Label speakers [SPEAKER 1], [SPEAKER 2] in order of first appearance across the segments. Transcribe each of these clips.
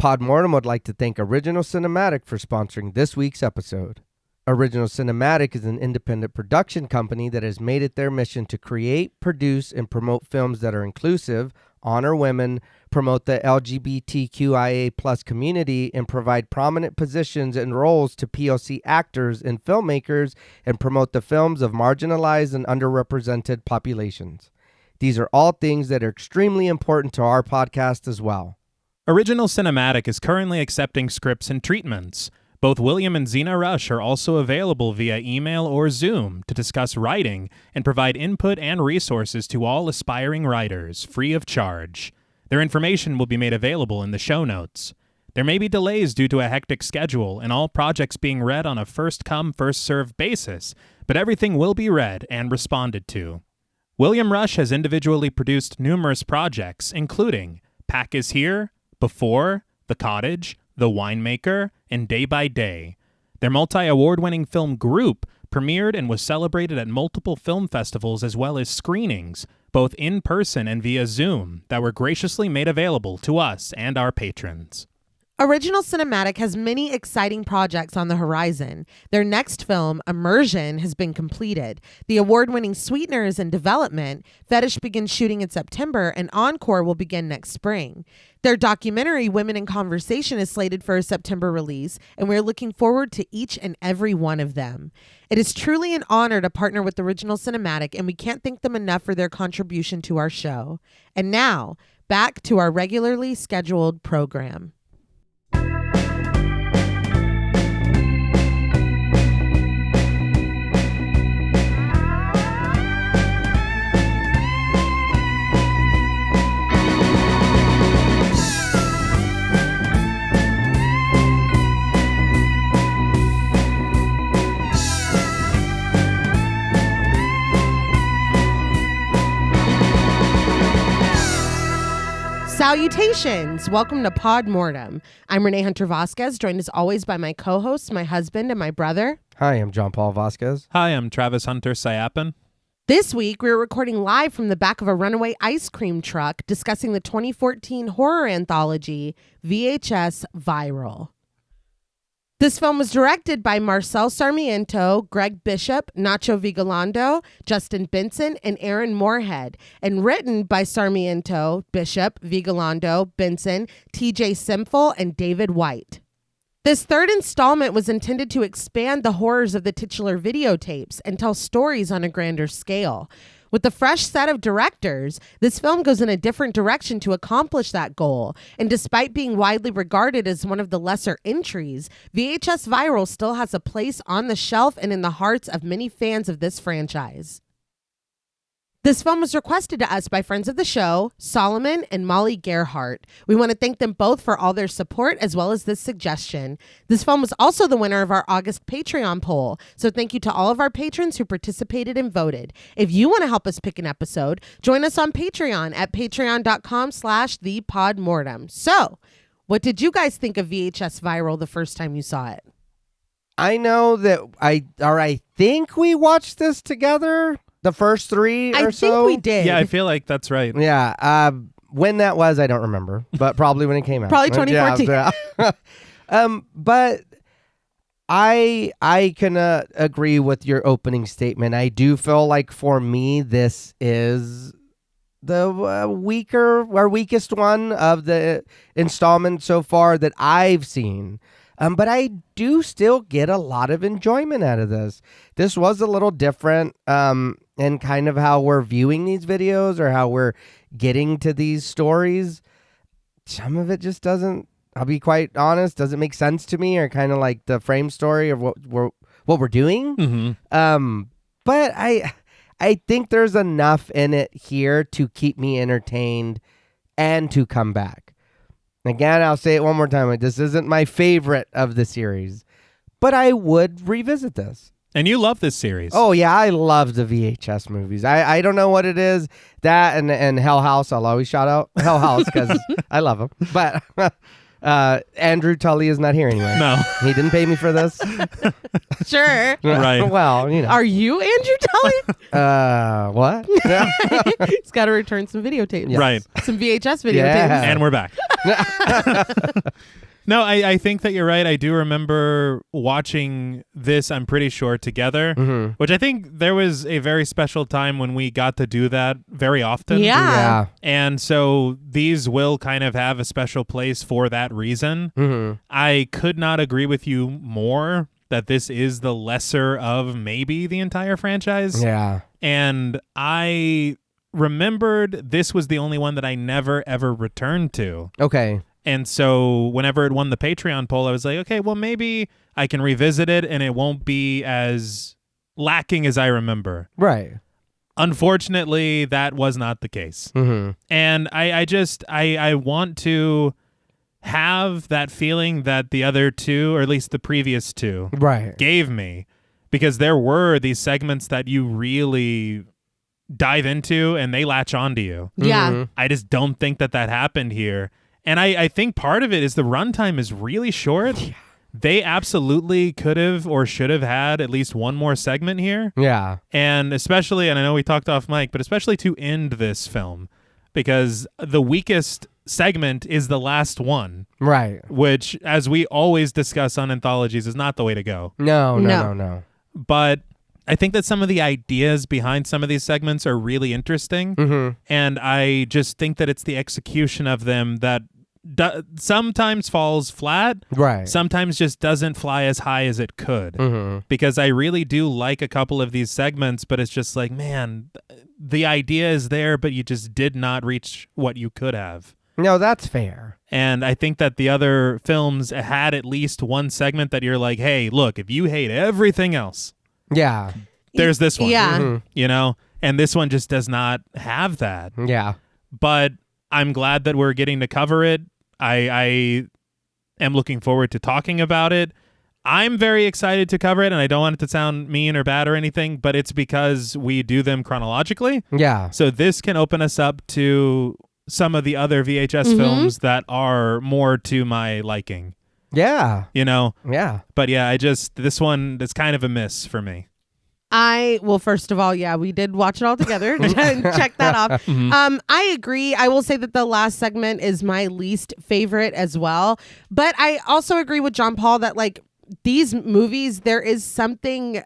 [SPEAKER 1] Podmortem would like to thank Original Cinematic for sponsoring this week's episode. Original Cinematic is an independent production company that has made it their mission to create, produce, and promote films that are inclusive, honor women, promote the LGBTQIA+ community, and provide prominent positions and roles to POC actors and filmmakers, and promote the films of marginalized and underrepresented populations. These are all things that are extremely important to our podcast as well.
[SPEAKER 2] Original Cinematic is currently accepting scripts and treatments. Both William and Xxena Rush are also available via email or Zoom to discuss writing and provide input and resources to all aspiring writers, free of charge. Their information will be made available in the show notes. There may be delays due to a hectic schedule and all projects being read on a first-come, first-served basis, but everything will be read and responded to. William Rush has individually produced numerous projects, including Pack is Here, Before, The Cottage, The Winemaker, and Day by Day. Their multi-award-winning film Group premiered and was celebrated at multiple film festivals as well as screenings, both in person and via Zoom, that were graciously made available to us and our patrons.
[SPEAKER 3] Original Cinematic has many exciting projects on the horizon. Their next film, Immersion, has been completed. The award-winning Sweetener is in development. Fetish begins shooting in September, and Encore will begin next spring. Their documentary, Women in Conversation, is slated for a September release, and we're looking forward to each and every one of them. It is truly an honor to partner with Original Cinematic, and we can't thank them enough for their contribution to our show. And now, back to our regularly scheduled program. Salutations! Welcome to Podmortem. I'm Reneé Hunter-Vasquez, joined as always by my co-hosts, my husband, and my brother.
[SPEAKER 1] Hi, I'm John Paul Vasquez.
[SPEAKER 2] Hi, I'm Travis Hunter-Sayapin.
[SPEAKER 3] This week, we're recording live from the back of a runaway ice cream truck discussing the 2014 horror anthology, VHS Viral. This film was directed by Marcel Sarmiento, Greg Bishop, Nacho Vigalondo, Justin Benson, and Aaron Moorhead, and written by Sarmiento, Bishop, Vigalondo, Benson, TJ Simful, and David White. This third installment was intended to expand the horrors of the titular videotapes and tell stories on a grander scale. With a fresh set of directors, this film goes in a different direction to accomplish that goal. And despite being widely regarded as one of the lesser entries, VHS Viral still has a place on the shelf and in the hearts of many fans of this franchise. This film was requested to us by friends of the show, Solomon and Molly Gerhart. We want to thank them both for all their support as well as this suggestion. This film was also the winner of our August Patreon poll, so thank you to all of our patrons who participated and voted. If you want to help us pick an episode, join us on Patreon at patreon.com/thepodmortem. So, what did you guys think of VHS Viral the first time you saw it?
[SPEAKER 1] I know that I think we watched this together. The first three or so?
[SPEAKER 3] I think we did.
[SPEAKER 2] Yeah, I feel like that's right.
[SPEAKER 1] Yeah. When that was, I don't remember. But probably when it came out.
[SPEAKER 3] Probably 2014.
[SPEAKER 1] Yeah. But I can agree with your opening statement. I do feel like for me, this is the weakest one of the installments so far that I've seen. But I do still get a lot of enjoyment out of this. This was a little different in kind of how we're viewing these videos or how we're getting to these stories. Some of it just doesn't, I'll be quite honest, doesn't make sense to me, or kind of like the frame story of what we're doing.
[SPEAKER 2] Mm-hmm.
[SPEAKER 1] But I think there's enough in it here to keep me entertained and to come back. Again, I'll say it one more time. This isn't my favorite of the series, but I would revisit this.
[SPEAKER 2] And you love this series.
[SPEAKER 1] Oh, yeah. I love the VHS movies. I don't know what it is. That and Hell House. I'll always shout out Hell House because I love them. Andrew Tully is not here anyway.
[SPEAKER 2] No.
[SPEAKER 1] He didn't pay me for this.
[SPEAKER 3] Sure.
[SPEAKER 2] Right.
[SPEAKER 1] Well,
[SPEAKER 3] Are you Andrew Tully?
[SPEAKER 1] What?
[SPEAKER 3] He's got to return some videotapes.
[SPEAKER 2] Right.
[SPEAKER 3] Some VHS videotapes.
[SPEAKER 1] Yeah.
[SPEAKER 2] And we're back. No, I think that you're right. I do remember watching this, I'm pretty sure, together, which I think there was a very special time when we got to do that very often.
[SPEAKER 3] Yeah.
[SPEAKER 2] And so these will kind of have a special place for that reason. I could not agree with you more that this is the lesser of maybe the entire franchise.
[SPEAKER 1] Yeah.
[SPEAKER 2] And I remembered this was the only one that I never, ever returned to.
[SPEAKER 1] Okay.
[SPEAKER 2] And so whenever it won the Patreon poll, I was like, okay, well, maybe I can revisit it and it won't be as lacking as I remember.
[SPEAKER 1] Right.
[SPEAKER 2] Unfortunately, that was not the case. And I want to have that feeling that the other two, or at least the previous two,
[SPEAKER 1] Right.
[SPEAKER 2] gave me, because there were these segments that you really dive into and they latch onto you.
[SPEAKER 3] Yeah.
[SPEAKER 2] I just don't think that happened here. And I think part of it is the runtime is really short. Yeah. They absolutely could have or should have had at least one more segment here.
[SPEAKER 1] Yeah.
[SPEAKER 2] And especially, and I know we talked off mic, but especially to end this film, because the weakest segment is the last one.
[SPEAKER 1] Right.
[SPEAKER 2] Which, as we always discuss on anthologies, is not the way to go.
[SPEAKER 1] No.
[SPEAKER 2] But I think that some of the ideas behind some of these segments are really interesting. And I just think that it's the execution of them that sometimes falls flat.
[SPEAKER 1] Right.
[SPEAKER 2] Sometimes just doesn't fly as high as it could. Because I really do like a couple of these segments, but it's just like, man, the idea is there, but you just did not reach what you could have.
[SPEAKER 1] No, that's fair.
[SPEAKER 2] And I think that the other films had at least one segment that you're like, hey, look, if you hate everything else,
[SPEAKER 1] Yeah.
[SPEAKER 2] there's this one.
[SPEAKER 3] Yeah.
[SPEAKER 2] You know? And this one just does not have that.
[SPEAKER 1] Yeah.
[SPEAKER 2] But I'm glad that we're getting to cover it. I am looking forward to talking about it. I'm very excited to cover it, and I don't want it to sound mean or bad or anything, but it's because we do them chronologically.
[SPEAKER 1] Yeah.
[SPEAKER 2] So this can open us up to some of the other VHS films that are more to my liking.
[SPEAKER 1] Yeah.
[SPEAKER 2] You know?
[SPEAKER 1] Yeah.
[SPEAKER 2] But yeah, this one is kind of a miss for me.
[SPEAKER 3] Well, first of all, yeah, we did watch it all together. Check that off. I agree. I will say that the last segment is my least favorite as well. But I also agree with John Paul that, like, these movies, there is something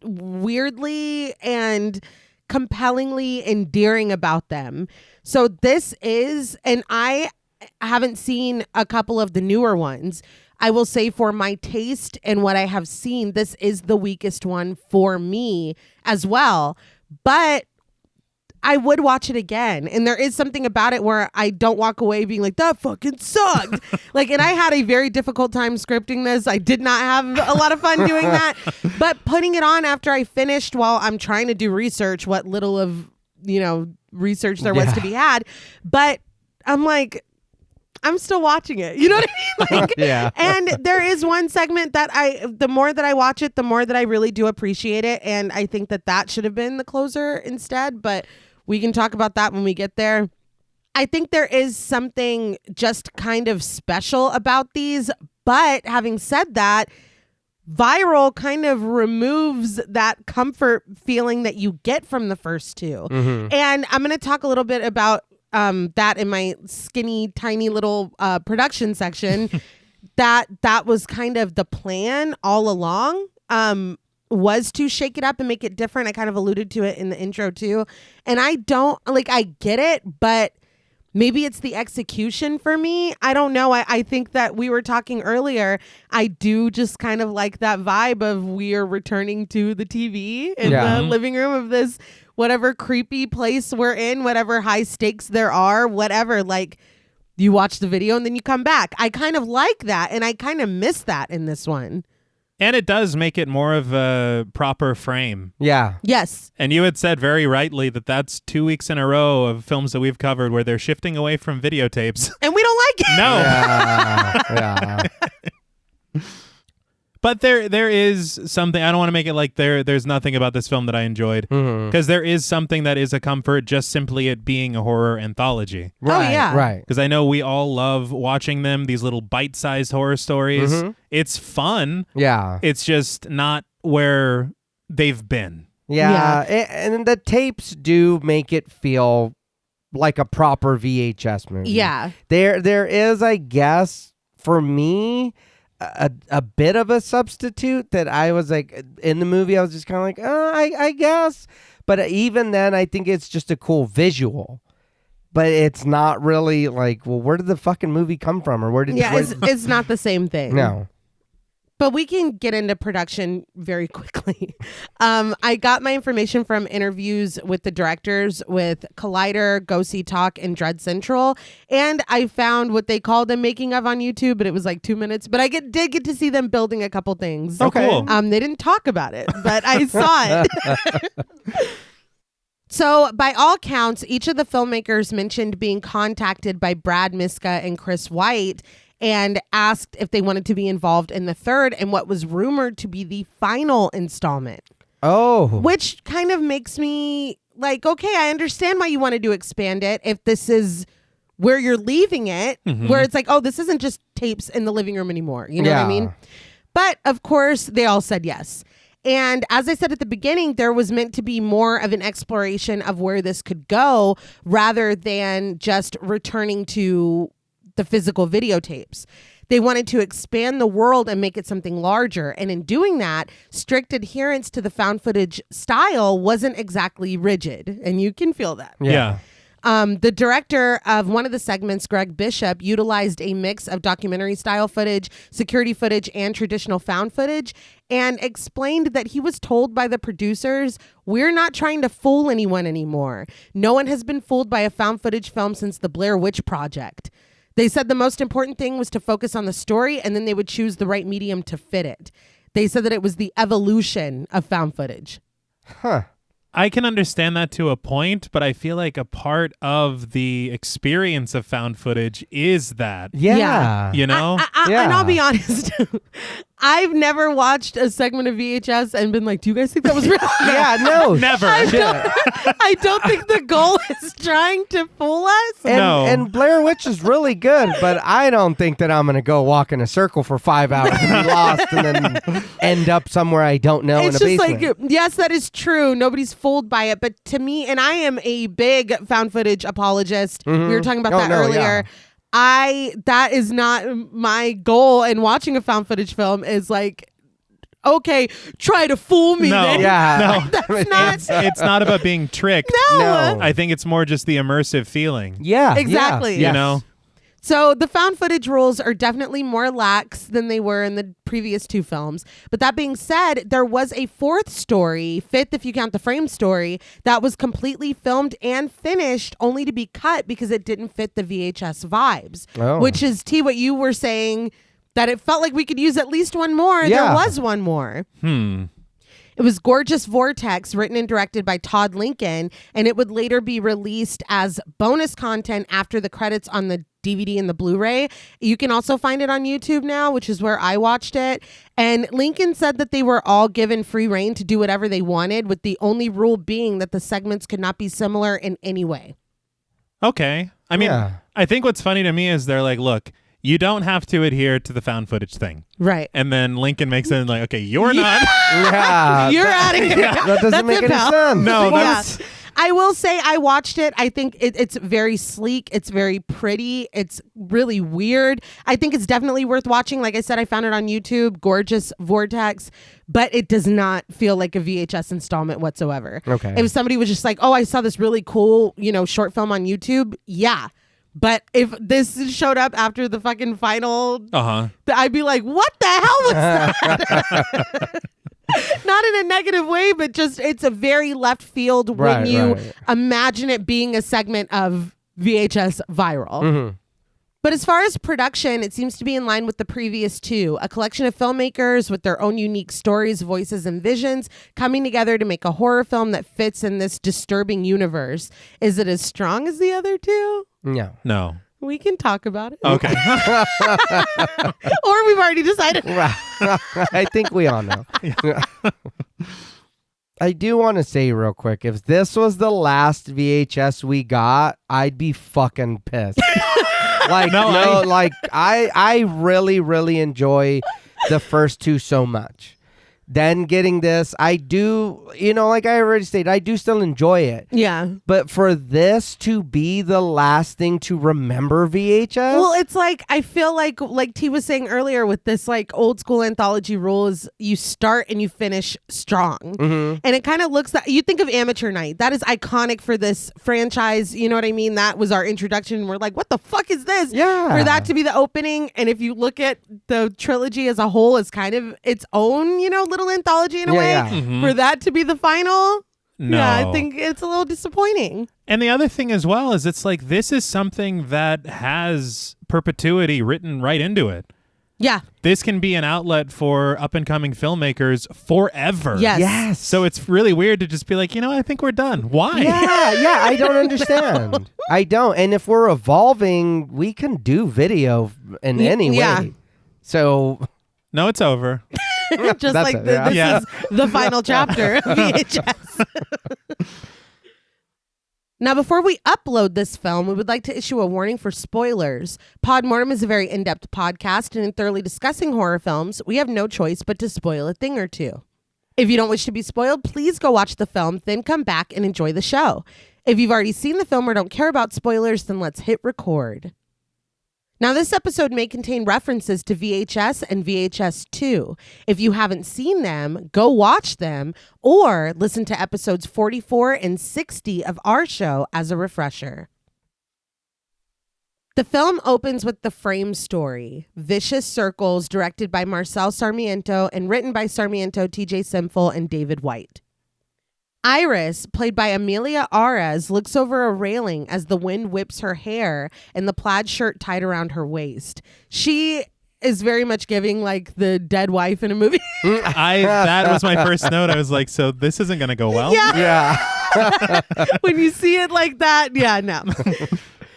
[SPEAKER 3] weirdly and compellingly endearing about them. So this is, and I haven't seen a couple of the newer ones. I will say, for my taste and what I have seen, this is the weakest one for me as well. But I would watch it again. And there is something about it where I don't walk away being like, that fucking sucked. Like, and I had a very difficult time scripting this. I did not have a lot of fun doing that. But putting it on after I finished, while I'm trying to do research, what little of, research there was to be had. But I'm like, I'm still watching it. You know what I mean? Like,
[SPEAKER 1] Yeah.
[SPEAKER 3] And there is one segment that the more that I watch it, the more that I really do appreciate it. And I think that should have been the closer instead, but we can talk about that when we get there. I think there is something just kind of special about these, but having said that, Viral kind of removes that comfort feeling that you get from the first two. And I'm going to talk a little bit about that in my skinny, tiny little production section. that was kind of the plan all along, was to shake it up and make it different. I kind of alluded to it in the intro too. And I get it, but maybe it's the execution for me. I don't know. I think that we were talking earlier. I do just kind of like that vibe of we are returning to the TV in the living room of this whatever creepy place we're in, whatever high stakes there are, whatever. Like, you watch the video and then you come back. I kind of like that, and I kind of miss that in this one.
[SPEAKER 2] And it does make it more of a proper frame.
[SPEAKER 1] Yeah.
[SPEAKER 3] Yes.
[SPEAKER 2] And you had said very rightly that that's 2 weeks in a row of films that we've covered where they're shifting away from videotapes.
[SPEAKER 3] And we don't like it.
[SPEAKER 2] No.
[SPEAKER 1] Yeah.
[SPEAKER 2] But there is something. I don't want to make it like there's nothing about this film that I enjoyed, because there is something that is a comfort, just simply it being a horror anthology.
[SPEAKER 1] Right,
[SPEAKER 3] Oh, yeah.
[SPEAKER 1] right.
[SPEAKER 2] Because I know we all love watching them, these little bite-sized horror stories. It's fun.
[SPEAKER 1] Yeah.
[SPEAKER 2] It's just not where they've been.
[SPEAKER 1] Yeah. And the tapes do make it feel like a proper VHS movie.
[SPEAKER 3] Yeah.
[SPEAKER 1] There is, I guess, for me, a bit of a substitute that I was like, in the movie, I was just kind of like, I guess. But even then, I think it's just a cool visual. But it's not really like, well, where did the fucking movie come from? Or where did
[SPEAKER 3] It's not the same thing.
[SPEAKER 1] No.
[SPEAKER 3] But we can get into production very quickly. I got my information from interviews with the directors with Collider, Go See Talk, and Dread Central. And I found what they called a making of on YouTube, but it was like 2 minutes. But I did get to see them building a couple things.
[SPEAKER 2] Oh, cool.
[SPEAKER 3] They didn't talk about it, but I saw it. So, by all counts, each of the filmmakers mentioned being contacted by Brad Miska and Chris White and asked if they wanted to be involved in the third and what was rumored to be the final installment.
[SPEAKER 1] Oh.
[SPEAKER 3] Which kind of makes me like, okay, I understand why you wanted to expand it if this is where you're leaving it, where it's like, oh, this isn't just tapes in the living room anymore. You know what I mean? But, of course, they all said yes. And as I said at the beginning, there was meant to be more of an exploration of where this could go rather than just returning to the physical videotapes. They wanted to expand the world and make it something larger. And in doing that, strict adherence to the found footage style wasn't exactly rigid. And you can feel that.
[SPEAKER 2] Yeah.
[SPEAKER 3] The director of one of the segments, Greg Bishop, utilized a mix of documentary style footage, security footage, and traditional found footage, and explained that he was told by the producers, "We're not trying to fool anyone anymore. No one has been fooled by a found footage film since the Blair Witch Project." They said the most important thing was to focus on the story, and then they would choose the right medium to fit it. They said that it was the evolution of found footage.
[SPEAKER 1] Huh.
[SPEAKER 2] I can understand that to a point, but I feel like a part of the experience of found footage is that.
[SPEAKER 1] Yeah.
[SPEAKER 2] You know?
[SPEAKER 3] And I'll be honest, I've never watched a segment of VHS and been like, do you guys think that was real?
[SPEAKER 1] Yeah, no.
[SPEAKER 2] Never.
[SPEAKER 3] I don't think the goal is trying to fool us.
[SPEAKER 1] And Blair Witch is really good, but I don't think that I'm going to go walk in a circle for 5 hours and be lost and then end up somewhere I don't know
[SPEAKER 3] It's
[SPEAKER 1] in a
[SPEAKER 3] just
[SPEAKER 1] basement.
[SPEAKER 3] like, yes, that is true. Nobody's fooled by it. But to me, and I am a big found footage apologist. We were talking about that earlier.
[SPEAKER 1] Yeah.
[SPEAKER 3] That is not my goal in watching a found footage film is like, okay, try to fool me.
[SPEAKER 2] No.
[SPEAKER 3] Then.
[SPEAKER 1] Yeah.
[SPEAKER 2] No.
[SPEAKER 3] That's not.
[SPEAKER 2] It's not about being tricked.
[SPEAKER 1] No.
[SPEAKER 2] I think it's more just the immersive feeling.
[SPEAKER 1] Yeah.
[SPEAKER 3] Exactly.
[SPEAKER 1] Yeah.
[SPEAKER 2] You know?
[SPEAKER 3] So the found footage rules are definitely more lax than they were in the previous two films. But that being said, there was a fourth story, fifth if you count the frame story, that was completely filmed and finished only to be cut because it didn't fit the VHS vibes.
[SPEAKER 1] Oh.
[SPEAKER 3] Which is, T, what you were saying, that it felt like we could use at least one more.
[SPEAKER 1] Yeah.
[SPEAKER 3] There was one more. It was Gorgeous Vortex, written and directed by Todd Lincoln, and it would later be released as bonus content after the credits on the DVD and the Blu-ray. You can also find it on YouTube now, which is where I watched it. And Lincoln said that they were all given free reign to do whatever they wanted, with the only rule being that the segments could not be similar in any way.
[SPEAKER 2] Okay. I mean, I think what's funny to me is they're like, look, you don't have to adhere to the found footage thing.
[SPEAKER 3] Right.
[SPEAKER 2] And then Lincoln makes it like, okay, you're not.
[SPEAKER 1] Yeah.
[SPEAKER 3] You're out of here.
[SPEAKER 1] That doesn't make any sense.
[SPEAKER 2] No,
[SPEAKER 3] Yeah.
[SPEAKER 2] that's...
[SPEAKER 3] I will say I watched it. I think it's very sleek. It's very pretty. It's really weird. I think it's definitely worth watching. Like I said, I found it on YouTube, Gorgeous Vortex, but it does not feel like a VHS installment whatsoever.
[SPEAKER 1] Okay.
[SPEAKER 3] If somebody was just like, oh, I saw this really cool, short film on YouTube. Yeah. But if this showed up after the fucking final, I'd be like, what the hell was that? Not in a negative way, but just it's a very left field when you imagine it being a segment of VHS viral. But as far as production, it seems to be in line with the previous two. A collection of filmmakers with their own unique stories, voices, and visions coming together to make a horror film that fits in this disturbing universe. Is it as strong as the other two?
[SPEAKER 2] No.
[SPEAKER 3] We can talk about it.
[SPEAKER 2] Okay.
[SPEAKER 3] Or we've already decided.
[SPEAKER 1] I think we all know. I do want to say real quick, if this was the last VHS we got, I'd be fucking pissed. I really, really enjoy the first two so much. Then getting this, I do, like I already stated, I do still enjoy it.
[SPEAKER 3] Yeah.
[SPEAKER 1] But for this to be the last thing to remember VHS?
[SPEAKER 3] Well, it's like, I feel like T was saying earlier with this like old school anthology rule is you start and you finish strong.
[SPEAKER 1] Mm-hmm.
[SPEAKER 3] And it kind of looks you think of Amateur Night. That is iconic for this franchise. You know what I mean? That was our introduction. We're like, what the fuck is this?
[SPEAKER 1] Yeah.
[SPEAKER 3] For that to be the opening. And if you look at the trilogy as a whole, it's kind of its own, little anthology in a way.
[SPEAKER 1] Yeah.
[SPEAKER 2] Mm-hmm.
[SPEAKER 3] For that to be the final.
[SPEAKER 2] No.
[SPEAKER 3] Yeah, I think it's a little disappointing.
[SPEAKER 2] And the other thing as well is it's like this is something that has perpetuity written right into it.
[SPEAKER 3] Yeah.
[SPEAKER 2] This can be an outlet for up-and-coming filmmakers forever.
[SPEAKER 3] Yes.
[SPEAKER 2] So it's really weird to just be like, I think we're done. Why?
[SPEAKER 1] Yeah, I don't understand. I don't. And if we're evolving, we can do video in any way.
[SPEAKER 3] Yeah.
[SPEAKER 1] So...
[SPEAKER 2] No, it's over.
[SPEAKER 3] Just like
[SPEAKER 1] it,
[SPEAKER 3] this
[SPEAKER 2] yeah.
[SPEAKER 3] is the final chapter of VHS. Now, before we upload this film, we would like to issue a warning for spoilers. Pod Mortem is a very in-depth podcast, and in thoroughly discussing horror films, we have no choice but to spoil a thing or two. If you don't wish to be spoiled, please go watch the film, then come back and enjoy the show. If you've already seen the film or don't care about spoilers, then let's hit record. Now, this episode may contain references to VHS and VHS 2. If you haven't seen them, go watch them or listen to episodes 44 and 60 of our show as a refresher. The film opens with The Frame Story, Vicious Circles, directed by Marcel Sarmiento and written by Sarmiento, TJ Simple, and David White. Iris, played by Amelia Ares, looks over a railing as the wind whips her hair and the plaid shirt tied around her waist. She is very much giving like the dead wife in a movie.
[SPEAKER 2] That was my first note. I was like, so this isn't going to go well?
[SPEAKER 1] Yeah.
[SPEAKER 3] When you see it like that, yeah, no.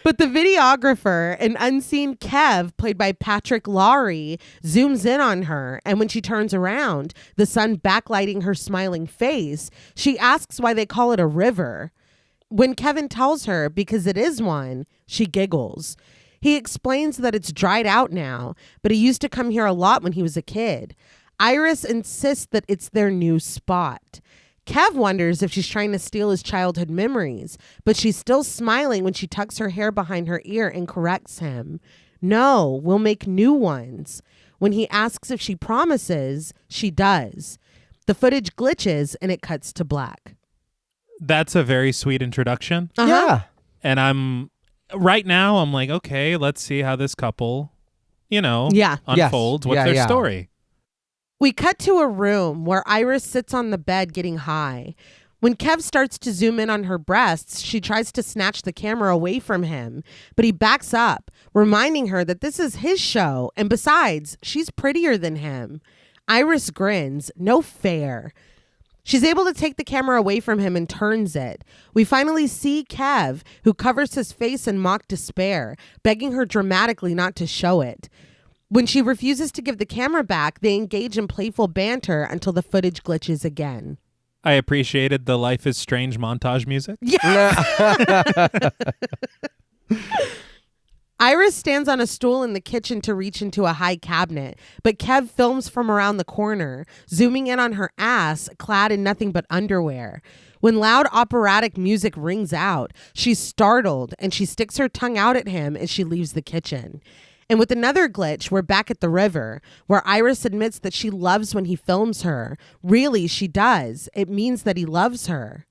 [SPEAKER 3] But the videographer, an unseen Kev, played by Patrick Laurie, zooms in on her, and when she turns around, the sun backlighting her smiling face, she asks why they call it a river. When Kevin tells her because it is one, she giggles. He explains that it's dried out now, but he used to come here a lot when he was a kid. Iris insists that it's their new spot. Kev wonders if she's trying to steal his childhood memories, but she's still smiling when she tucks her hair behind her ear and corrects him. No, we'll make new ones. When he asks if she promises, she does. The footage glitches and it cuts to black.
[SPEAKER 2] That's a very sweet introduction.
[SPEAKER 3] Uh-huh.
[SPEAKER 1] Yeah.
[SPEAKER 2] And right now, I'm like, okay, let's see how this couple, unfolds.
[SPEAKER 1] Yes.
[SPEAKER 2] What's their
[SPEAKER 1] Yeah.
[SPEAKER 2] story?
[SPEAKER 3] We cut to a room where Iris sits on the bed getting high. When Kev starts to zoom in on her breasts, she tries to snatch the camera away from him, but he backs up, reminding her that this is his show, and besides, she's prettier than him. Iris grins, no fair. She's able to take the camera away from him and turns it. We finally see Kev, who covers his face in mock despair, begging her dramatically not to show it. When she refuses to give the camera back, they engage in playful banter until the footage glitches again.
[SPEAKER 2] I appreciated the Life is Strange montage music.
[SPEAKER 3] Iris stands on a stool in the kitchen to reach into a high cabinet, but Kev films from around the corner, zooming in on her ass, clad in nothing but underwear. When loud operatic music rings out, she's startled and she sticks her tongue out at him as she leaves the kitchen. And with another glitch, we're back at the river, where Iris admits that she loves when he films her. Really, she does. It means that he loves her.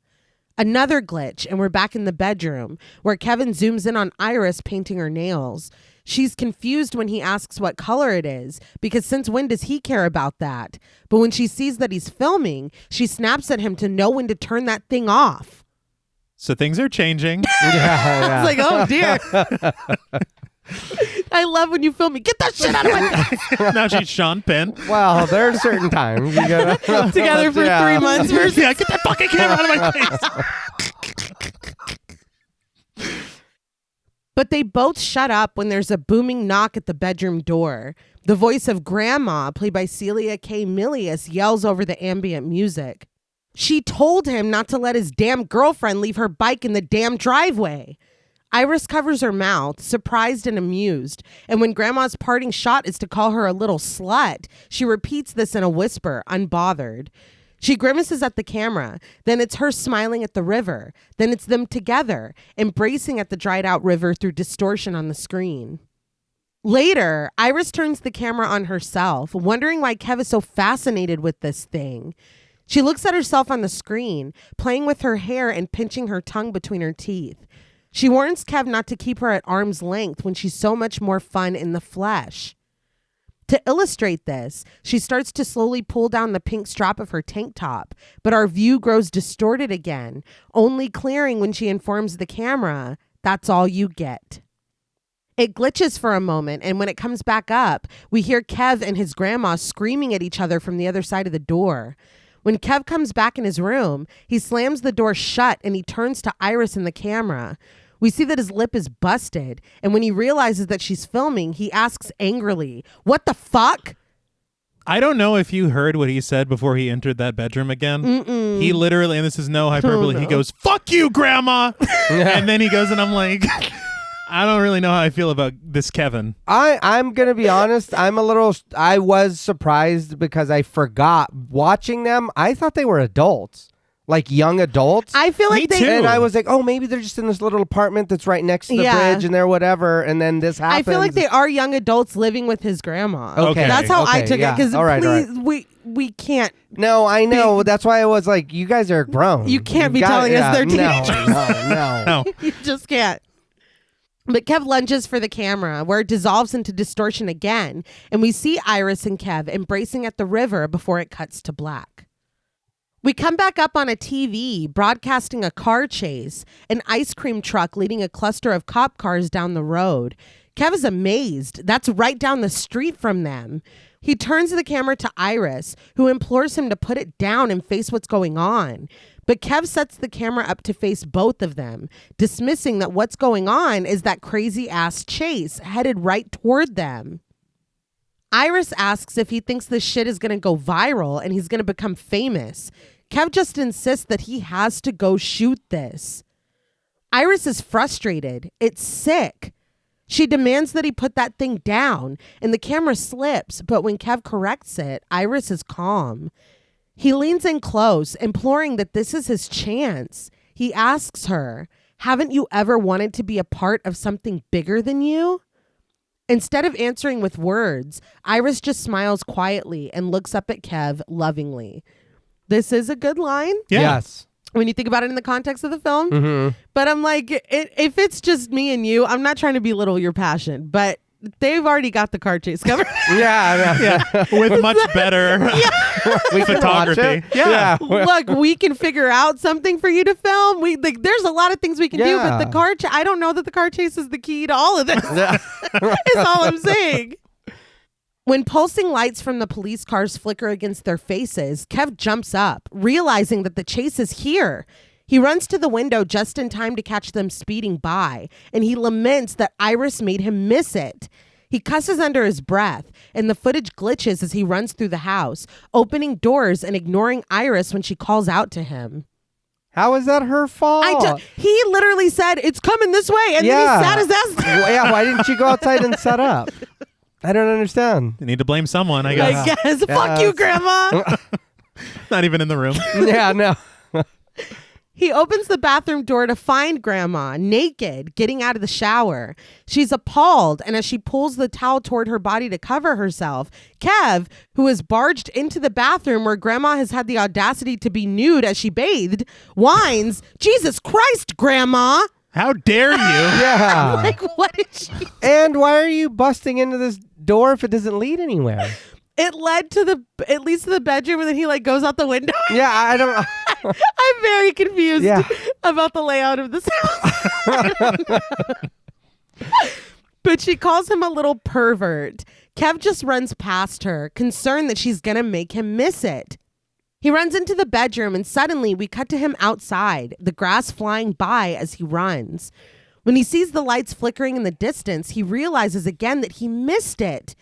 [SPEAKER 3] Another glitch, and we're back in the bedroom, where Kevin zooms in on Iris painting her nails. She's confused when he asks what color it is, because since when does he care about that? But when she sees that he's filming, she snaps at him to know when to turn that thing off.
[SPEAKER 2] So things are changing.
[SPEAKER 1] Yeah.
[SPEAKER 3] It's like, oh dear. I love when you film me. Get that shit out of my face.
[SPEAKER 2] Now she's Sean Penn.
[SPEAKER 1] Well, there are certain times you gotta
[SPEAKER 3] Together for 3 months.
[SPEAKER 2] Yeah, get that fucking camera out of my face.
[SPEAKER 3] But they both shut up when there's a booming knock at the bedroom door. The voice of Grandma, played by Celia K. Milius, yells over the ambient music. She told him not to let his damn girlfriend leave her bike in the damn driveway. Iris covers her mouth, surprised and amused, and when Grandma's parting shot is to call her a little slut, she repeats this in a whisper, unbothered. She grimaces at the camera, then it's her smiling at the river, then it's them together, embracing at the dried-out river through distortion on the screen. Later, Iris turns the camera on herself, wondering why Kev is so fascinated with this thing. She looks at herself on the screen, playing with her hair and pinching her tongue between her teeth. She warns Kev not to keep her at arm's length when she's so much more fun in the flesh. To illustrate this, she starts to slowly pull down the pink strap of her tank top, but our view grows distorted again, only clearing when she informs the camera, "That's all you get." It glitches for a moment, and when it comes back up, we hear Kev and his grandma screaming at each other from the other side of the door. When Kev comes back in his room, he slams the door shut and he turns to Iris in the camera. We see that his lip is busted, and when he realizes that she's filming, he asks angrily, "What the fuck?"
[SPEAKER 2] I don't know if you heard what he said before he entered that bedroom again. He literally, and this is no hyperbole, he goes, "Fuck you, Grandma!" And then he goes, and I'm like, I don't really know how I feel about this Kevin.
[SPEAKER 1] I'm going to be honest. I was surprised because I forgot watching them. I thought they were adults. Like young adults.
[SPEAKER 3] I feel like
[SPEAKER 2] Me too.
[SPEAKER 1] And I was like, oh, maybe they're just in this little apartment that's right next to the bridge and they're whatever. And then this happens.
[SPEAKER 3] I feel like they are young adults living with his grandma.
[SPEAKER 2] Okay.
[SPEAKER 3] That's how I took it. Because we can't.
[SPEAKER 1] No, I know. That's why I was like, you guys are grown.
[SPEAKER 3] You can't be telling us they're teenagers.
[SPEAKER 1] No.
[SPEAKER 3] You just can't. But Kev lunges for the camera, where it dissolves into distortion again. And we see Iris and Kev embracing at the river before it cuts to black. We come back up on a TV broadcasting a car chase, an ice cream truck leading a cluster of cop cars down the road. Kev is amazed. That's right down the street from them. He turns the camera to Iris, who implores him to put it down and face what's going on. But Kev sets the camera up to face both of them, dismissing that what's going on is that crazy ass chase headed right toward them. Iris asks if he thinks this shit is going to go viral and he's going to become famous. Kev just insists that he has to go shoot this. Iris is frustrated. It's sick. She demands that he put that thing down, and the camera slips, but when Kev corrects it, Iris is calm. He leans in close, imploring that this is his chance. He asks her, "Haven't you ever wanted to be a part of something bigger than you?" Instead of answering with words, Iris just smiles quietly and looks up at Kev lovingly. This is a good line.
[SPEAKER 2] Yeah.
[SPEAKER 1] Yes.
[SPEAKER 3] When you think about it in the context of the film.
[SPEAKER 1] Mm-hmm.
[SPEAKER 3] But I'm like, if it's just me and you, I'm not trying to belittle your passion, but they've already got the car chase covered.
[SPEAKER 1] Yeah.
[SPEAKER 2] With much better
[SPEAKER 1] We can watch
[SPEAKER 2] photography.
[SPEAKER 1] it. Yeah.
[SPEAKER 3] Look, we can figure out something for you to film. There's a lot of things we can do, but the car I don't know that the car chase is the key to all of this. Is all I'm saying. When pulsing lights from the police cars flicker against their faces, Kev jumps up, realizing that the chase is here. He runs to the window just in time to catch them speeding by, and he laments that Iris made him miss it. He cusses under his breath, and the footage glitches as he runs through the house, opening doors and ignoring Iris when she calls out to him.
[SPEAKER 1] How is that her fault?
[SPEAKER 3] He literally said, "It's coming this way," and then he sat his ass down.
[SPEAKER 1] Yeah, why didn't you go outside and set up? I don't understand.
[SPEAKER 2] You need to blame someone, I guess.
[SPEAKER 3] I guess. Fuck you, Grandma.
[SPEAKER 2] Not even in the room.
[SPEAKER 1] Yeah, no.
[SPEAKER 3] He opens the bathroom door to find Grandma naked, getting out of the shower. She's appalled, and as she pulls the towel toward her body to cover herself, Kev, who has barged into the bathroom where Grandma has had the audacity to be nude as she bathed, whines, "Jesus Christ, Grandma!"
[SPEAKER 2] How dare you?
[SPEAKER 1] Yeah.
[SPEAKER 3] Like, what is she?
[SPEAKER 1] And why are you busting into this door if it doesn't lead anywhere?
[SPEAKER 3] It led to at least to the bedroom, and then he goes out the window.
[SPEAKER 1] Yeah, I don't.
[SPEAKER 3] I'm very confused about the layout of this house. But she calls him a little pervert. Kev just runs past her, concerned that she's gonna make him miss it. He runs into the bedroom, and suddenly we cut to him outside, the grass flying by as he runs. When he sees the lights flickering in the distance, he realizes again that he missed it.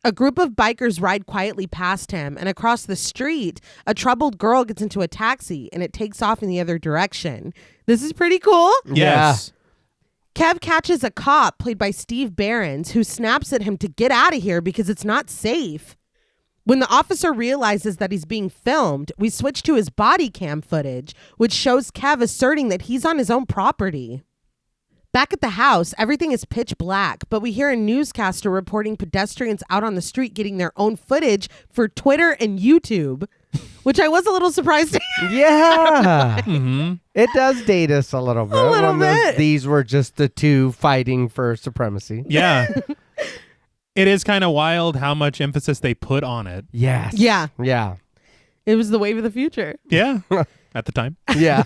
[SPEAKER 3] A group of bikers ride quietly past him, and across the street, a troubled girl gets into a taxi, and it takes off in the other direction. This is pretty cool.
[SPEAKER 2] Yes.
[SPEAKER 3] Kev catches a cop, played by Steve Behrens, who snaps at him to get out of here because it's not safe. When the officer realizes that he's being filmed, we switch to his body cam footage, which shows Kev asserting that he's on his own property. Back at the house, everything is pitch black, but we hear a newscaster reporting pedestrians out on the street getting their own footage for Twitter and YouTube, which I was a little surprised to hear.
[SPEAKER 1] Yeah.
[SPEAKER 2] Mm-hmm.
[SPEAKER 1] It does date us a little bit.
[SPEAKER 3] A little bit.
[SPEAKER 1] These were just the two fighting for supremacy.
[SPEAKER 2] Yeah. It is kind of wild how much emphasis they put on it.
[SPEAKER 1] Yes.
[SPEAKER 3] Yeah.
[SPEAKER 1] Yeah.
[SPEAKER 3] It was the wave of the future.
[SPEAKER 2] Yeah. At the time.
[SPEAKER 1] Yeah.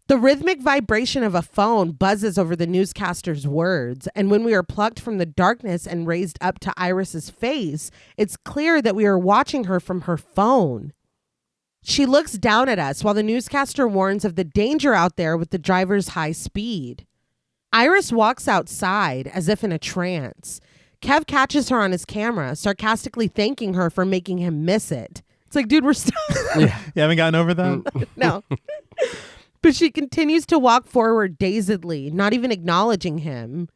[SPEAKER 3] The rhythmic vibration of a phone buzzes over the newscaster's words, and when we are plucked from the darkness and raised up to Iris's face, it's clear that we are watching her from her phone. She looks down at us while the newscaster warns of the danger out there with the driver's high speed. Iris walks outside as if in a trance. Kev catches her on his camera, sarcastically thanking her for making him miss it. It's like, dude, we're still...
[SPEAKER 2] You haven't gotten over that?
[SPEAKER 3] No. But she continues to walk forward dazedly, not even acknowledging him.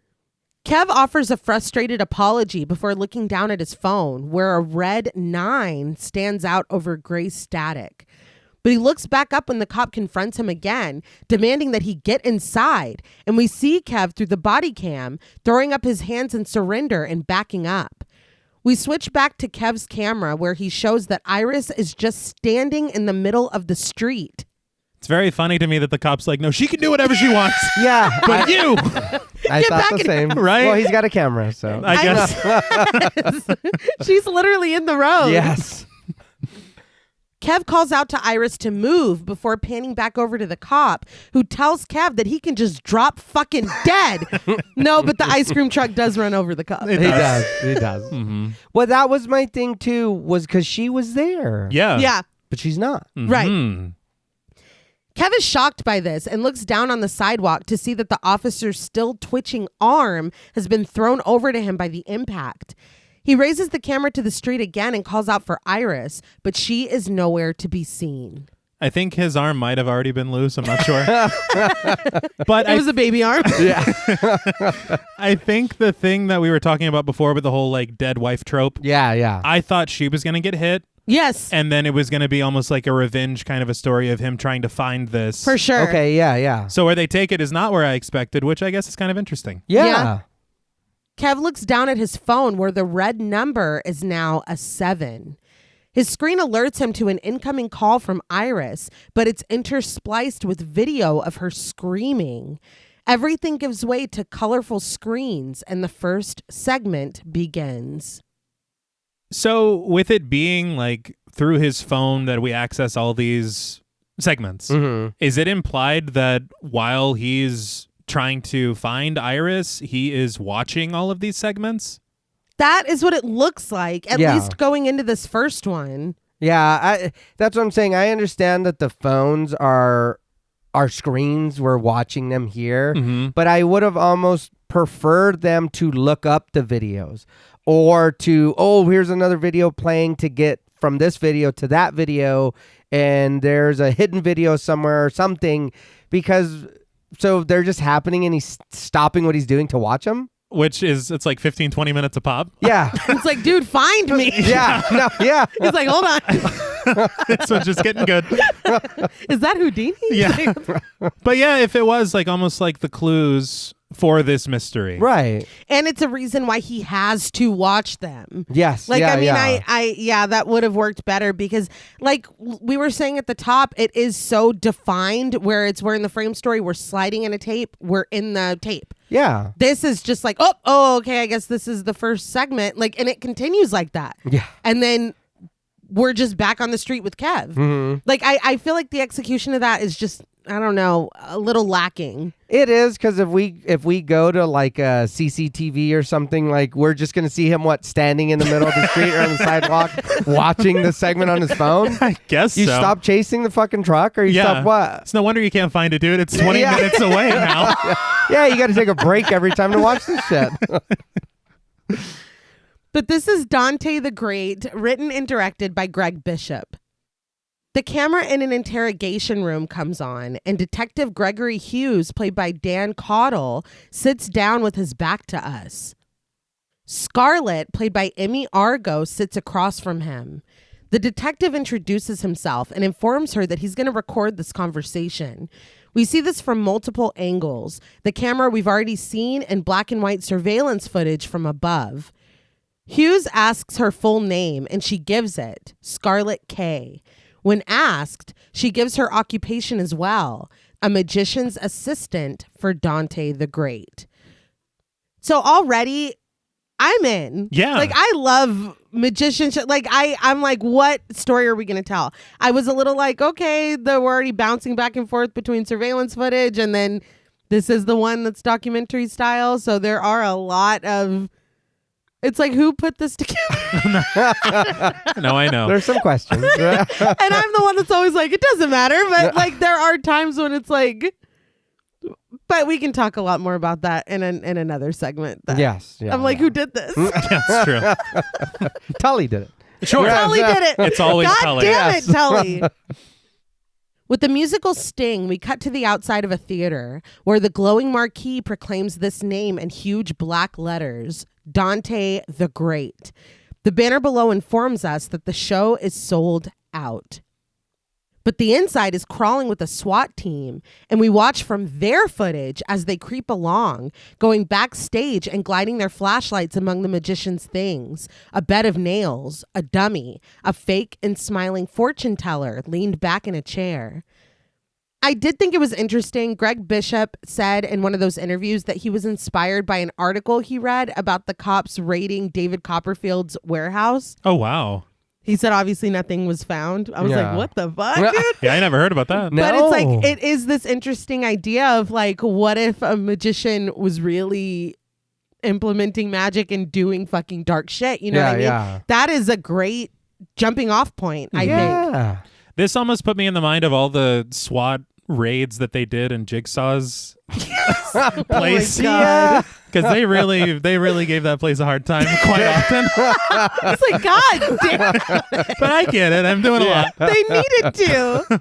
[SPEAKER 3] Kev offers a frustrated apology before looking down at his phone, where a red 9 stands out over gray static. But he looks back up when the cop confronts him again, demanding that he get inside. And we see Kev through the body cam, throwing up his hands in surrender and backing up. We switch back to Kev's camera, where he shows that Iris is just standing in the middle of the street.
[SPEAKER 2] It's very funny to me that the cop's like, no, she can do whatever she wants.
[SPEAKER 1] Yeah.
[SPEAKER 2] But you,
[SPEAKER 1] I
[SPEAKER 3] Get
[SPEAKER 1] thought
[SPEAKER 3] back
[SPEAKER 1] the
[SPEAKER 3] in
[SPEAKER 1] same.
[SPEAKER 2] Right?
[SPEAKER 1] Well, he's got a camera, so.
[SPEAKER 2] I guess.
[SPEAKER 3] She's literally in the road.
[SPEAKER 1] Yes.
[SPEAKER 3] Kev calls out to Iris to move before panning back over to the cop, who tells Kev that he can just drop fucking dead. No, but the ice cream truck does run over the cop.
[SPEAKER 1] He does. He does.
[SPEAKER 2] Mm-hmm.
[SPEAKER 1] Well, that was my thing, too, was because she was there.
[SPEAKER 2] Yeah.
[SPEAKER 3] Yeah,
[SPEAKER 1] But she's not.
[SPEAKER 3] right.
[SPEAKER 2] Mhm.
[SPEAKER 3] Kev is shocked by this and looks down on the sidewalk to see that the officer's still twitching arm has been thrown over to him by the impact. He raises the camera to the street again and calls out for Iris, but she is nowhere to be seen.
[SPEAKER 2] I think his arm might have already been loose. I'm not sure. But
[SPEAKER 3] It was a baby arm.
[SPEAKER 1] Yeah.
[SPEAKER 2] I think the thing that we were talking about before with the whole like dead wife trope,
[SPEAKER 1] Yeah.
[SPEAKER 2] I thought she was going to get hit.
[SPEAKER 3] Yes,
[SPEAKER 2] And then it was going to be almost like a revenge kind of a story of him trying to find this.
[SPEAKER 3] for sure.
[SPEAKER 1] Okay, yeah.
[SPEAKER 2] So where they take it is not where I expected, which I guess is kind of interesting.
[SPEAKER 1] Yeah.
[SPEAKER 3] Yeah. Kev looks down at his phone where the red number is now a 7. His screen alerts him to an incoming call from Iris, but it's interspliced with video of her screaming. Everything gives way to colorful screens, and the first segment begins.
[SPEAKER 2] So with it being like through his phone that we access all these segments, is it implied that while he's trying to find Iris, he is watching all of these segments?
[SPEAKER 3] That is what it looks like, at
[SPEAKER 1] Yeah.
[SPEAKER 3] least going into this first one.
[SPEAKER 1] Yeah, that's what I'm saying. I understand that the phones are our screens. We're watching them here.
[SPEAKER 2] Mm-hmm.
[SPEAKER 1] But I would have almost preferred them to look up the videos or to, here's another video playing to get from this video to that video. And there's a hidden video somewhere or something, because so they're just happening and he's stopping what he's doing to watch them.
[SPEAKER 2] Which is, it's like 15, 20 minutes a pop.
[SPEAKER 1] Yeah.
[SPEAKER 3] It's like, dude, find me.
[SPEAKER 1] Yeah. No, yeah.
[SPEAKER 3] He's like, hold on.
[SPEAKER 2] This one's just getting good.
[SPEAKER 3] Is that Houdini?
[SPEAKER 2] Yeah. But yeah, if it was like almost like the clues for this mystery.
[SPEAKER 1] Right.
[SPEAKER 3] And it's a reason why he has to watch them.
[SPEAKER 1] Yes.
[SPEAKER 3] Like,
[SPEAKER 1] yeah,
[SPEAKER 3] I mean,
[SPEAKER 1] yeah.
[SPEAKER 3] that would have worked better because, like we were saying at the top, it is so defined where we're in the frame story, we're sliding in a tape, we're in the tape.
[SPEAKER 1] Yeah.
[SPEAKER 3] This is just like, okay, I guess this is the first segment. Like, and it continues like that.
[SPEAKER 1] Yeah.
[SPEAKER 3] And then we're just back on the street with Kev.
[SPEAKER 1] Mm-hmm.
[SPEAKER 3] Like, I feel like the execution of that is just I don't know, a little lacking.
[SPEAKER 1] It is, because if we go to like a CCTV or something, like we're just gonna see him standing in the middle of the street or on the sidewalk watching the segment on his phone.
[SPEAKER 2] I guess
[SPEAKER 1] you
[SPEAKER 2] so.
[SPEAKER 1] stop chasing the fucking truck, or you stop what?
[SPEAKER 2] It's no wonder you can't find it, dude. It's 20 minutes away now.
[SPEAKER 1] Yeah, you got to take a break every time to watch this shit.
[SPEAKER 3] But this is Dante the Great, written and directed by Greg Bishop. The camera in an interrogation room comes on, and Detective Gregory Hughes, played by Dan Caudle, sits down with his back to us. Scarlett, played by Emmy Argo, sits across from him. The detective introduces himself and informs her that he's going to record this conversation. We see this from multiple angles. The camera we've already seen, and black and white surveillance footage from above. Hughes asks her full name, and she gives it, Scarlett K. When asked, she gives her occupation as well, a magician's assistant for Dante the Great. So already, I'm in.
[SPEAKER 2] Yeah.
[SPEAKER 3] Like, I love magician shit. Like, I'm like, what story are we going to tell? I was a little like, okay, we're already bouncing back and forth between surveillance footage, and then this is the one that's documentary style. So there are a lot of... It's like, who put this together?
[SPEAKER 2] No, I know.
[SPEAKER 1] There's some questions.
[SPEAKER 3] And I'm the one that's always like, it doesn't matter. But like, there are times when it's like, but we can talk a lot more about that in another segment.
[SPEAKER 1] Yes. Yeah,
[SPEAKER 3] I'm like, who did this?
[SPEAKER 2] That's true.
[SPEAKER 1] Tully did it.
[SPEAKER 2] Sure.
[SPEAKER 3] Tully did it.
[SPEAKER 2] It's always
[SPEAKER 3] God
[SPEAKER 2] Tully.
[SPEAKER 3] damn it, Tully. With the musical sting, we cut to the outside of a theater where the glowing marquee proclaims this name in huge black letters, Dante the Great. The banner below informs us that the show is sold out. But the inside is crawling with a SWAT team, and we watch from their footage as they creep along, going backstage and gliding their flashlights among the magician's things. A bed of nails, a dummy, a fake and smiling fortune teller leaned back in a chair. I did think it was interesting. Greg Bishop said in one of those interviews that he was inspired by an article he read about the cops raiding David Copperfield's warehouse.
[SPEAKER 2] Oh, wow.
[SPEAKER 3] He said obviously nothing was found. I was like, what the fuck, dude?
[SPEAKER 2] Yeah, I never heard about that.
[SPEAKER 1] No.
[SPEAKER 3] But it's like, it is this interesting idea of like, what if a magician was really implementing magic and doing fucking dark shit? You know what I mean?
[SPEAKER 1] Yeah.
[SPEAKER 3] That is a great jumping off point, I think.
[SPEAKER 2] This almost put me in the mind of all the SWAT raids that they did in Jigsaw's place.
[SPEAKER 3] Oh my God.
[SPEAKER 2] Because they really gave that place a hard time quite often.
[SPEAKER 3] It's like, God damn it.
[SPEAKER 2] But I get it. I'm doing a lot.
[SPEAKER 3] They needed to.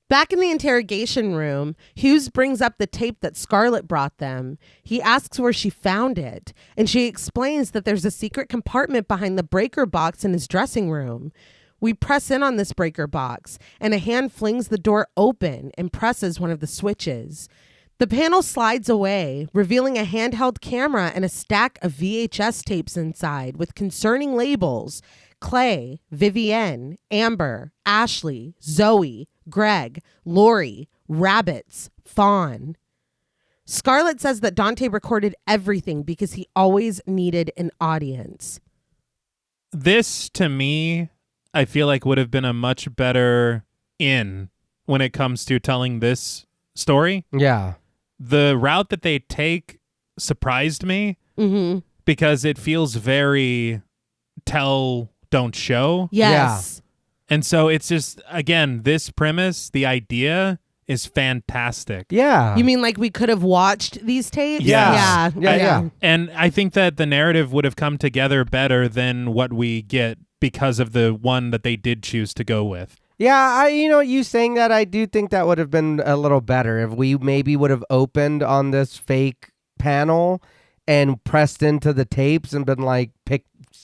[SPEAKER 3] Back in the interrogation room, Hughes brings up the tape that Scarlett brought them. He asks where she found it, and she explains that there's a secret compartment behind the breaker box in his dressing room. We press in on this breaker box, and a hand flings the door open and presses one of the switches. The panel slides away, revealing a handheld camera and a stack of VHS tapes inside with concerning labels: Clay, Vivienne, Amber, Ashley, Zoe, Greg, Lori, Rabbits, Fawn. Scarlett says that Dante recorded everything because he always needed an audience.
[SPEAKER 2] This, to me, I feel like would have been a much better in when it comes to telling this story.
[SPEAKER 1] Yeah.
[SPEAKER 2] The route that they take surprised me because it feels very tell, don't show.
[SPEAKER 3] Yes.
[SPEAKER 2] And so it's just, again, this premise, the idea is fantastic.
[SPEAKER 1] Yeah.
[SPEAKER 3] You mean like we could have watched these tapes?
[SPEAKER 2] Yes.
[SPEAKER 3] Yeah.
[SPEAKER 2] And I think that the narrative would have come together better than what we get because of the one that they did choose to go with.
[SPEAKER 1] Yeah, you saying that, I do think that would have been a little better if we maybe would have opened on this fake panel and pressed into the tapes and been like,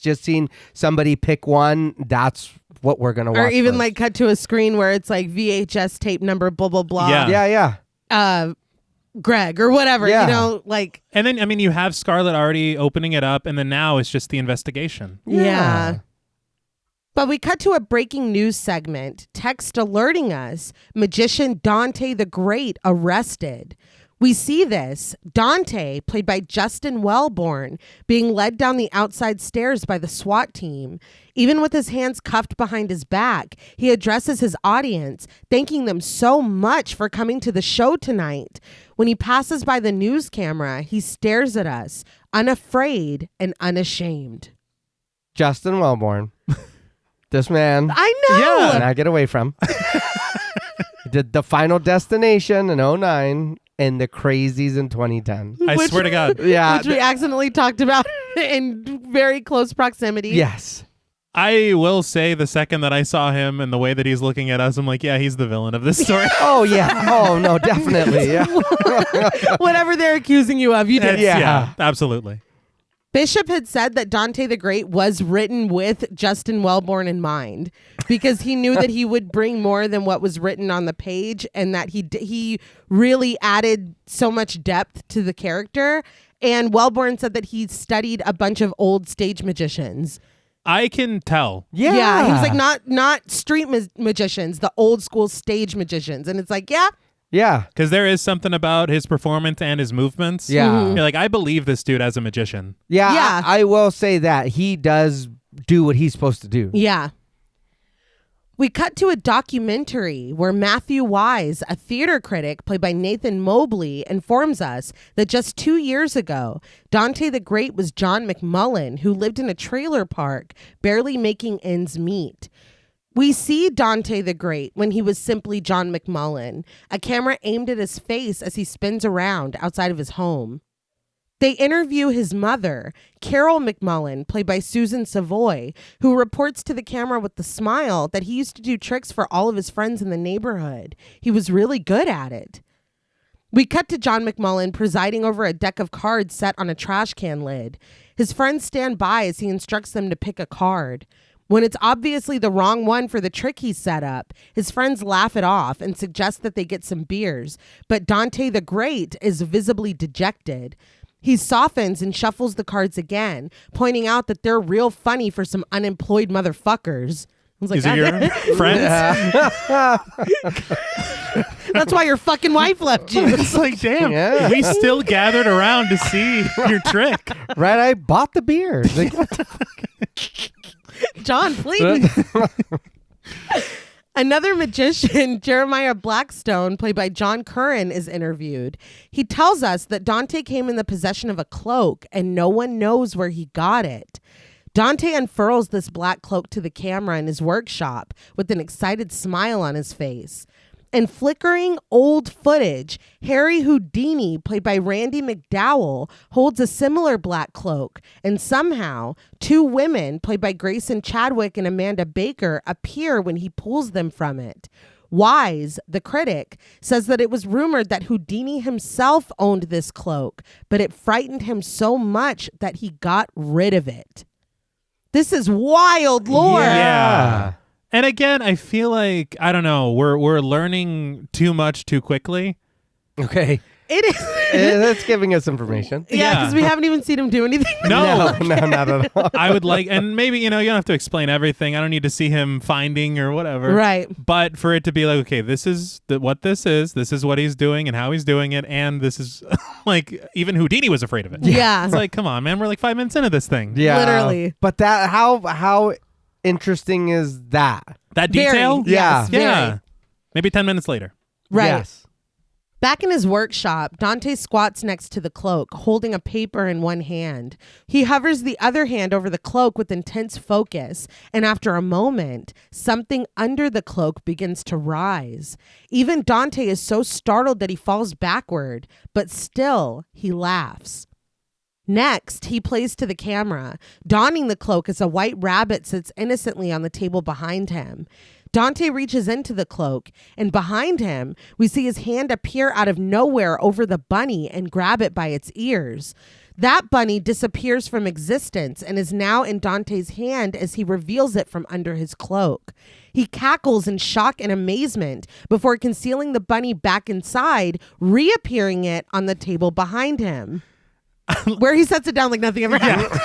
[SPEAKER 1] just seen somebody pick one. That's what we're going to watch.
[SPEAKER 3] Or even
[SPEAKER 1] first.
[SPEAKER 3] like cut to a screen where it's like VHS tape number, blah, blah, blah.
[SPEAKER 1] Yeah.
[SPEAKER 3] Greg or whatever,
[SPEAKER 1] Yeah.
[SPEAKER 3] like.
[SPEAKER 2] And then, I mean, you have Scarlett already opening it up, and then now it's just the investigation.
[SPEAKER 3] Yeah. But we cut to a breaking news segment, text alerting us, magician Dante the Great arrested. We see this, Dante, played by Justin Wellborn, being led down the outside stairs by the SWAT team. Even with his hands cuffed behind his back, he addresses his audience, thanking them so much for coming to the show tonight. When he passes by the news camera, he stares at us, unafraid and unashamed.
[SPEAKER 1] Justin Wellborn. This man.
[SPEAKER 3] I know.
[SPEAKER 2] Yeah.
[SPEAKER 1] Cannot get away from. He did The Final Destination in 2009 and The Crazies in 2010.
[SPEAKER 2] I swear to God.
[SPEAKER 1] Yeah.
[SPEAKER 3] Which we accidentally talked about in very close proximity.
[SPEAKER 1] Yes.
[SPEAKER 2] I will say the second that I saw him and the way that he's looking at us, I'm like, yeah, he's the villain of this story.
[SPEAKER 1] Oh, yeah. Oh, no, definitely. Yeah.
[SPEAKER 3] Whatever they're accusing you of, you did.
[SPEAKER 2] Yeah, absolutely.
[SPEAKER 3] Bishop had said that Dante the Great was written with Justin Wellborn in mind because he knew that he would bring more than what was written on the page, and that he really added so much depth to the character. And Wellborn said that he studied a bunch of old stage magicians.
[SPEAKER 2] I can tell.
[SPEAKER 3] Yeah, he was like not street magicians, the old school stage magicians, and it's like,
[SPEAKER 1] Yeah.
[SPEAKER 2] Because there is something about his performance and his movements.
[SPEAKER 1] Yeah.
[SPEAKER 2] You're like, I believe this dude as a magician.
[SPEAKER 1] Yeah.
[SPEAKER 3] Yeah.
[SPEAKER 1] I will say that he does do what he's supposed to do.
[SPEAKER 3] Yeah. We cut to a documentary where Matthew Wise, a theater critic played by Nathan Mobley, informs us that just 2 years ago, Dante the Great was John McMullen, who lived in a trailer park, barely making ends meet. We see Dante the Great when he was simply John McMullen, a camera aimed at his face as he spins around outside of his home. They interview his mother, Carol McMullen, played by Susan Savoy, who reports to the camera with the smile that he used to do tricks for all of his friends in the neighborhood. He was really good at it. We cut to John McMullen presiding over a deck of cards set on a trash can lid. His friends stand by as he instructs them to pick a card. When it's obviously the wrong one for the trick he set up, his friends laugh it off and suggest that they get some beers, but Dante the Great is visibly dejected. He softens and shuffles the cards again, pointing out that they're real funny for some unemployed motherfuckers. I was like,
[SPEAKER 2] Is it your friends?
[SPEAKER 3] that's why your fucking wife left you.
[SPEAKER 2] It's like, damn,
[SPEAKER 1] Yeah.
[SPEAKER 2] we still gathered around to see your trick.
[SPEAKER 1] Right? I bought the beer. Like, what the fuck?
[SPEAKER 3] John, please. Another magician, Jeremiah Blackstone, played by John Curran, is interviewed. He tells us that Dante came in the possession of a cloak and no one knows where he got it. Dante unfurls this black cloak to the camera in his workshop with an excited smile on his face. In flickering old footage, Harry Houdini, played by Randy McDowell, holds a similar black cloak, and somehow 2 women, played by Grayson Chadwick and Amanda Baker, appear when he pulls them from it. Wise, the critic, says that it was rumored that Houdini himself owned this cloak, but it frightened him so much that he got rid of it. This is wild lore.
[SPEAKER 2] Yeah. And again, I feel like, I don't know, we're learning too much too quickly.
[SPEAKER 1] Okay.
[SPEAKER 3] It is.
[SPEAKER 1] That's giving us information.
[SPEAKER 3] Yeah,
[SPEAKER 2] Yeah.
[SPEAKER 3] because we haven't even seen him do anything.
[SPEAKER 2] No.
[SPEAKER 1] No, not at all.
[SPEAKER 2] I would like, and maybe, you don't have to explain everything. I don't need to see him finding or whatever.
[SPEAKER 3] Right.
[SPEAKER 2] But for it to be like, okay, this is what this is what he's doing and how he's doing it. And this is like, even Houdini was afraid of it.
[SPEAKER 3] Yeah.
[SPEAKER 2] It's like, come on, man. We're like 5 minutes into this thing.
[SPEAKER 1] Yeah.
[SPEAKER 3] Literally.
[SPEAKER 1] But that, how interesting is that?
[SPEAKER 2] That
[SPEAKER 3] Very,
[SPEAKER 2] detail?
[SPEAKER 3] yes, very.
[SPEAKER 2] Yeah. Maybe 10 minutes later.
[SPEAKER 3] Right.
[SPEAKER 1] Yes.
[SPEAKER 3] Back in his workshop, Dante squats next to the cloak, holding a paper in one hand. He hovers the other hand over the cloak with intense focus, and after a moment, something under the cloak begins to rise. Even Dante is so startled that he falls backward, but still, he laughs. Next, he plays to the camera, donning the cloak as a white rabbit sits innocently on the table behind him. Dante reaches into the cloak, and behind him, we see his hand appear out of nowhere over the bunny and grab it by its ears. That bunny disappears from existence and is now in Dante's hand as he reveals it from under his cloak. He cackles in shock and amazement before concealing the bunny back inside, reappearing it on the table behind him, where he sets it down like nothing ever happened.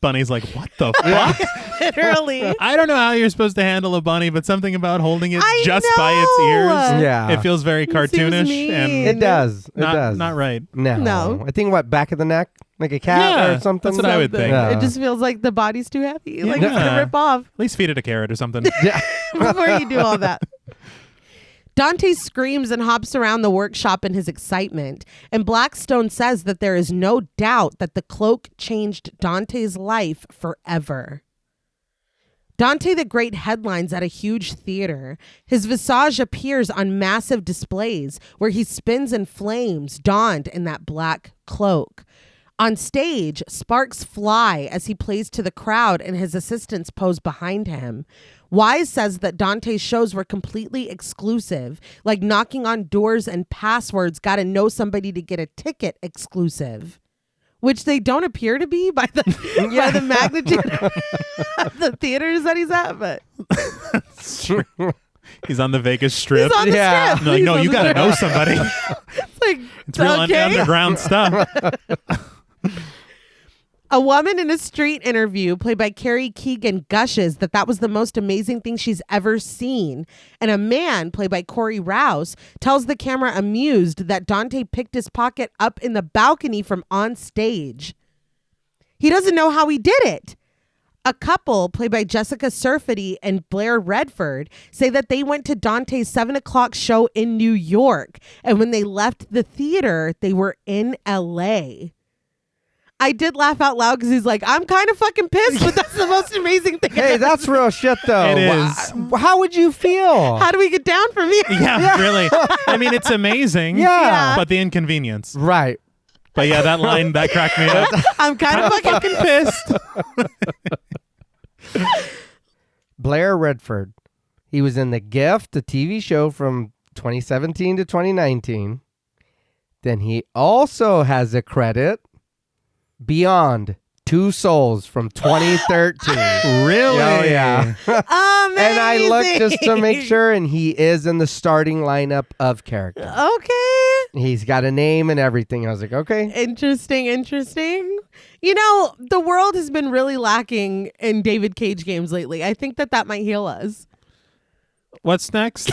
[SPEAKER 2] Bunny's like, what the fuck?
[SPEAKER 3] Literally.
[SPEAKER 2] I don't know how you're supposed to handle a bunny, but something about holding it
[SPEAKER 3] I
[SPEAKER 2] just by its ears.
[SPEAKER 1] Yeah.
[SPEAKER 2] It feels very cartoonish
[SPEAKER 3] mean.
[SPEAKER 2] and
[SPEAKER 1] It does. It
[SPEAKER 2] not,
[SPEAKER 1] does.
[SPEAKER 2] not right.
[SPEAKER 1] No. I think back of the neck? Like a cat
[SPEAKER 2] Yeah,
[SPEAKER 1] or something?
[SPEAKER 2] that's what I would think.
[SPEAKER 1] Yeah.
[SPEAKER 3] It just feels like the body's too heavy. Like it's going to rip off
[SPEAKER 2] At least feed it a carrot or something.
[SPEAKER 1] Yeah.
[SPEAKER 3] before you do all that. Dante screams and hops around the workshop in his excitement, and Blackstone says that there is no doubt that the cloak changed Dante's life forever. Dante the Great headlines at a huge theater. His visage appears on massive displays where he spins in flames, donned in that black cloak. On stage, sparks fly as he plays to the crowd and his assistants pose behind him. Wise says that Dante's shows were completely exclusive, like knocking on doors and passwords, gotta know somebody to get a ticket exclusive, which they don't appear to be by the by the magnitude of the theaters that he's at. But
[SPEAKER 2] He's on the Vegas Strip.
[SPEAKER 3] he's on the
[SPEAKER 1] Yeah.
[SPEAKER 3] strip.
[SPEAKER 2] Like,
[SPEAKER 3] He's
[SPEAKER 2] no,
[SPEAKER 3] on
[SPEAKER 2] you
[SPEAKER 3] the
[SPEAKER 2] gotta
[SPEAKER 3] strip.
[SPEAKER 2] know somebody.
[SPEAKER 3] It's like,
[SPEAKER 2] It's real
[SPEAKER 3] okay.
[SPEAKER 2] underground stuff.
[SPEAKER 3] A woman in a street interview, played by Carrie Keegan, gushes that was the most amazing thing she's ever seen. And a man, played by Corey Rouse, tells the camera amused that Dante picked his pocket up in the balcony from on stage. He doesn't know how he did it. A couple, played by Jessica Surfety and Blair Redford, say that they went to Dante's 7 o'clock show in New York. And when they left the theater, they were in LA. I did laugh out loud because he's like, I'm kind of fucking pissed, but that's the most amazing thing.
[SPEAKER 1] Hey, that's real shit, though.
[SPEAKER 2] It is.
[SPEAKER 1] How would you feel?
[SPEAKER 3] How do we get down from here?
[SPEAKER 2] Yeah, really. I mean, it's amazing.
[SPEAKER 1] Yeah.
[SPEAKER 2] But the inconvenience.
[SPEAKER 1] Right.
[SPEAKER 2] But yeah, that line, that cracked me up.
[SPEAKER 3] I'm kind of fucking
[SPEAKER 2] Pissed.
[SPEAKER 1] Blair Redford. He was in The Gift, a TV show from 2017 to 2019. Then he also has a credit Beyond Two Souls from 2013.
[SPEAKER 2] Really?
[SPEAKER 1] Oh, yeah.
[SPEAKER 3] Amazing.
[SPEAKER 1] And I looked just to make sure, and he is in the starting lineup of characters.
[SPEAKER 3] Okay.
[SPEAKER 1] He's got a name and everything. I was like, okay.
[SPEAKER 3] Interesting. You know, the world has been really lacking in David Cage games lately. I think that might heal us.
[SPEAKER 2] What's next?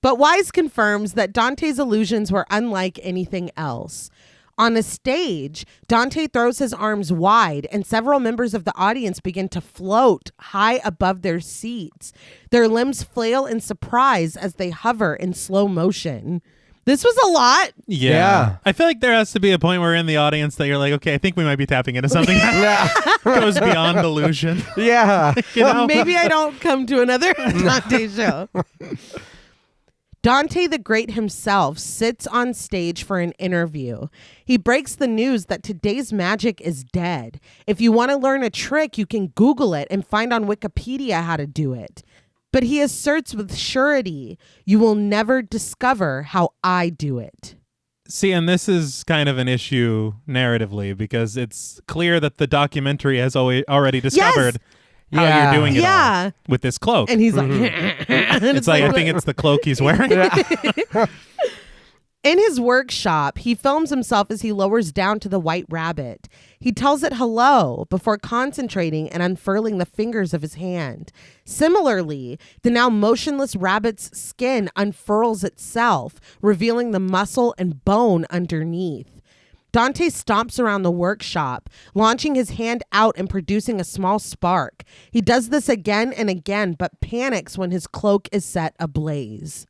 [SPEAKER 3] But Wise confirms that Dante's illusions were unlike anything else. On a stage, Dante throws his arms wide and several members of the audience begin to float high above their seats. Their limbs flail in surprise as they hover in slow motion. This was a lot.
[SPEAKER 1] Yeah.
[SPEAKER 2] I feel like there has to be a point where in the audience that you're like, okay, I think we might be tapping into something that
[SPEAKER 1] Yeah.
[SPEAKER 2] goes beyond illusion.
[SPEAKER 1] Yeah.
[SPEAKER 2] You know?
[SPEAKER 3] Maybe I don't come to another Dante show. Dante the Great himself sits on stage for an interview. He breaks the news that today's magic is dead. If you want to learn a trick, you can Google it and find on Wikipedia how to do it. But he asserts with surety, you will never discover how I do it.
[SPEAKER 2] See, and this is kind of an issue narratively because it's clear that the documentary has already discovered how
[SPEAKER 1] Yeah.
[SPEAKER 2] you're doing it
[SPEAKER 3] Yeah.
[SPEAKER 2] all with this cloak.
[SPEAKER 3] And he's like,
[SPEAKER 2] It's like, I think it's the cloak he's wearing.
[SPEAKER 3] In his workshop, he films himself as he lowers down to the white rabbit. He tells it hello before concentrating and unfurling the fingers of his hand. Similarly, the now motionless rabbit's skin unfurls itself, revealing the muscle and bone underneath. Dante stomps around the workshop, launching his hand out and producing a small spark. He does this again and again, but panics when his cloak is set ablaze.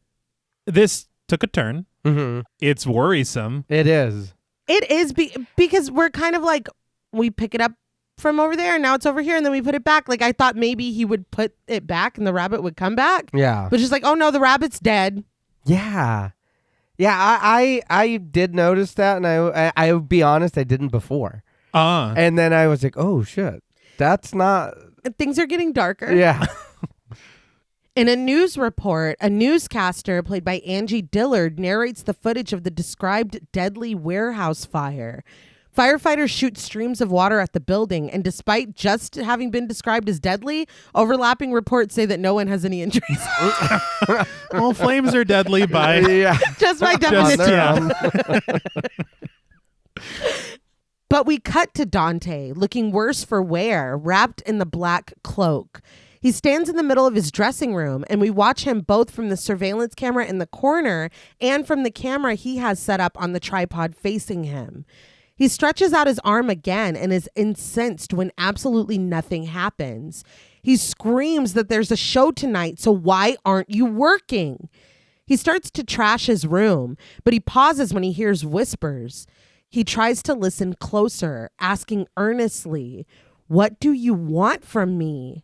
[SPEAKER 2] This took a turn.
[SPEAKER 1] Mm-hmm.
[SPEAKER 2] It's worrisome.
[SPEAKER 1] It is.
[SPEAKER 3] It is because we're kind of like, we pick it up from over there and now it's over here and then we put it back. Like I thought maybe he would put it back and the rabbit would come back.
[SPEAKER 1] Yeah.
[SPEAKER 3] But just like, oh no, the rabbit's dead.
[SPEAKER 1] Yeah. Yeah, I did notice that, and I'll be honest, I didn't before. And then I was like, oh, shit. That's not...
[SPEAKER 3] Things are getting darker.
[SPEAKER 1] Yeah.
[SPEAKER 3] In a news report, a newscaster played by Angie Dillard narrates the footage of the described deadly warehouse fire. Firefighters shoot streams of water at the building, and despite just having been described as deadly, overlapping reports say that no one has any injuries.
[SPEAKER 2] Well, flames are deadly by...
[SPEAKER 1] Yeah.
[SPEAKER 3] Just by
[SPEAKER 1] On
[SPEAKER 3] definition.
[SPEAKER 1] their own.
[SPEAKER 3] But we cut to Dante, looking worse for wear, wrapped in the black cloak. He stands in the middle of his dressing room, and we watch him both from the surveillance camera in the corner and from the camera he has set up on the tripod facing him. He stretches out his arm again and is incensed when absolutely nothing happens. He screams that there's a show tonight, so why aren't you working? He starts to trash his room, but he pauses when he hears whispers. He tries to listen closer, asking earnestly, "What do you want from me?"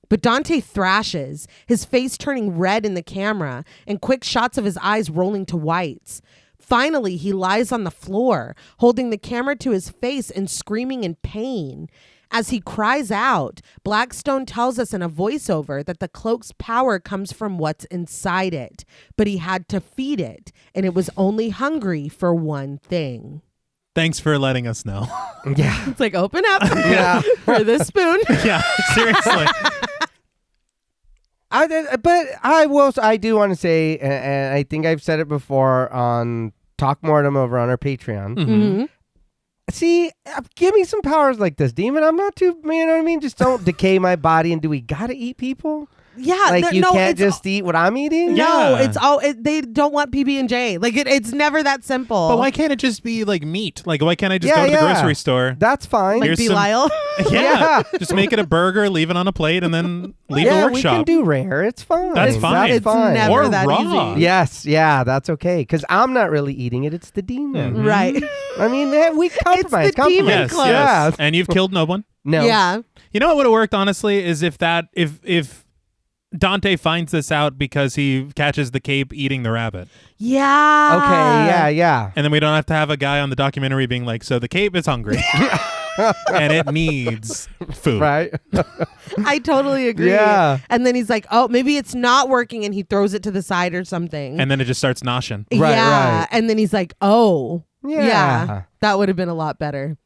[SPEAKER 3] But Dante thrashes, his face turning red in the camera and quick shots of his eyes rolling to whites. Finally, he lies on the floor, holding the camera to his face and screaming in pain. As he cries out, Blackstone tells us in a voiceover that the cloak's power comes from what's inside it, but he had to feed it, and it was only hungry for one thing.
[SPEAKER 2] Thanks for letting us know.
[SPEAKER 1] Yeah.
[SPEAKER 3] It's like, open up
[SPEAKER 1] Yeah.
[SPEAKER 3] for this spoon.
[SPEAKER 2] Yeah, seriously.
[SPEAKER 1] I do want to say, and I think I've said it before on Talk Mortem over on our Patreon.
[SPEAKER 3] Mm-hmm.
[SPEAKER 1] See, give me some powers like this, Demon. I'm not too, you know what I mean? Just don't decay my body. And do we gotta eat people?
[SPEAKER 3] Yeah,
[SPEAKER 1] Like you can't just eat what I'm eating?
[SPEAKER 3] No,
[SPEAKER 2] Yeah.
[SPEAKER 3] it's all they don't want PB&J. Like it's never that simple.
[SPEAKER 2] But why can't it just be like meat? Like why can't I just go to the grocery store?
[SPEAKER 1] That's fine.
[SPEAKER 3] Like
[SPEAKER 2] Here's some-
[SPEAKER 3] Belial?
[SPEAKER 2] Yeah. Just make it a burger, leave it on a plate, and then leave the
[SPEAKER 1] we can
[SPEAKER 2] workshop.
[SPEAKER 1] do rare. It's fine.
[SPEAKER 2] That's fine.
[SPEAKER 3] It's
[SPEAKER 1] fine.
[SPEAKER 3] never
[SPEAKER 2] Or
[SPEAKER 3] that
[SPEAKER 2] raw.
[SPEAKER 3] easy.
[SPEAKER 1] Yes, yeah, that's okay. Because I'm not really eating it. It's the demon.
[SPEAKER 2] Mhm.
[SPEAKER 3] Right.
[SPEAKER 1] I mean, we compromise.
[SPEAKER 3] the demon
[SPEAKER 2] Yes,
[SPEAKER 3] close.
[SPEAKER 2] yes.
[SPEAKER 1] Yeah.
[SPEAKER 2] And you've killed no one.
[SPEAKER 1] No.
[SPEAKER 3] Yeah.
[SPEAKER 2] You know what would have worked, honestly, is if Dante finds this out because he catches the cape eating the rabbit.
[SPEAKER 3] Yeah.
[SPEAKER 1] Okay, yeah.
[SPEAKER 2] And then we don't have to have a guy on the documentary being like, so the cape is hungry and it needs food.
[SPEAKER 1] Right?
[SPEAKER 3] I totally agree.
[SPEAKER 1] Yeah.
[SPEAKER 3] And then he's like, oh, maybe it's not working, and he throws it to the side or something.
[SPEAKER 2] And then it just starts noshing.
[SPEAKER 1] Right,
[SPEAKER 3] yeah.
[SPEAKER 1] right.
[SPEAKER 3] And then he's like, oh.
[SPEAKER 1] Yeah.
[SPEAKER 3] That would have been a lot better.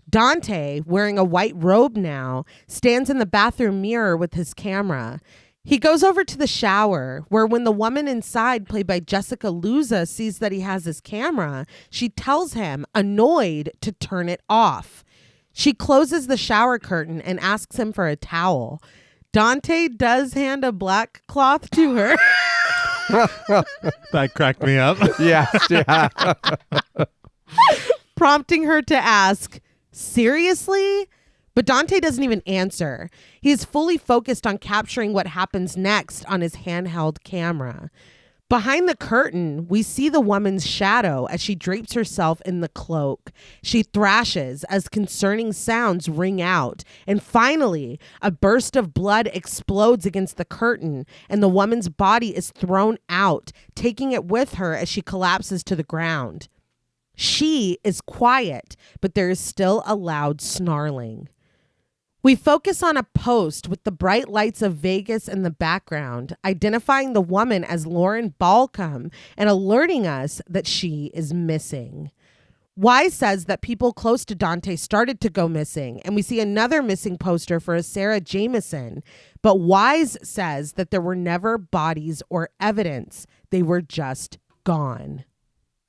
[SPEAKER 3] Dante, wearing a white robe now, stands in the bathroom mirror with his camera. He goes over to the shower, where when the woman inside, played by Jessica Luza, sees that he has his camera, she tells him, annoyed, to turn it off. She closes the shower curtain and asks him for a towel. Dante does hand a black cloth to her.
[SPEAKER 2] That cracked me up.
[SPEAKER 1] Yes, yeah.
[SPEAKER 3] Prompting her to ask, seriously? But Dante doesn't even answer. He is fully focused on capturing what happens next on his handheld camera. Behind the curtain, we see the woman's shadow as she drapes herself in the cloak. She thrashes as concerning sounds ring out. And finally, a burst of blood explodes against the curtain, and the woman's body is thrown out, taking it with her as she collapses to the ground. She is quiet, but there is still a loud snarling. We focus on a post with the bright lights of Vegas in the background, identifying the woman as Lauren Balcom and alerting us that she is missing. Wise says that people close to Dante started to go missing, and we see another missing poster for a Sarah Jameson. But Wise says that there were never bodies or evidence. They were just gone.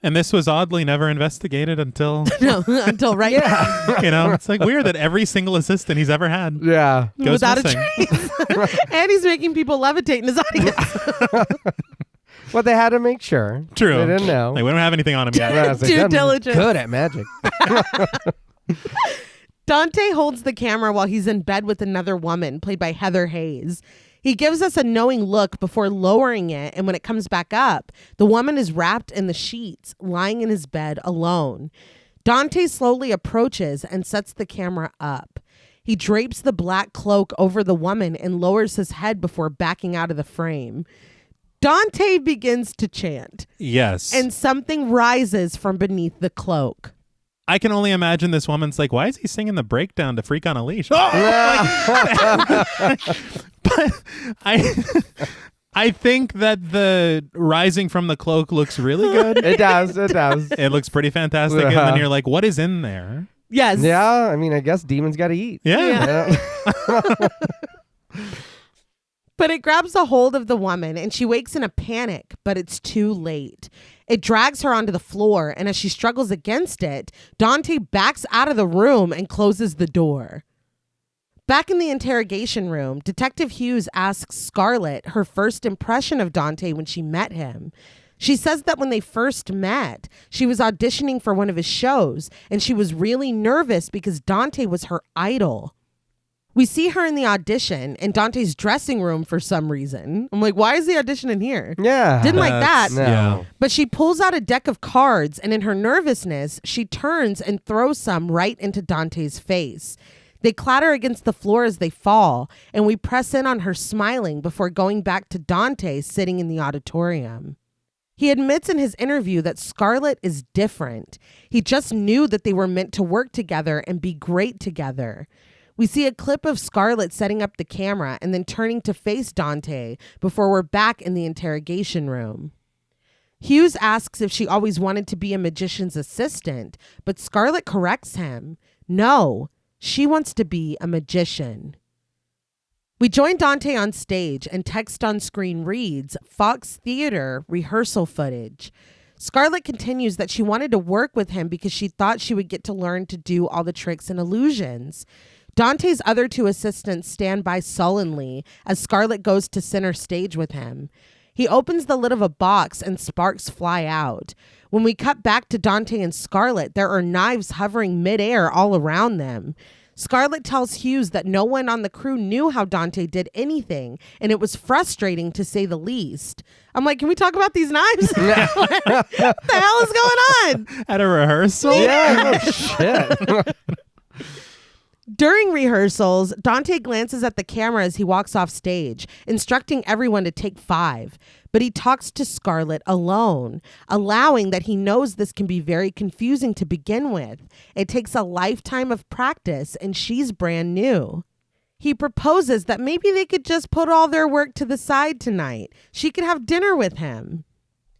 [SPEAKER 2] And this was oddly never investigated until,
[SPEAKER 3] No, until right now.
[SPEAKER 2] it's like weird that every single assistant he's ever had
[SPEAKER 1] Yeah.
[SPEAKER 2] goes
[SPEAKER 3] Without
[SPEAKER 2] missing.
[SPEAKER 3] a trace. And he's making people levitate in his audience.
[SPEAKER 1] Well, they had to make sure.
[SPEAKER 2] True.
[SPEAKER 1] They didn't know.
[SPEAKER 2] Like, we don't have anything on him yet.
[SPEAKER 1] I was like,
[SPEAKER 3] Due
[SPEAKER 1] I'm
[SPEAKER 3] diligence.
[SPEAKER 1] Good at magic.
[SPEAKER 3] Dante holds the camera while he's in bed with another woman, played by Heather Hayes. He gives us a knowing look before lowering it, and when it comes back up, the woman is wrapped in the sheets, lying in his bed alone. Dante slowly approaches and sets the camera up. He drapes the black cloak over the woman and lowers his head before backing out of the frame. Dante begins to chant,
[SPEAKER 2] Yes.
[SPEAKER 3] and something rises from beneath the cloak.
[SPEAKER 2] I can only imagine this woman's like, why is he singing the breakdown to Freak on a Leash? But I think that the rising from the cloak looks really good.
[SPEAKER 1] It does. It does.
[SPEAKER 2] It looks pretty fantastic. And then you're like, what is in there?
[SPEAKER 3] Yes.
[SPEAKER 1] Yeah. I mean, I guess demons got to eat.
[SPEAKER 2] Yeah.
[SPEAKER 1] Yeah.
[SPEAKER 3] But it grabs a hold of the woman and she wakes in a panic, but it's too late. It drags her onto the floor, and as she struggles against it, Dante backs out of the room and closes the door. Back in the interrogation room, Detective Hughes asks Scarlett her first impression of Dante when she met him. She says that when they first met, she was auditioning for one of his shows, and she was really nervous because Dante was her idol. We see her in the audition in Dante's dressing room for some reason. I'm like, why is the audition in here?
[SPEAKER 1] Yeah.
[SPEAKER 3] Didn't like that.
[SPEAKER 1] No.
[SPEAKER 2] Yeah.
[SPEAKER 3] But she pulls out a deck of cards, and in her nervousness, she turns and throws some right into Dante's face. They clatter against the floor as they fall, and we press in on her smiling before going back to Dante sitting in the auditorium. He admits in his interview that Scarlett is different. He just knew that they were meant to work together and be great together. We see a clip of Scarlett setting up the camera and then turning to face Dante before we're back in the interrogation room. Hughes asks if she always wanted to be a magician's assistant, but Scarlett corrects him. No, she wants to be a magician. We join Dante on stage, and text on screen reads, Fox Theater rehearsal footage. Scarlett continues that she wanted to work with him because she thought she would get to learn to do all the tricks and illusions. Dante's other two assistants stand by sullenly as Scarlett goes to center stage with him. He opens the lid of a box and sparks fly out. When we cut back to Dante and Scarlett, there are knives hovering midair all around them. Scarlett tells Hughes that no one on the crew knew how Dante did anything, and it was frustrating to say the least. I'm like, can we talk about these knives? What the hell is going on?
[SPEAKER 2] At a rehearsal?
[SPEAKER 1] Yeah. Oh, shit.
[SPEAKER 3] During rehearsals, Dante glances at the camera as he walks off stage, instructing everyone to take 5. But he talks to Scarlett alone, allowing that he knows this can be very confusing to begin with. It takes a lifetime of practice, and she's brand new. He proposes that maybe they could just put all their work to the side tonight. She could have dinner with him.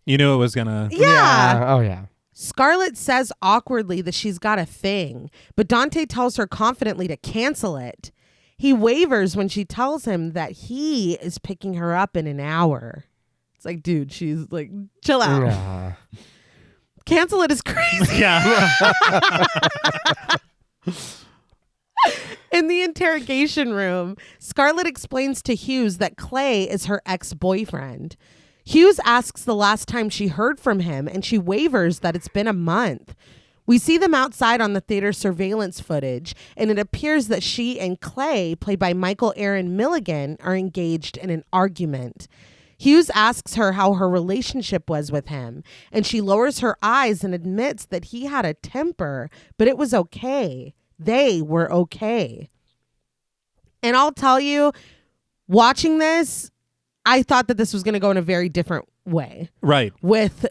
[SPEAKER 2] You knew it was gonna...
[SPEAKER 3] Yeah.
[SPEAKER 1] Oh, yeah.
[SPEAKER 3] Scarlett says awkwardly that she's got a thing, but Dante tells her confidently to cancel it. He wavers when she tells him that he is picking her up in an hour. It's like, dude, she's like, chill out.
[SPEAKER 1] Yeah.
[SPEAKER 3] Cancel it is crazy.
[SPEAKER 2] Yeah.
[SPEAKER 3] In the interrogation room, Scarlett explains to Hughes that Clay is her ex-boyfriend. Hughes asks the last time she heard from him, and she wavers that it's been a month. We see them outside on the theater surveillance footage, and it appears that she and Clay, played by Michael Aaron Milligan, are engaged in an argument. Hughes asks her how her relationship was with him, and she lowers her eyes and admits that he had a temper, but it was okay. They were okay. And I'll tell you, watching this, I thought that this was going to go in a very different way.
[SPEAKER 2] Right.
[SPEAKER 3] With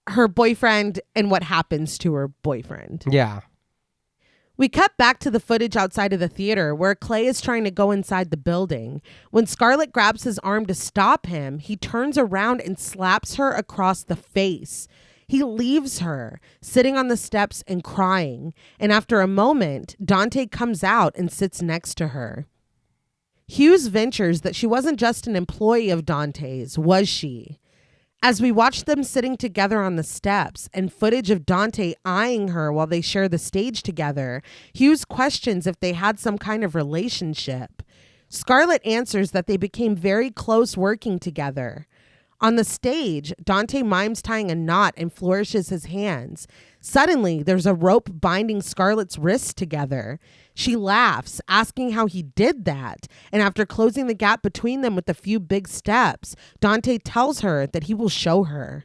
[SPEAKER 3] her boyfriend and what happens to her boyfriend.
[SPEAKER 1] Yeah.
[SPEAKER 3] We cut back to the footage outside of the theater where Clay is trying to go inside the building. When Scarlett grabs his arm to stop him, he turns around and slaps her across the face. He leaves her, sitting on the steps and crying. And after a moment, Dante comes out and sits next to her. Hughes ventures that she wasn't just an employee of Dante's, was she? As we watch them sitting together on the steps and footage of Dante eyeing her while they share the stage together, Hughes questions if they had some kind of relationship. Scarlett answers that they became very close working together. On the stage, Dante mimes tying a knot and flourishes his hands. Suddenly, there's a rope binding Scarlett's wrists together. She laughs, asking how he did that. And after closing the gap between them with a few big steps, Dante tells her that he will show her.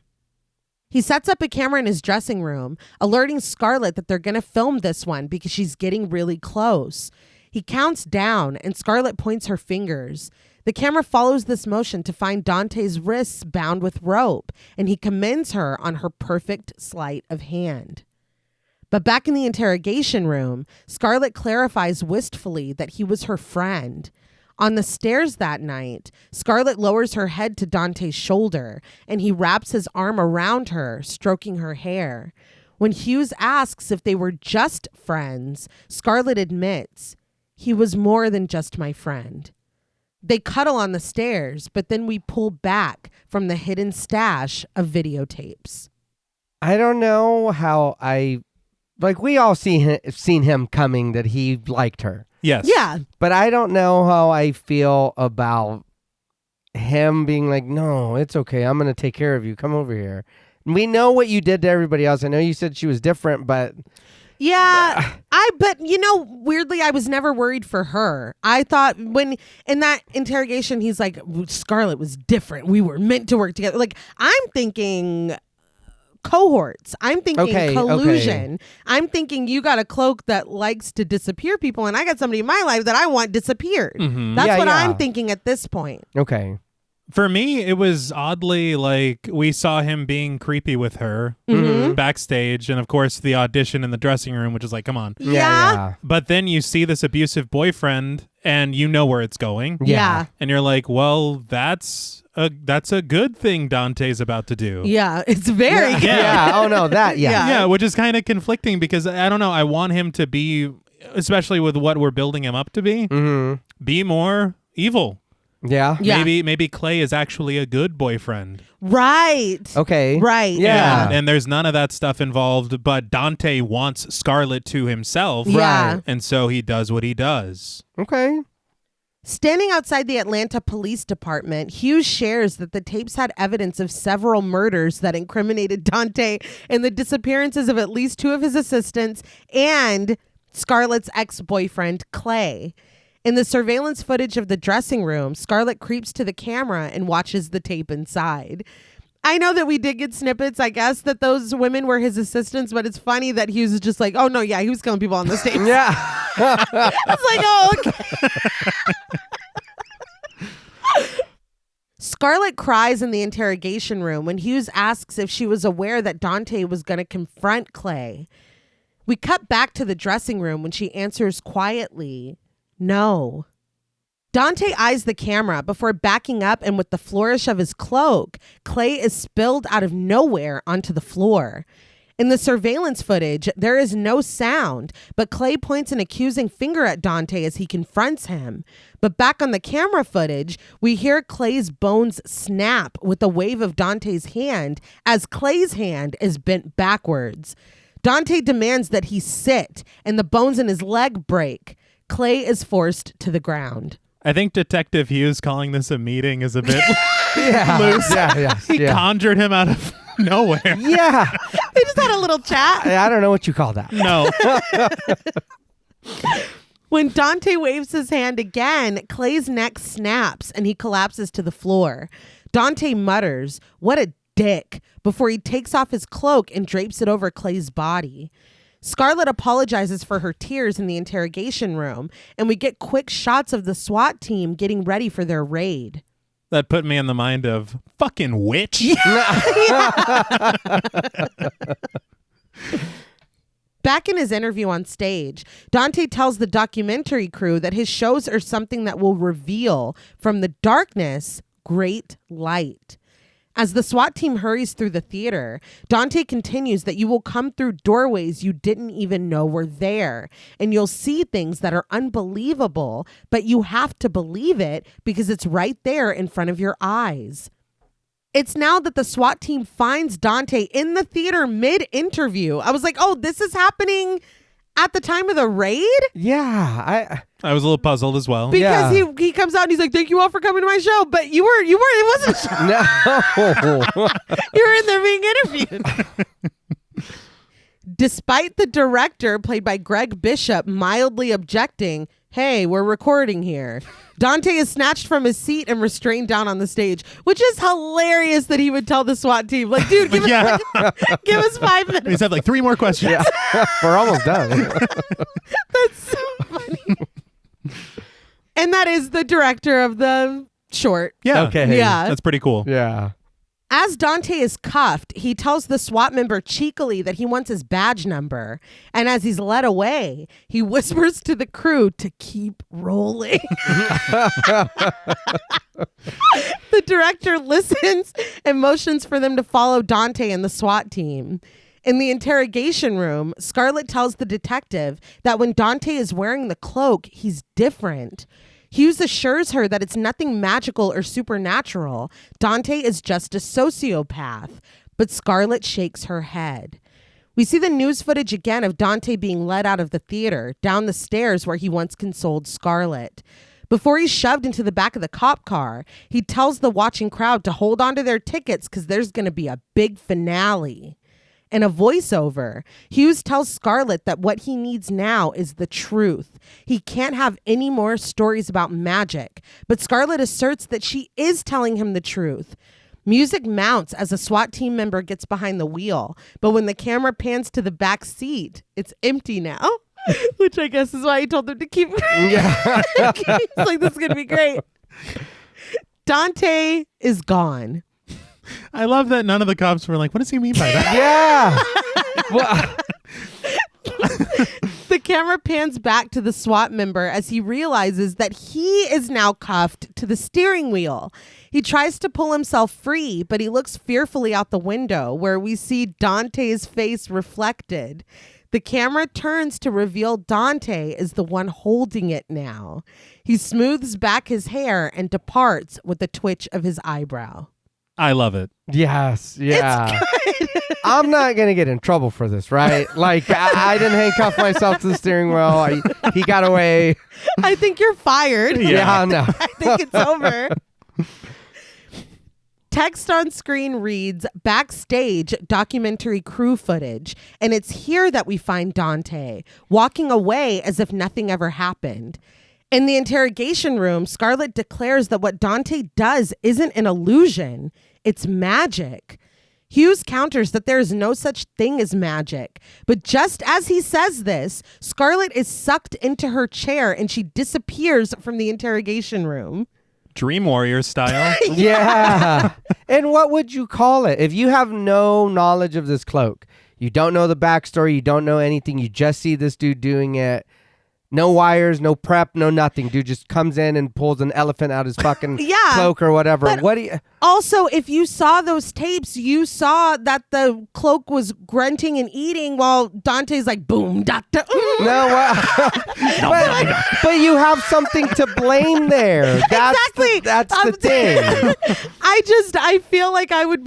[SPEAKER 3] He sets up a camera in his dressing room, alerting Scarlett that they're going to film this one because she's getting really close. He counts down, and Scarlett points her fingers. The camera follows this motion to find Dante's wrists bound with rope, and he commends her on her perfect sleight of hand. But back in the interrogation room, Scarlett clarifies wistfully that he was her friend. On the stairs that night, Scarlett lowers her head to Dante's shoulder, and he wraps his arm around her, stroking her hair. When Hughes asks if they were just friends, Scarlett admits, he was more than just my friend. They cuddle on the stairs, but then we pull back from the hidden stash of videotapes.
[SPEAKER 1] I don't know how we all seen him coming that he liked her.
[SPEAKER 2] Yes.
[SPEAKER 3] Yeah.
[SPEAKER 1] But I don't know how I feel about him being like, no, it's okay. I'm going to take care of you. Come over here. We know what you did to everybody else. I know you said she was different, but...
[SPEAKER 3] Yeah, but weirdly, I was never worried for her. I thought when in that interrogation, he's like, Scarlett was different. We were meant to work together. Like, I'm thinking cohorts. I'm thinking collusion.
[SPEAKER 1] Okay.
[SPEAKER 3] I'm thinking you got a cloak that likes to disappear people, and I got somebody in my life that I want disappeared.
[SPEAKER 2] Mm-hmm.
[SPEAKER 3] That's what
[SPEAKER 1] Yeah.
[SPEAKER 3] I'm thinking at this point.
[SPEAKER 1] Okay.
[SPEAKER 2] For me, it was oddly like we saw him being creepy with her backstage, and of course the audition in the dressing room, which is like, come on.
[SPEAKER 3] Yeah.
[SPEAKER 2] But then you see this abusive boyfriend, and you know where it's going,
[SPEAKER 3] Yeah.
[SPEAKER 2] and you're like, well, that's a good thing Dante's about to do.
[SPEAKER 3] Yeah. It's very good.
[SPEAKER 1] Yeah. Oh, no, that, yeah.
[SPEAKER 2] Yeah, which is kind of conflicting because I don't know. I want him to be, especially with what we're building him up to be more evil.
[SPEAKER 1] Yeah.
[SPEAKER 3] Yeah.
[SPEAKER 2] Maybe Clay is actually a good boyfriend.
[SPEAKER 3] Right.
[SPEAKER 1] Okay.
[SPEAKER 3] Right.
[SPEAKER 1] Yeah.
[SPEAKER 2] And there's none of that stuff involved, but Dante wants Scarlett to himself.
[SPEAKER 3] Yeah.
[SPEAKER 1] Right.
[SPEAKER 2] And so he does what he does.
[SPEAKER 1] Okay.
[SPEAKER 3] Standing outside the Atlanta Police Department, Hughes shares that the tapes had evidence of several murders that incriminated Dante and the disappearances of at least 2 of his assistants and Scarlett's ex-boyfriend, Clay. In the surveillance footage of the dressing room, Scarlett creeps to the camera and watches the tape inside. I know that we did get snippets, I guess, that those women were his assistants, but it's funny that Hughes is just like, oh, no, yeah, he was killing people on the stage.
[SPEAKER 1] Yeah.
[SPEAKER 3] It's like, oh, okay. Scarlett cries in the interrogation room when Hughes asks if she was aware that Dante was going to confront Clay. We cut back to the dressing room when she answers quietly, no. Dante eyes the camera before backing up, and with the flourish of his cloak, Clay is spilled out of nowhere onto the floor. In the surveillance footage, there is no sound, but Clay points an accusing finger at Dante as he confronts him. But back on the camera footage, we hear Clay's bones snap with a wave of Dante's hand as Clay's hand is bent backwards. Dante demands that he sit, and the bones in his leg break. Clay is forced to the ground.
[SPEAKER 2] I think Detective Hughes calling this a meeting is a bit
[SPEAKER 1] Yeah.
[SPEAKER 2] loose.
[SPEAKER 1] Yeah.
[SPEAKER 2] He conjured him out of nowhere.
[SPEAKER 1] Yeah.
[SPEAKER 3] They just had a little chat.
[SPEAKER 1] I don't know what you call that.
[SPEAKER 2] No.
[SPEAKER 3] When Dante waves his hand again, Clay's neck snaps and he collapses to the floor. Dante mutters, "What a dick," before he takes off his cloak and drapes it over Clay's body. Scarlett apologizes for her tears in the interrogation room, and we get quick shots of the SWAT team getting ready for their raid.
[SPEAKER 2] That put me in the mind of fucking witch.
[SPEAKER 3] Back in his interview on stage, Dante tells the documentary crew that his shows are something that will reveal from the darkness great light. As the SWAT team hurries through the theater, Dante continues that you will come through doorways you didn't even know were there, and you'll see things that are unbelievable, but you have to believe it because it's right there in front of your eyes. It's now that the SWAT team finds Dante in the theater mid-interview. I was like, oh, this is happening at the time of the raid?
[SPEAKER 1] Yeah.
[SPEAKER 2] I was a little puzzled as well.
[SPEAKER 3] Because
[SPEAKER 1] Yeah.
[SPEAKER 3] he comes out and he's like, thank you all for coming to my show. But you were it wasn't a show.
[SPEAKER 1] No.
[SPEAKER 3] You were in there being interviewed. Despite the director, played by Greg Bishop, mildly objecting, hey, we're recording here, Dante is snatched from his seat and restrained down on the stage, which is hilarious that he would tell the SWAT team, like, dude, give us 5 minutes.
[SPEAKER 2] He's had like 3 more questions.
[SPEAKER 1] Yeah. We're almost done.
[SPEAKER 3] That's so funny. And that is the director of the short.
[SPEAKER 2] Yeah.
[SPEAKER 1] Okay.
[SPEAKER 3] Yeah.
[SPEAKER 2] That's pretty cool.
[SPEAKER 1] Yeah.
[SPEAKER 3] As Dante is cuffed, he tells the SWAT member cheekily that he wants his badge number. And as he's led away, he whispers to the crew to keep rolling. The director listens and motions for them to follow Dante and the SWAT team. In the interrogation room, Scarlett tells the detective that when Dante is wearing the cloak, he's different. Hughes assures her that it's nothing magical or supernatural. Dante is just a sociopath. but Scarlett shakes her head. We see the news footage again of Dante being led out of the theater, down the stairs where he once consoled Scarlett. Before he's shoved into the back of the cop car, he tells the watching crowd to hold on to their tickets because there's going to be a big finale. In a voiceover, Hughes tells Scarlett that what he needs now is the truth. He can't have any more stories about magic, but Scarlett asserts that she is telling him the truth. Music mounts as a SWAT team member gets behind the wheel, but when the camera pans to the back seat, it's empty now, which I guess is why he told them to keep.
[SPEAKER 1] Yeah.
[SPEAKER 3] He's like, this is going to be great. Dante is gone.
[SPEAKER 2] I love that none of the cops were like, what does he mean by that?
[SPEAKER 1] Yeah. Well,
[SPEAKER 3] the camera pans back to the SWAT member as he realizes that he is now cuffed to the steering wheel. He tries to pull himself free, but he looks fearfully out the window where we see Dante's face reflected. The camera turns to reveal Dante is the one holding it now. He smooths back his hair and departs with a twitch of his eyebrow.
[SPEAKER 2] I love it.
[SPEAKER 1] yes. Yeah.
[SPEAKER 3] It's good.
[SPEAKER 1] I'm not going to get in trouble for this, right? Like, I didn't handcuff myself to the steering wheel. He got away.
[SPEAKER 3] I think you're fired.
[SPEAKER 1] Yeah, no.
[SPEAKER 3] I think it's over. Text on screen reads, backstage documentary crew footage, and it's here that we find Dante, walking away as if nothing ever happened. In the interrogation room, Scarlett declares that what Dante does isn't an illusion, it's magic. Hughes counters that there is no such thing as magic, but just as he says this, Scarlett is sucked into her chair and she disappears from the interrogation room.
[SPEAKER 2] Dream Warrior style.
[SPEAKER 1] Yeah. And what would you call it? If you have no knowledge of this cloak, you don't know the backstory, you don't know anything, you just see this dude doing it. No wires, no prep, no nothing. Dude just comes in and pulls an elephant out his fucking cloak or whatever.
[SPEAKER 3] But
[SPEAKER 1] what do you...
[SPEAKER 3] Also, if you saw those tapes, you saw that the cloak was grunting and eating while Dante's like, boom, da, da,
[SPEAKER 1] No, but you have something to blame there. That's
[SPEAKER 3] Exactly.
[SPEAKER 1] That's the thing.
[SPEAKER 3] I feel like I wouldn't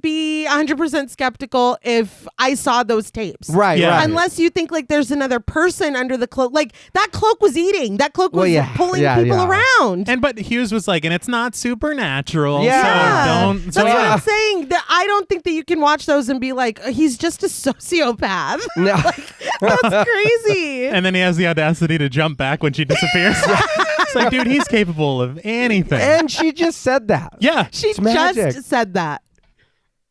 [SPEAKER 3] be 100% skeptical if I saw those tapes.
[SPEAKER 1] Right,
[SPEAKER 2] Yeah.
[SPEAKER 1] right.
[SPEAKER 3] Unless you think like there's another person under the cloak. Like that cloak was eating. That cloak was pulling people around.
[SPEAKER 2] But Hughes was like, and it's not supernatural.
[SPEAKER 1] Yeah.
[SPEAKER 2] So don't.
[SPEAKER 3] That's
[SPEAKER 2] So
[SPEAKER 3] what
[SPEAKER 2] yeah.
[SPEAKER 3] I'm saying. That I don't think that you can watch those and be like, he's just a sociopath.
[SPEAKER 1] No.
[SPEAKER 3] That's crazy.
[SPEAKER 2] And then he has the audacity to jump back when she disappears. It's like, dude, he's capable of anything.
[SPEAKER 1] And she just said that.
[SPEAKER 2] Yeah.
[SPEAKER 3] She
[SPEAKER 1] It's magic.
[SPEAKER 3] just said that.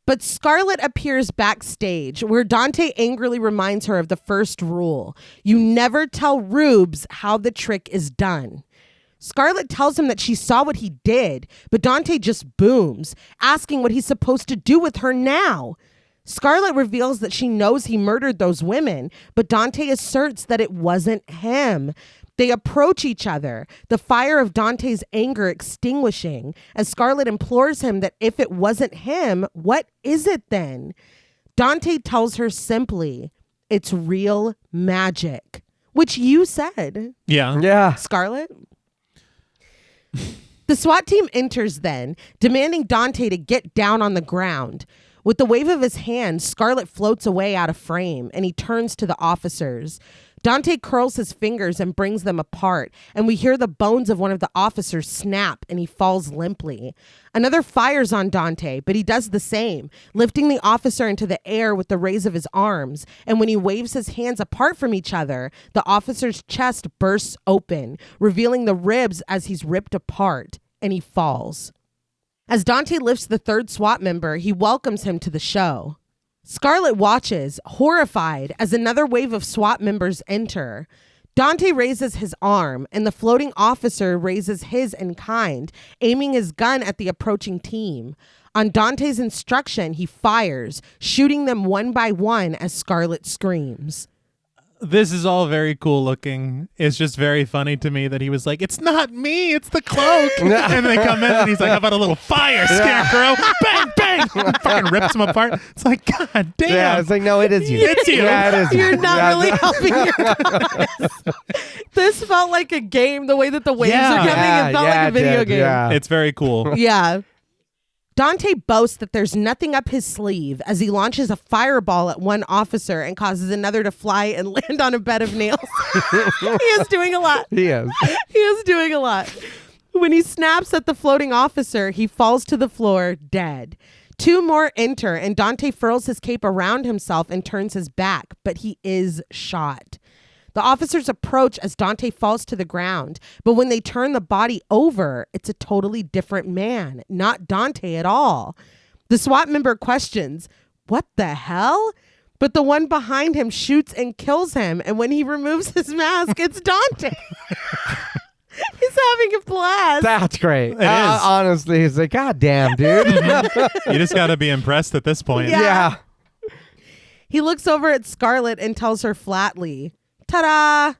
[SPEAKER 3] But Scarlett appears backstage where Dante angrily reminds her of the first rule. You never tell rubes how the trick is done. Scarlett tells him that she saw what he did, but Dante just booms, asking what he's supposed to do with her now. Scarlett reveals that she knows he murdered those women, but Dante asserts that it wasn't him. They approach each other, the fire of Dante's anger extinguishing, as Scarlett implores him that if it wasn't him, what is it then? Dante tells her simply, it's real magic, which you said.
[SPEAKER 2] Yeah.
[SPEAKER 1] Yeah.
[SPEAKER 3] Scarlett? The SWAT team enters then, demanding Dante to get down on the ground. With the wave of his hand, Scarlett floats away out of frame, and he turns to the officers. Dante curls his fingers and brings them apart, and we hear the bones of one of the officers snap, and he falls limply. Another fires on Dante, but he does the same, lifting the officer into the air with the raise of his arms, and when he waves his hands apart from each other, the officer's chest bursts open, revealing the ribs as he's ripped apart, and he falls. As Dante lifts the third SWAT member, he welcomes him to the show. Scarlett watches, horrified, as another wave of SWAT members enter. Dante raises his arm, and the floating officer raises his in kind, aiming his gun at the approaching team. On Dante's instruction, he fires, shooting them one by one as Scarlett screams.
[SPEAKER 2] This is all very cool looking. It's just very funny to me that he was like, it's not me, it's the cloak. And they come in and he's like, how about a little fire, Scarecrow? Bang, bang. Fucking rips him apart. It's like, God damn.
[SPEAKER 1] Yeah, it's like, no, it is you.
[SPEAKER 2] It's you.
[SPEAKER 1] Yeah, it is you.
[SPEAKER 3] You're not
[SPEAKER 1] Yeah,
[SPEAKER 3] really helping your cause. This felt like a game, the way that the waves
[SPEAKER 2] Yeah.
[SPEAKER 3] are coming. It felt like a video game.
[SPEAKER 1] Yeah.
[SPEAKER 2] It's very cool.
[SPEAKER 3] Yeah. Dante boasts that there's nothing up his sleeve as he launches a fireball at one officer and causes another to fly and land on a bed of nails. He is doing a lot.
[SPEAKER 1] He is.
[SPEAKER 3] He is doing a lot. When he snaps at the floating officer, he falls to the floor dead. 2 more enter, and Dante furls his cape around himself and turns his back, but he is shot. The officers approach as Dante falls to the ground, but when they turn the body over, it's a totally different man, not Dante at all. The SWAT member questions, "What the hell?" But the one behind him shoots and kills him, and when he removes his mask, it's Dante. He's having a blast.
[SPEAKER 1] That's great.
[SPEAKER 2] It is.
[SPEAKER 1] Honestly, he's like, God damn, dude.
[SPEAKER 2] You just got to be impressed at this point.
[SPEAKER 3] Yeah. He looks over at Scarlet and tells her flatly, "Ta-da!"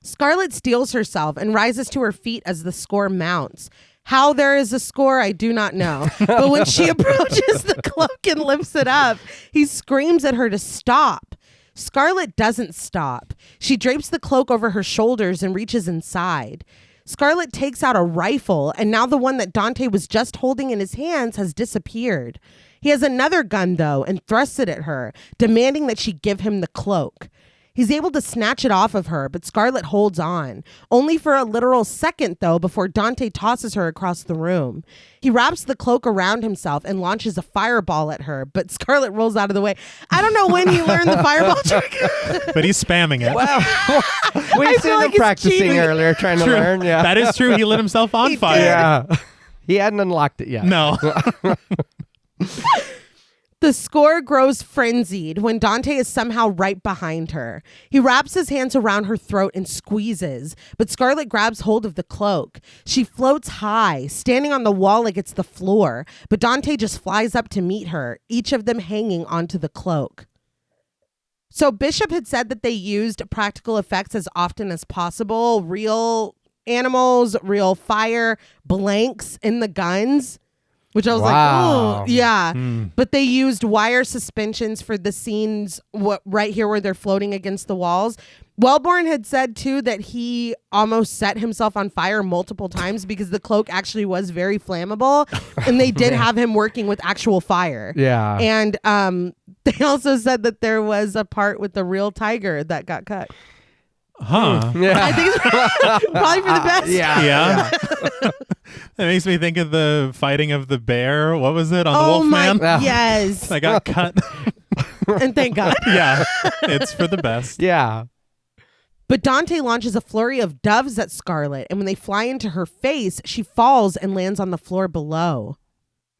[SPEAKER 3] Scarlet steels herself and rises to her feet as the score mounts. How there is a score, I do not know. But when she approaches the cloak and lifts it up, he screams at her to stop. Scarlet doesn't stop. She drapes the cloak over her shoulders and reaches inside. Scarlet takes out a rifle, and now the one that Dante was just holding in his hands has disappeared. He has another gun, though, and thrusts it at her, demanding that she give him the cloak. He's able to snatch it off of her, but Scarlet holds on. Only for a literal second, though, before Dante tosses her across the room. He wraps the cloak around himself and launches a fireball at her, but Scarlet rolls out of the way. I don't know when he learned the fireball trick.
[SPEAKER 2] But he's spamming it.
[SPEAKER 1] Well, we
[SPEAKER 3] I
[SPEAKER 1] seen
[SPEAKER 3] feel
[SPEAKER 1] him
[SPEAKER 3] like it's
[SPEAKER 1] practicing
[SPEAKER 3] cheating.
[SPEAKER 1] earlier, trying to
[SPEAKER 2] True.
[SPEAKER 1] learn. Yeah.
[SPEAKER 2] That is true. He lit himself on
[SPEAKER 3] He
[SPEAKER 2] fire.
[SPEAKER 3] did.
[SPEAKER 1] Yeah. He hadn't unlocked it yet.
[SPEAKER 2] No.
[SPEAKER 3] The score grows frenzied when Dante is somehow right behind her. He wraps his hands around her throat and squeezes, but Scarlet grabs hold of the cloak. She floats high, standing on the wall like it's the floor, but Dante just flies up to meet her, each of them hanging onto the cloak. So Bishop had said that they used practical effects as often as possible, real animals, real fire, blanks in the guns. Which I was like,
[SPEAKER 1] Wow.
[SPEAKER 3] oh, yeah. But they used wire suspensions for the scenes right here where they're floating against the walls. Wellborn had said, too, that he almost set himself on fire multiple times because the cloak actually was very flammable. And they did have him working with actual fire.
[SPEAKER 1] Yeah.
[SPEAKER 3] And they also said that there was a part with the real tiger that got cut.
[SPEAKER 2] Huh.
[SPEAKER 1] Yeah.
[SPEAKER 3] I think it's probably for the best.
[SPEAKER 2] Yeah. That makes me think of the fighting of the bear. What was it on the
[SPEAKER 3] Oh, my.
[SPEAKER 2] Wolfman?
[SPEAKER 3] Yes.
[SPEAKER 2] I got cut.
[SPEAKER 3] And thank God.
[SPEAKER 2] Yeah. It's for the best.
[SPEAKER 1] Yeah.
[SPEAKER 3] But Dante launches a flurry of doves at Scarlet, and when they fly into her face, she falls and lands on the floor below.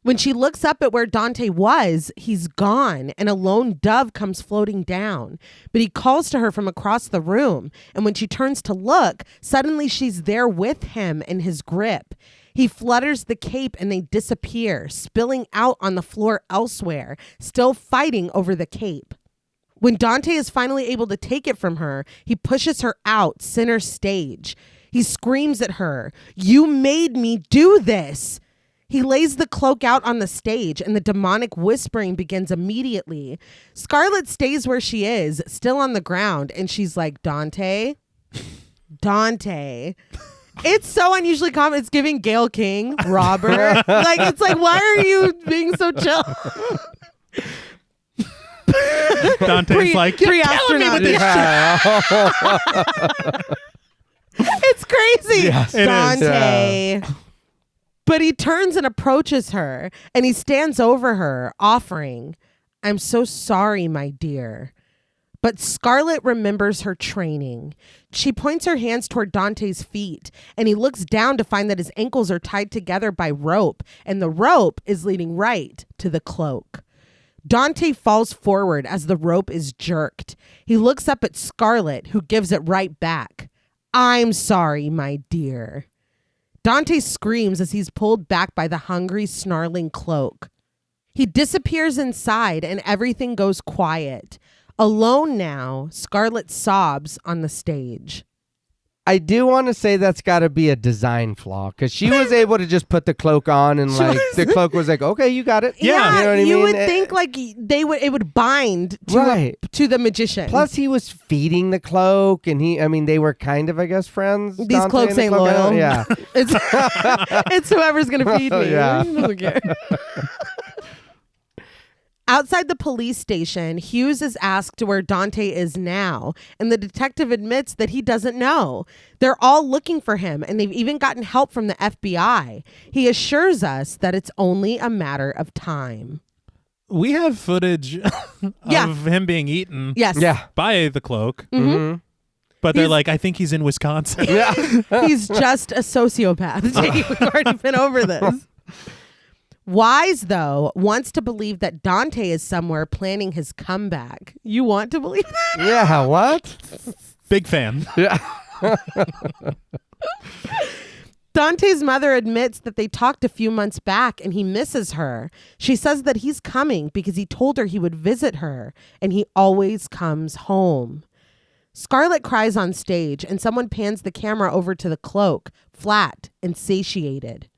[SPEAKER 3] When she looks up at where Dante was, he's gone, and a lone dove comes floating down. But he calls to her from across the room, and when she turns to look, suddenly she's there with him in his grip. He flutters the cape and they disappear, spilling out on the floor elsewhere, still fighting over the cape. When Dante is finally able to take it from her, he pushes her out center stage. He screams at her, "You made me do this!" He lays the cloak out on the stage and the demonic whispering begins immediately. Scarlet stays where she is, still on the ground, and she's like, Dante. It's so unusually common. It's giving Gail King, Robert. It's like, why are you being so chill?
[SPEAKER 2] Dante's like, you're killing me with this shit.
[SPEAKER 3] It's crazy.
[SPEAKER 1] Yes,
[SPEAKER 2] it is.
[SPEAKER 3] Dante. But he turns and approaches her, and he stands over her, offering, "I'm so sorry, my dear." But Scarlet remembers her training. She points her hands toward Dante's feet, and he looks down to find that his ankles are tied together by rope, and the rope is leading right to the cloak. Dante falls forward as the rope is jerked. He looks up at Scarlet, who gives it right back. "I'm sorry, my dear." Dante screams as he's pulled back by the hungry, snarling cloak. He disappears inside and everything goes quiet. Alone now, Scarlet sobs on the stage.
[SPEAKER 1] I do want to say that's got to be a design flaw because she was able to just put the cloak on and like the cloak was like, okay, you got it.
[SPEAKER 3] Yeah,
[SPEAKER 1] you know what I mean?
[SPEAKER 3] would think like it would bind to the magician.
[SPEAKER 1] Plus, he was feeding the cloak, and they were kind of, I guess, friends.
[SPEAKER 3] These
[SPEAKER 1] Dante
[SPEAKER 3] cloaks ain't loyal.
[SPEAKER 1] Yeah,
[SPEAKER 3] it's whoever's gonna feed me.
[SPEAKER 1] Yeah.
[SPEAKER 3] He doesn't care. Outside the police station, Hughes is asked where Dante is now, and the detective admits that he doesn't know. They're all looking for him, and they've even gotten help from the FBI. He assures us that it's only a matter of time.
[SPEAKER 2] We have footage of him being eaten by the cloak.
[SPEAKER 1] Mm-hmm.
[SPEAKER 2] But they're like, I think he's in Wisconsin.
[SPEAKER 1] Yeah.
[SPEAKER 3] He's just a sociopath. We've already been over this. Wise, though, wants to believe that Dante is somewhere planning his comeback. You want to believe that?
[SPEAKER 1] Yeah, what?
[SPEAKER 2] Big fan.
[SPEAKER 1] Yeah.
[SPEAKER 3] Dante's mother admits that they talked a few months back and he misses her. She says that he's coming because he told her he would visit her, and he always comes home. Scarlett cries on stage, and someone pans the camera over to the cloak, flat and satiated.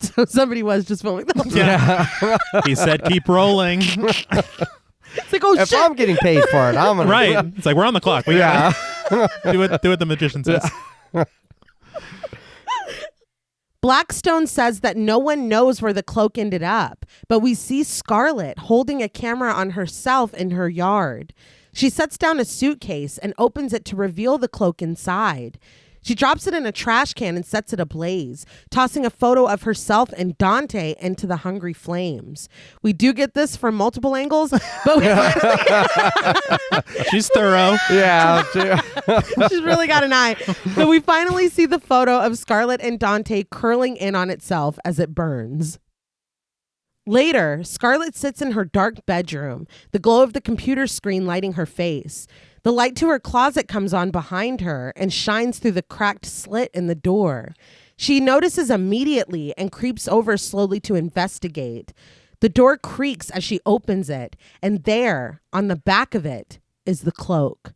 [SPEAKER 3] So somebody was just filming the whole time.
[SPEAKER 2] Yeah. He said, keep rolling.
[SPEAKER 3] It's like, oh,
[SPEAKER 1] if
[SPEAKER 3] shit.
[SPEAKER 1] I'm getting paid for it, I'm gonna
[SPEAKER 2] Right. It's like, we're on the clock. We gotta do what the magician says.
[SPEAKER 3] Blackstone says that no one knows where the cloak ended up, but we see Scarlett holding a camera on herself in her yard. She sets down a suitcase and opens it to reveal the cloak inside. She drops it in a trash can and sets it ablaze, tossing a photo of herself and Dante into the hungry flames. We do get this from multiple angles, but
[SPEAKER 2] She's thorough.
[SPEAKER 1] Yeah.
[SPEAKER 3] she's really got an eye. But we finally see the photo of Scarlett and Dante curling in on itself as it burns. Later, Scarlett sits in her dark bedroom, the glow of the computer screen lighting her face. The light to her closet comes on behind her and shines through the cracked slit in the door. She notices immediately and creeps over slowly to investigate. The door creaks as she opens it, and there, on the back of it, is the cloak.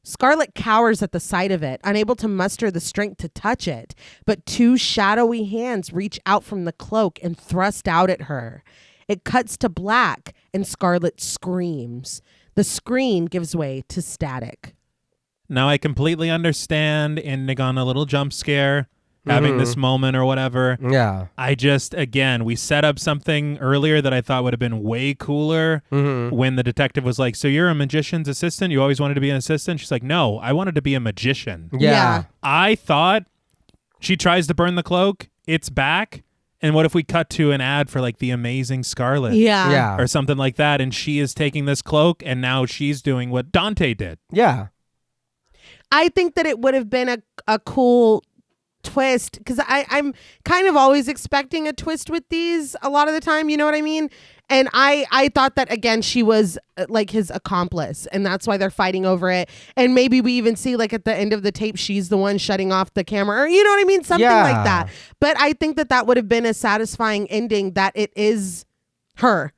[SPEAKER 3] Scarlett cowers at the sight of it, unable to muster the strength to touch it, but two shadowy hands reach out from the cloak and thrust out at her. It cuts to black, and Scarlett screams. The screen gives way to static.
[SPEAKER 2] Now I completely understand ending on a little jump scare, having this moment or whatever.
[SPEAKER 1] Yeah.
[SPEAKER 2] I just, again, we set up something earlier that I thought would have been way cooler when the detective was like, so you're a magician's assistant? You always wanted to be an assistant? She's like, no, I wanted to be a magician.
[SPEAKER 1] Yeah.
[SPEAKER 2] I thought she tries to burn the cloak. It's back. And what if we cut to an ad for like the Amazing Scarlet?
[SPEAKER 3] Yeah.
[SPEAKER 2] Or something like that. And she is taking this cloak and now she's doing what Dante did.
[SPEAKER 1] Yeah.
[SPEAKER 3] I think that it would have been a cool twist, because I'm kind of always expecting a twist with these a lot of the time, you know what I mean? And I thought that, again, she was like his accomplice, and that's why they're fighting over it. And maybe we even see like at the end of the tape, she's the one shutting off the camera, or you know what I mean? Something like that. But I think that would have been a satisfying ending, that it is her,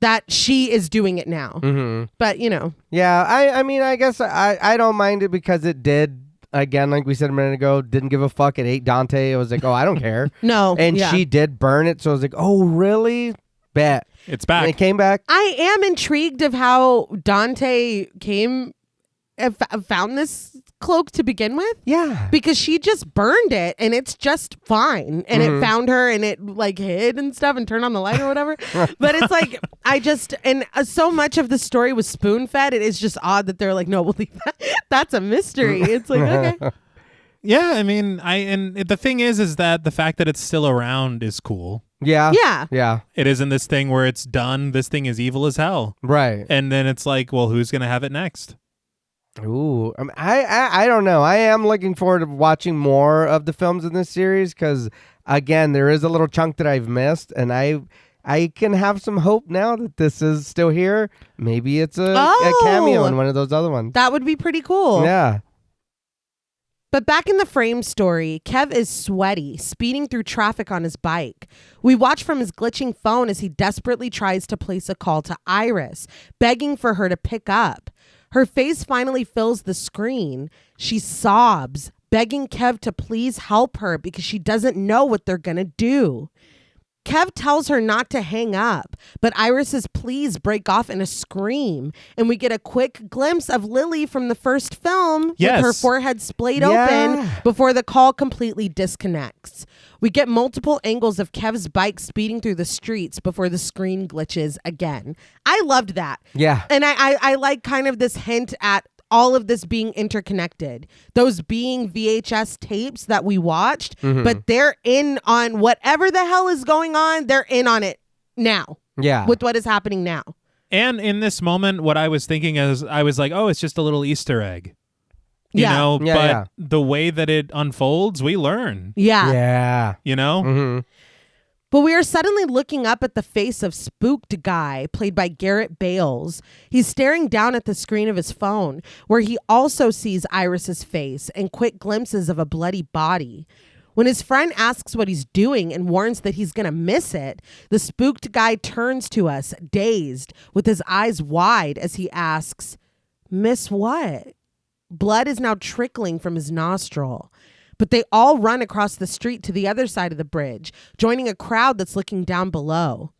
[SPEAKER 3] that she is doing it now. But, you know.
[SPEAKER 1] Yeah, I mean, I guess I don't mind it because it did, again, like we said a minute ago, didn't give a fuck. It ate Dante. It was like, oh, I don't care.
[SPEAKER 3] No.
[SPEAKER 1] And she did burn it, so I was like, oh, really? Bet.
[SPEAKER 2] It's back.
[SPEAKER 1] And it came back.
[SPEAKER 3] I am intrigued of how Dante found this cloak to begin with.
[SPEAKER 1] Yeah.
[SPEAKER 3] Because she just burned it and it's just fine. And it found her and it like hid and stuff and turned on the light or whatever. But it's like, so much of the story was spoon fed. It is just odd that they're like, no, we'll leave that. That's a mystery. It's like, okay.
[SPEAKER 2] Yeah, I mean, and the thing is that the fact that it's still around is cool.
[SPEAKER 1] Yeah.
[SPEAKER 3] Yeah.
[SPEAKER 1] Yeah.
[SPEAKER 2] It isn't this thing where it's done. This thing is evil as hell.
[SPEAKER 1] Right.
[SPEAKER 2] And then it's like, well, who's going to have it next?
[SPEAKER 1] Ooh. I don't know. I am looking forward to watching more of the films in this series because, again, there is a little chunk that I've missed, and I can have some hope now that this is still here. Maybe it's a cameo in one of those other ones.
[SPEAKER 3] That would be pretty cool.
[SPEAKER 1] Yeah.
[SPEAKER 3] But back in the frame story, Kev is sweaty, speeding through traffic on his bike. We watch from his glitching phone as he desperately tries to place a call to Iris, begging for her to pick up. Her face finally fills the screen. She sobs, begging Kev to please help her because she doesn't know what they're going to do. Kev tells her not to hang up, but Iris's pleas break off in a scream, and we get a quick glimpse of Lily from the first film with her forehead splayed open before the call completely disconnects. We get multiple angles of Kev's bike speeding through the streets before the screen glitches again. I loved that.
[SPEAKER 1] Yeah.
[SPEAKER 3] And I like kind of this hint at all of this being interconnected, those being VHS tapes that we watched, but they're in on whatever the hell is going on. They're in on it now.
[SPEAKER 1] Yeah.
[SPEAKER 3] With what is happening now.
[SPEAKER 2] And in this moment, what I was thinking is, I was like, oh, it's just a little Easter egg. You know, but the way that it unfolds, we learn.
[SPEAKER 3] Yeah.
[SPEAKER 1] Yeah.
[SPEAKER 2] You know?
[SPEAKER 1] Mm-hmm.
[SPEAKER 3] But we are suddenly looking up at the face of Spooked Guy, played by Garrett Bales. He's staring down at the screen of his phone, where he also sees Iris's face and quick glimpses of a bloody body. When his friend asks what he's doing and warns that he's going to miss it, the Spooked Guy turns to us, dazed, with his eyes wide as he asks, "Miss what?" Blood is now trickling from his nostril. But they all run across the street to the other side of the bridge, joining a crowd that's looking down below.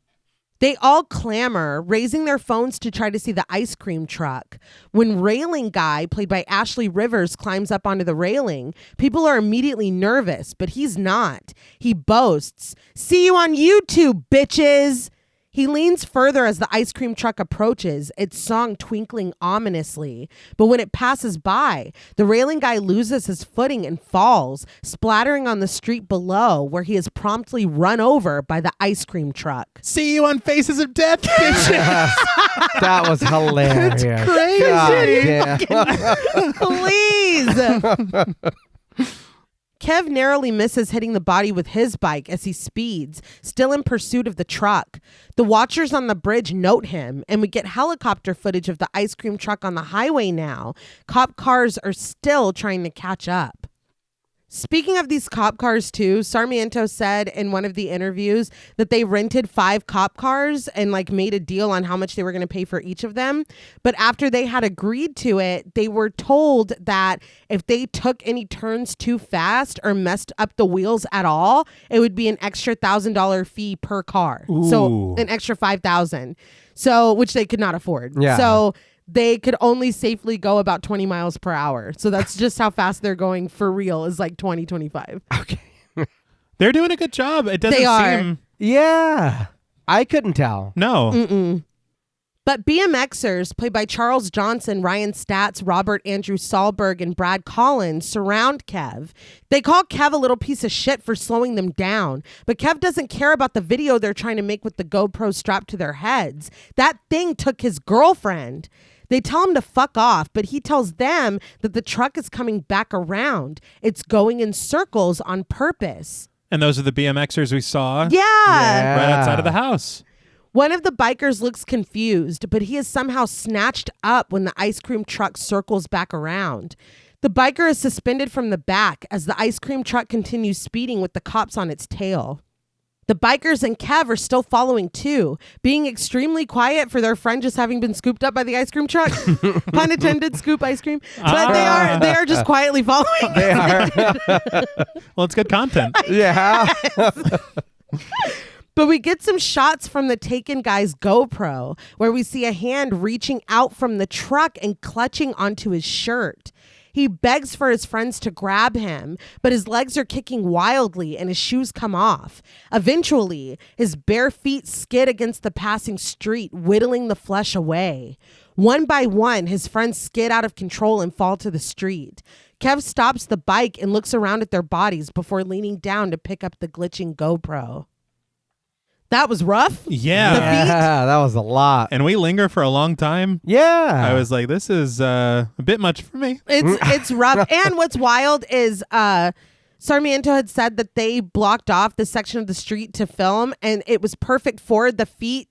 [SPEAKER 3] They all clamor, raising their phones to try to see the ice cream truck. When Railing Guy, played by Ashley Rivers, climbs up onto the railing, people are immediately nervous, but he's not. He boasts, "See you on YouTube, bitches!" He leans further as the ice cream truck approaches, its song twinkling ominously. But when it passes by, the Railing Guy loses his footing and falls, splattering on the street below, where he is promptly run over by the ice cream truck.
[SPEAKER 2] See you on Faces of Death, bitches.
[SPEAKER 1] That was hilarious.
[SPEAKER 3] Crazy.
[SPEAKER 1] God,
[SPEAKER 3] Please. Kev narrowly misses hitting the body with his bike as he speeds, still in pursuit of the truck. The watchers on the bridge note him, and we get helicopter footage of the ice cream truck on the highway now. Cop cars are still trying to catch up. Speaking of these cop cars too, Sarmiento said in one of the interviews that they rented 5 cop cars and like made a deal on how much they were going to pay for each of them. But after they had agreed to it, they were told that if they took any turns too fast or messed up the wheels at all, it would be an extra $1,000 fee per car.
[SPEAKER 2] Ooh.
[SPEAKER 3] So an extra $5,000. So, which they could not afford.
[SPEAKER 1] Yeah.
[SPEAKER 3] So they could only safely go about 20 miles per hour. So that's just how fast they're going for real, is like 20, 25.
[SPEAKER 1] Okay.
[SPEAKER 2] They're doing a good job. It doesn't
[SPEAKER 3] They are.
[SPEAKER 2] seem...
[SPEAKER 1] Yeah. I couldn't tell.
[SPEAKER 2] No.
[SPEAKER 3] Mm-mm. But BMXers, played by Charles Johnson, Ryan Statz, Robert Andrew Sahlberg, and Brad Collins, surround Kev. They call Kev a little piece of shit for slowing them down, but Kev doesn't care about the video they're trying to make with the GoPro strapped to their heads. That thing took his girlfriend. They tell him to fuck off, but he tells them that the truck is coming back around. It's going in circles on purpose.
[SPEAKER 2] And those are the BMXers we saw
[SPEAKER 3] Yeah.
[SPEAKER 2] right outside of the house.
[SPEAKER 3] One of the bikers looks confused, but he is somehow snatched up when the ice cream truck circles back around. The biker is suspended from the back as the ice cream truck continues speeding with the cops on its tail. The bikers and Kev are still following too, being extremely quiet for their friend just having been scooped up by the ice cream truck. Pun intended, scoop ice cream. But they are just quietly following.
[SPEAKER 1] They are.
[SPEAKER 2] Well, it's good content.
[SPEAKER 1] Yeah.
[SPEAKER 3] But we get some shots from the Taken guy's GoPro where we see a hand reaching out from the truck and clutching onto his shirt. He begs for his friends to grab him, but his legs are kicking wildly and his shoes come off. Eventually, his bare feet skid against the passing street, whittling the flesh away. One by one, his friends skid out of control and fall to the street. Kev stops the bike and looks around at their bodies before leaning down to pick up the glitching GoPro. That was rough.
[SPEAKER 2] Yeah.
[SPEAKER 1] Yeah, that was a lot.
[SPEAKER 2] And we linger for a long time.
[SPEAKER 1] Yeah.
[SPEAKER 2] I was like, this is a bit much for me.
[SPEAKER 3] It's rough. And what's wild is Sarmiento had said that they blocked off the section of the street to film, and it was perfect for the feet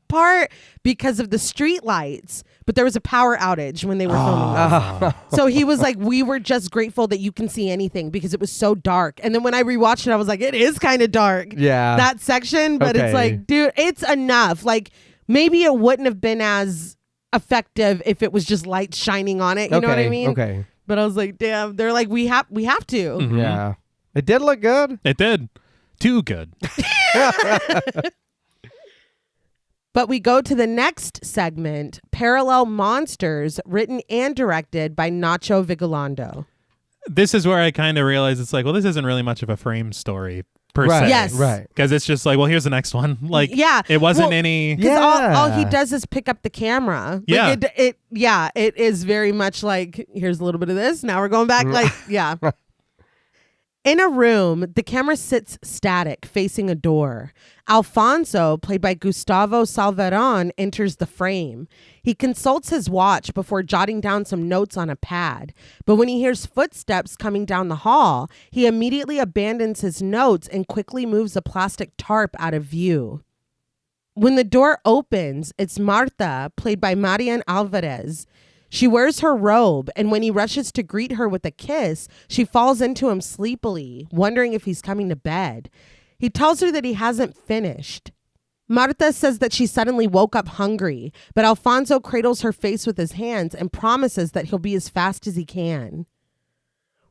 [SPEAKER 3] part because of the street lights. But there was a power outage when they were filming this. So he was like, we were just grateful that you can see anything because it was so dark. And then when I rewatched it, I was like, it is kind of dark.
[SPEAKER 1] Yeah.
[SPEAKER 3] That section. But
[SPEAKER 1] Okay.
[SPEAKER 3] it's like, dude, it's enough. Like, maybe it wouldn't have been as effective if it was just light shining on it. You know what I mean?
[SPEAKER 1] Okay.
[SPEAKER 3] But I was like, damn, they're like, we have to.
[SPEAKER 2] Mhm.
[SPEAKER 1] Yeah. It did look good.
[SPEAKER 2] It did. Too good.
[SPEAKER 3] But we go to the next segment, Parallel Monsters, written and directed by Nacho Vigalondo.
[SPEAKER 2] This is where I kind of realized it's like, well, this isn't really much of a frame story per
[SPEAKER 1] Right.
[SPEAKER 2] se.
[SPEAKER 3] Yes.
[SPEAKER 1] Right.
[SPEAKER 2] Because it's just like, well, here's the next one. Like,
[SPEAKER 3] Yeah.
[SPEAKER 2] it wasn't
[SPEAKER 3] Well,
[SPEAKER 2] any.
[SPEAKER 3] Because
[SPEAKER 1] Yeah.
[SPEAKER 3] all he does is pick up the camera.
[SPEAKER 2] Yeah.
[SPEAKER 3] Like it is very much like, here's a little bit of this. Now we're going back. Like, yeah. In a room, the camera sits static, facing a door. Alfonso, played by Gustavo Salveron, enters the frame. He consults his watch before jotting down some notes on a pad. But when he hears footsteps coming down the hall, he immediately abandons his notes and quickly moves a plastic tarp out of view. When the door opens, it's Marta, played by Marian Alvarez. She wears her robe, and when he rushes to greet her with a kiss, she falls into him sleepily, wondering if he's coming to bed. He tells her that he hasn't finished. Marta says that she suddenly woke up hungry, but Alfonso cradles her face with his hands and promises that he'll be as fast as he can.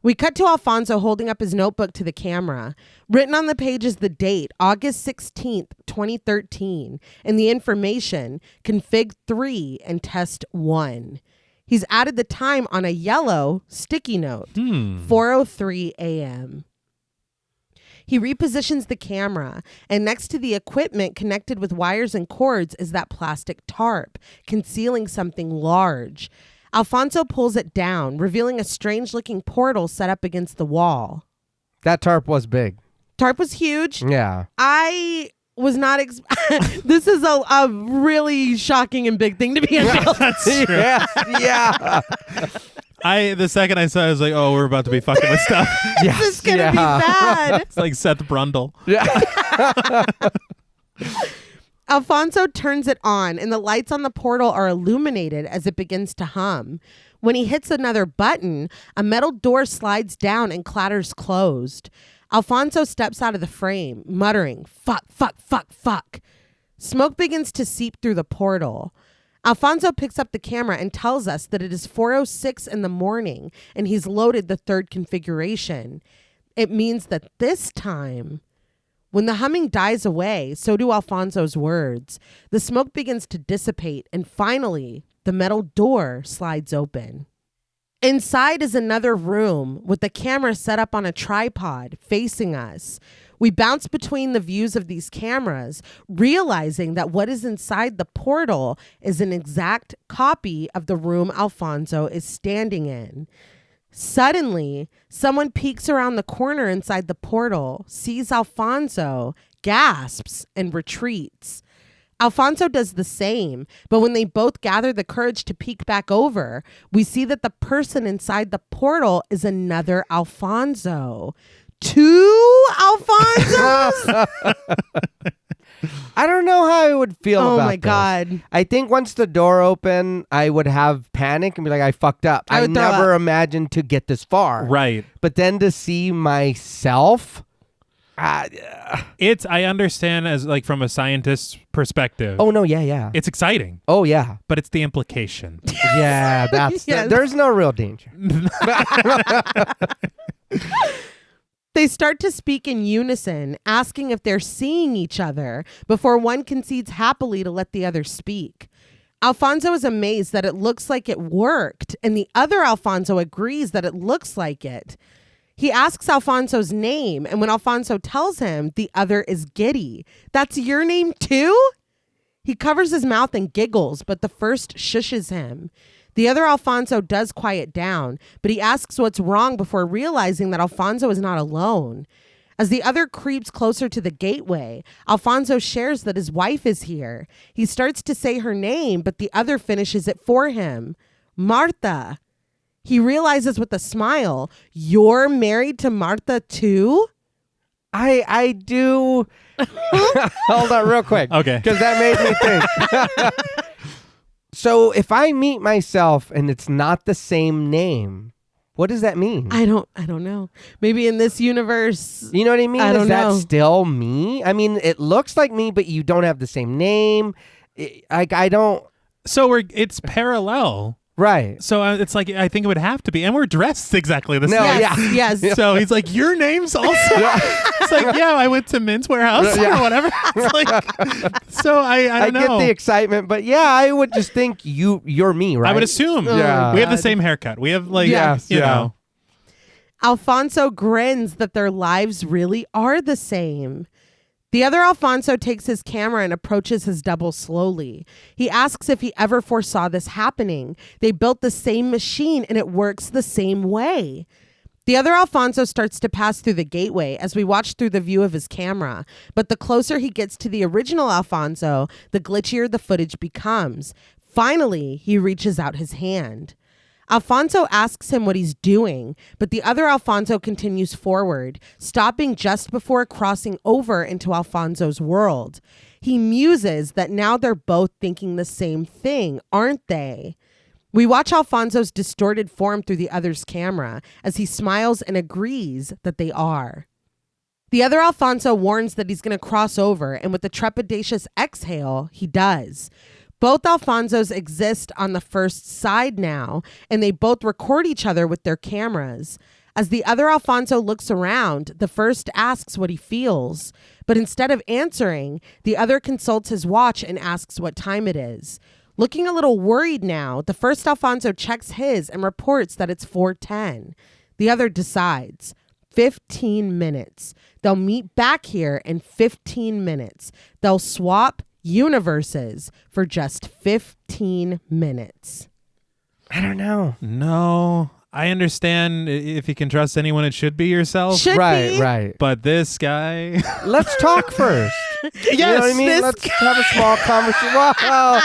[SPEAKER 3] We cut to Alfonso holding up his notebook to the camera. Written on the page is the date, August 16th, 2013, and the information, config 3 and test 1. He's added the time on a yellow sticky note, 4:03 a.m. He repositions the camera, and next to the equipment connected with wires and cords is that plastic tarp, concealing something large. Alfonso pulls it down, revealing a strange-looking portal set up against the wall.
[SPEAKER 1] That tarp was big.
[SPEAKER 3] Tarp was huge.
[SPEAKER 1] Yeah.
[SPEAKER 3] I was not... This is a really shocking and big thing to be unveiled.
[SPEAKER 2] That's true.
[SPEAKER 1] Yeah.
[SPEAKER 2] The second I saw it, I was like, oh, we're about to be fucking with stuff.
[SPEAKER 1] Yes.
[SPEAKER 3] This is going to be bad.
[SPEAKER 2] It's like Seth Brundle.
[SPEAKER 1] Yeah.
[SPEAKER 3] Alfonso turns it on, and the lights on the portal are illuminated as it begins to hum. When he hits another button, a metal door slides down and clatters closed. Alfonso steps out of the frame, muttering, "Fuck, fuck, fuck, fuck." Smoke begins to seep through the portal. Alfonso picks up the camera and tells us that it is 4:06 in the morning, and he's loaded the third configuration. It means that this time... When the humming dies away, so do Alfonso's words. The smoke begins to dissipate, and finally, the metal door slides open. Inside is another room with the camera set up on a tripod facing us. We bounce between the views of these cameras, realizing that what is inside the portal is an exact copy of the room Alfonso is standing in. Suddenly, someone peeks around the corner inside the portal, sees Alfonso, gasps, and retreats. Alfonso does the same, but when they both gather the courage to peek back over, we see that the person inside the portal is another Alfonso. 2 Alfonsos?
[SPEAKER 1] I don't know how I would feel about
[SPEAKER 3] Oh my
[SPEAKER 1] this.
[SPEAKER 3] God.
[SPEAKER 1] I think once the door opened, I would have panic and be like, I fucked up.
[SPEAKER 3] I
[SPEAKER 1] I
[SPEAKER 3] would throw
[SPEAKER 1] never imagined to get this far.
[SPEAKER 2] Right.
[SPEAKER 1] But then to see myself...
[SPEAKER 2] I understand as like from a scientist's perspective.
[SPEAKER 1] Oh, no, yeah.
[SPEAKER 2] It's exciting,
[SPEAKER 1] Oh, yeah.
[SPEAKER 2] but it's the implication.
[SPEAKER 1] Yeah, that's...
[SPEAKER 3] Yes.
[SPEAKER 1] There's no real danger.
[SPEAKER 3] They start to speak in unison, asking if they're seeing each other before one concedes happily to let the other speak. Alfonso is amazed that it looks like it worked, and the other Alfonso agrees that it looks like it. He asks Alfonso's name, and when Alfonso tells him, the other is giddy. That's your name too? He covers his mouth and giggles, but the first shushes him. The other Alfonso does quiet down, but he asks what's wrong before realizing that Alfonso is not alone. As the other creeps closer to the gateway, Alfonso shares that his wife is here. He starts to say her name, but the other finishes it for him. Marta. He realizes with a smile, "You're married to Marta too?"
[SPEAKER 1] I do... Hold on real quick.
[SPEAKER 2] Okay.
[SPEAKER 1] Because that made me think. So if I meet myself and it's not the same name, what does that mean?
[SPEAKER 3] I don't know. Maybe in this universe.
[SPEAKER 1] You know what I mean?
[SPEAKER 3] I don't
[SPEAKER 1] Is that
[SPEAKER 3] know.
[SPEAKER 1] still me? I mean, it looks like me, but you don't have the same name. I don't...
[SPEAKER 2] So it's parallel,
[SPEAKER 1] Right.
[SPEAKER 2] So it's like, I think it would have to be. And we're dressed exactly the same.
[SPEAKER 1] No,
[SPEAKER 3] Yes.
[SPEAKER 2] So he's like, your name's also. It's like, yeah, I went to Men's Warehouse or whatever. It's like, so I don't know.
[SPEAKER 1] I get the excitement, but yeah, I would just think you're me, right?
[SPEAKER 2] I would assume.
[SPEAKER 1] Yeah.
[SPEAKER 2] We have the same haircut. We have like,
[SPEAKER 1] Yes,
[SPEAKER 2] you know.
[SPEAKER 3] Alfonso grins that their lives really are the same. The other Alfonso takes his camera and approaches his double slowly. He asks if he ever foresaw this happening. They built the same machine and it works the same way. The other Alfonso starts to pass through the gateway as we watch through the view of his camera. But the closer he gets to the original Alfonso, the glitchier the footage becomes. Finally, he reaches out his hand. Alfonso asks him what he's doing, but the other Alfonso continues forward, stopping just before crossing over into Alfonso's world. He muses that now they're both thinking the same thing, aren't they? We watch Alfonso's distorted form through the other's camera as he smiles and agrees that they are. The other Alfonso warns that he's going to cross over, and with a trepidatious exhale, he does. Both Alfonsos exist on the first side now, and they both record each other with their cameras. As the other Alfonso looks around, the first asks what he feels. But instead of answering, the other consults his watch and asks what time it is. Looking a little worried now, the first Alfonso checks his and reports that it's 4:10. The other decides. 15 minutes. They'll meet back here in 15 minutes. They'll swap universes for just 15 minutes.
[SPEAKER 1] I don't know.
[SPEAKER 2] No, I understand if you can trust anyone, it should be yourself.
[SPEAKER 3] Should be.
[SPEAKER 1] Right.
[SPEAKER 2] But this guy.
[SPEAKER 1] Let's talk first.
[SPEAKER 2] Yes,
[SPEAKER 1] you know what I mean? Let's have a small conversation. Wow.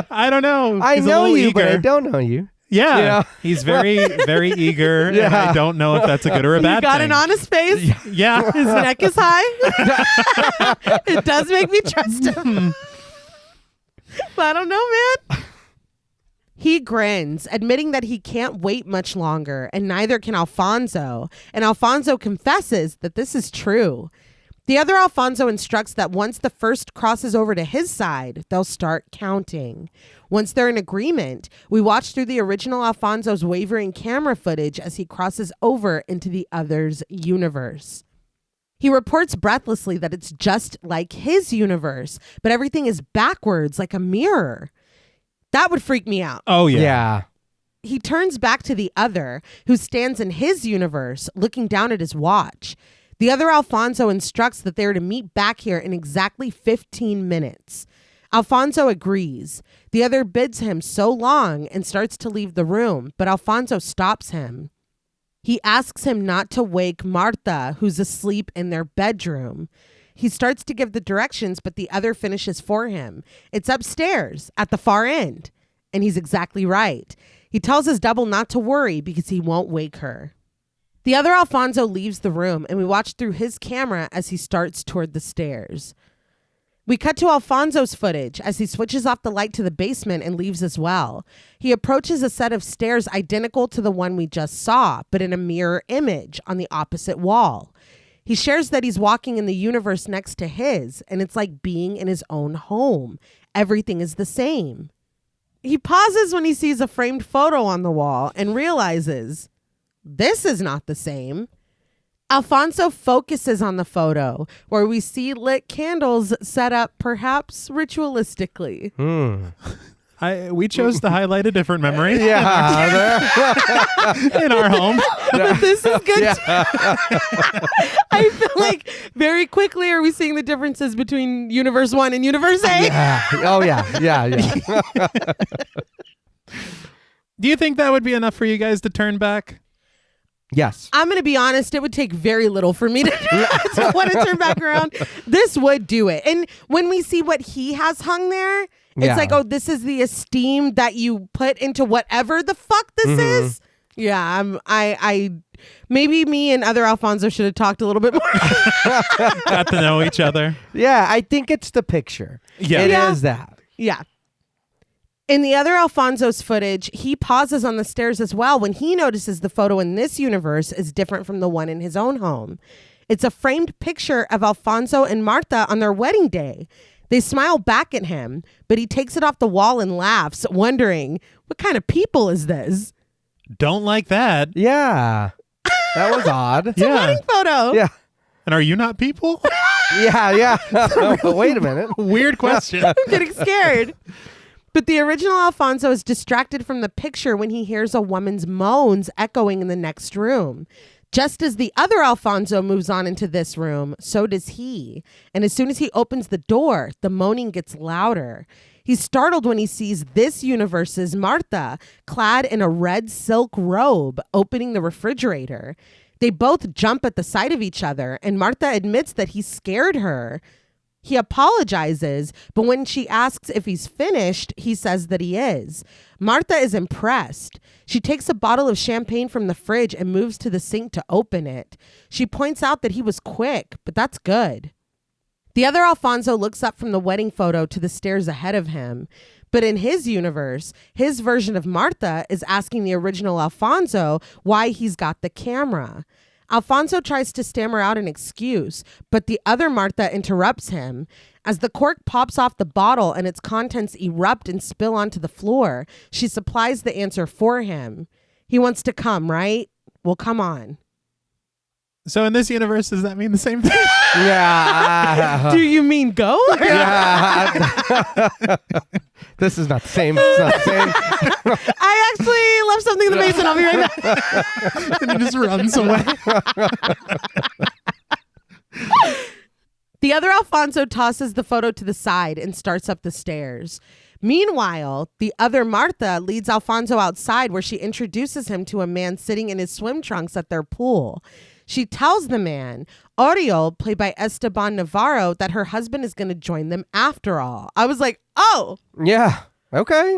[SPEAKER 2] I don't know.
[SPEAKER 1] I
[SPEAKER 2] He's a
[SPEAKER 1] know
[SPEAKER 2] little
[SPEAKER 1] you,
[SPEAKER 2] eager.
[SPEAKER 1] but I don't know you.
[SPEAKER 2] Yeah,
[SPEAKER 1] You know?
[SPEAKER 2] he's very, very eager, and I don't know if that's a good or a bad
[SPEAKER 3] You got
[SPEAKER 2] thing.
[SPEAKER 3] an honest face.
[SPEAKER 2] Yeah.
[SPEAKER 3] His neck is high. It does make me trust him. But I don't know, man. He grins, admitting that he can't wait much longer, and neither can Alfonso. And Alfonso confesses that this is true. The other Alfonso instructs that once the first crosses over to his side, they'll start counting. Once they're in agreement, we watch through the original Alfonso's wavering camera footage as he crosses over into the other's universe. He reports breathlessly that it's just like his universe, but everything is backwards like a mirror. That would freak me out.
[SPEAKER 2] Oh, yeah.
[SPEAKER 1] Yeah.
[SPEAKER 3] He turns back to the other, who stands in his universe, looking down at his watch. The other Alfonso instructs that they are to meet back here in exactly 15 minutes. Alfonso agrees. The other bids him so long and starts to leave the room, but Alfonso stops him. He asks him not to wake Marta, who's asleep in their bedroom. He starts to give the directions, but the other finishes for him. It's upstairs at the far end. And he's exactly right. He tells his double not to worry because he won't wake her. The other Alfonso leaves the room, and we watch through his camera as he starts toward the stairs. We cut to Alfonso's footage as he switches off the light to the basement and leaves as well. He approaches a set of stairs identical to the one we just saw, but in a mirror image on the opposite wall. He shares that he's walking in the universe next to his, and it's like being in his own home. Everything is the same. He pauses when he sees a framed photo on the wall and realizes this is not the same. Alfonso focuses on the photo where we see lit candles set up perhaps ritualistically.
[SPEAKER 2] We chose to highlight a different memory.
[SPEAKER 1] Yeah.
[SPEAKER 2] In our home.
[SPEAKER 3] But this is good too. I feel like very quickly are we seeing the differences between Universe 1 and Universe 8?
[SPEAKER 1] Yeah. Oh, yeah. Yeah.
[SPEAKER 2] Do you think that would be enough for you guys to turn back?
[SPEAKER 1] Yes.
[SPEAKER 3] I'm going to be honest, it would take very little for me to want to turn back around. This would do it. And when we see what he has hung there, it's like, oh, this is the esteem that you put into whatever the fuck this is. Yeah, I maybe me and other Alfonso should have talked a little bit more.
[SPEAKER 2] Got to know each other.
[SPEAKER 1] Yeah, I think it's the picture.
[SPEAKER 2] Yeah.
[SPEAKER 1] It is that.
[SPEAKER 3] Yeah. In the other Alfonso's footage, he pauses on the stairs as well when he notices the photo in this universe is different from the one in his own home. It's a framed picture of Alfonso and Marta on their wedding day. They smile back at him, but he takes it off the wall and laughs, wondering, what kind of people is this?
[SPEAKER 2] Don't like that.
[SPEAKER 1] Yeah. That was odd.
[SPEAKER 3] It's a wedding photo.
[SPEAKER 1] Yeah.
[SPEAKER 2] And are you not people?
[SPEAKER 1] Yeah. Wait a minute.
[SPEAKER 2] Weird question.
[SPEAKER 3] I'm getting scared. But the original Alfonso is distracted from the picture when he hears a woman's moans echoing in the next room. Just as the other Alfonso moves on into this room, so does he. And as soon as he opens the door, the moaning gets louder. He's startled when he sees this universe's Marta, clad in a red silk robe, opening the refrigerator. They both jump at the sight of each other, and Marta admits that he scared her. He apologizes, but when she asks if he's finished, he says that he is. Marta is impressed. She takes a bottle of champagne from the fridge and moves to the sink to open it. She points out that he was quick, but that's good. The other Alfonso looks up from the wedding photo to the stairs ahead of him. But in his universe, his version of Marta is asking the original Alfonso why he's got the camera. Alfonso tries to stammer out an excuse, but the other Marta interrupts him. As the cork pops off the bottle and its contents erupt and spill onto the floor, she supplies the answer for him. He wants to come, right? Well, come on.
[SPEAKER 2] So in this universe, does that mean the same thing?
[SPEAKER 1] Yeah.
[SPEAKER 3] Do you mean go?
[SPEAKER 1] Yeah. This is not the same. It's not the same.
[SPEAKER 3] I actually left something in the basement. I'll be right back.
[SPEAKER 2] And he just runs away.
[SPEAKER 3] The other Alfonso tosses the photo to the side and starts up the stairs. Meanwhile, the other Marta leads Alfonso outside where she introduces him to a man sitting in his swim trunks at their pool. She tells the man, Oriol, played by Esteban Navarro, that her husband is going to join them after all. I was like, oh.
[SPEAKER 1] Yeah. Okay.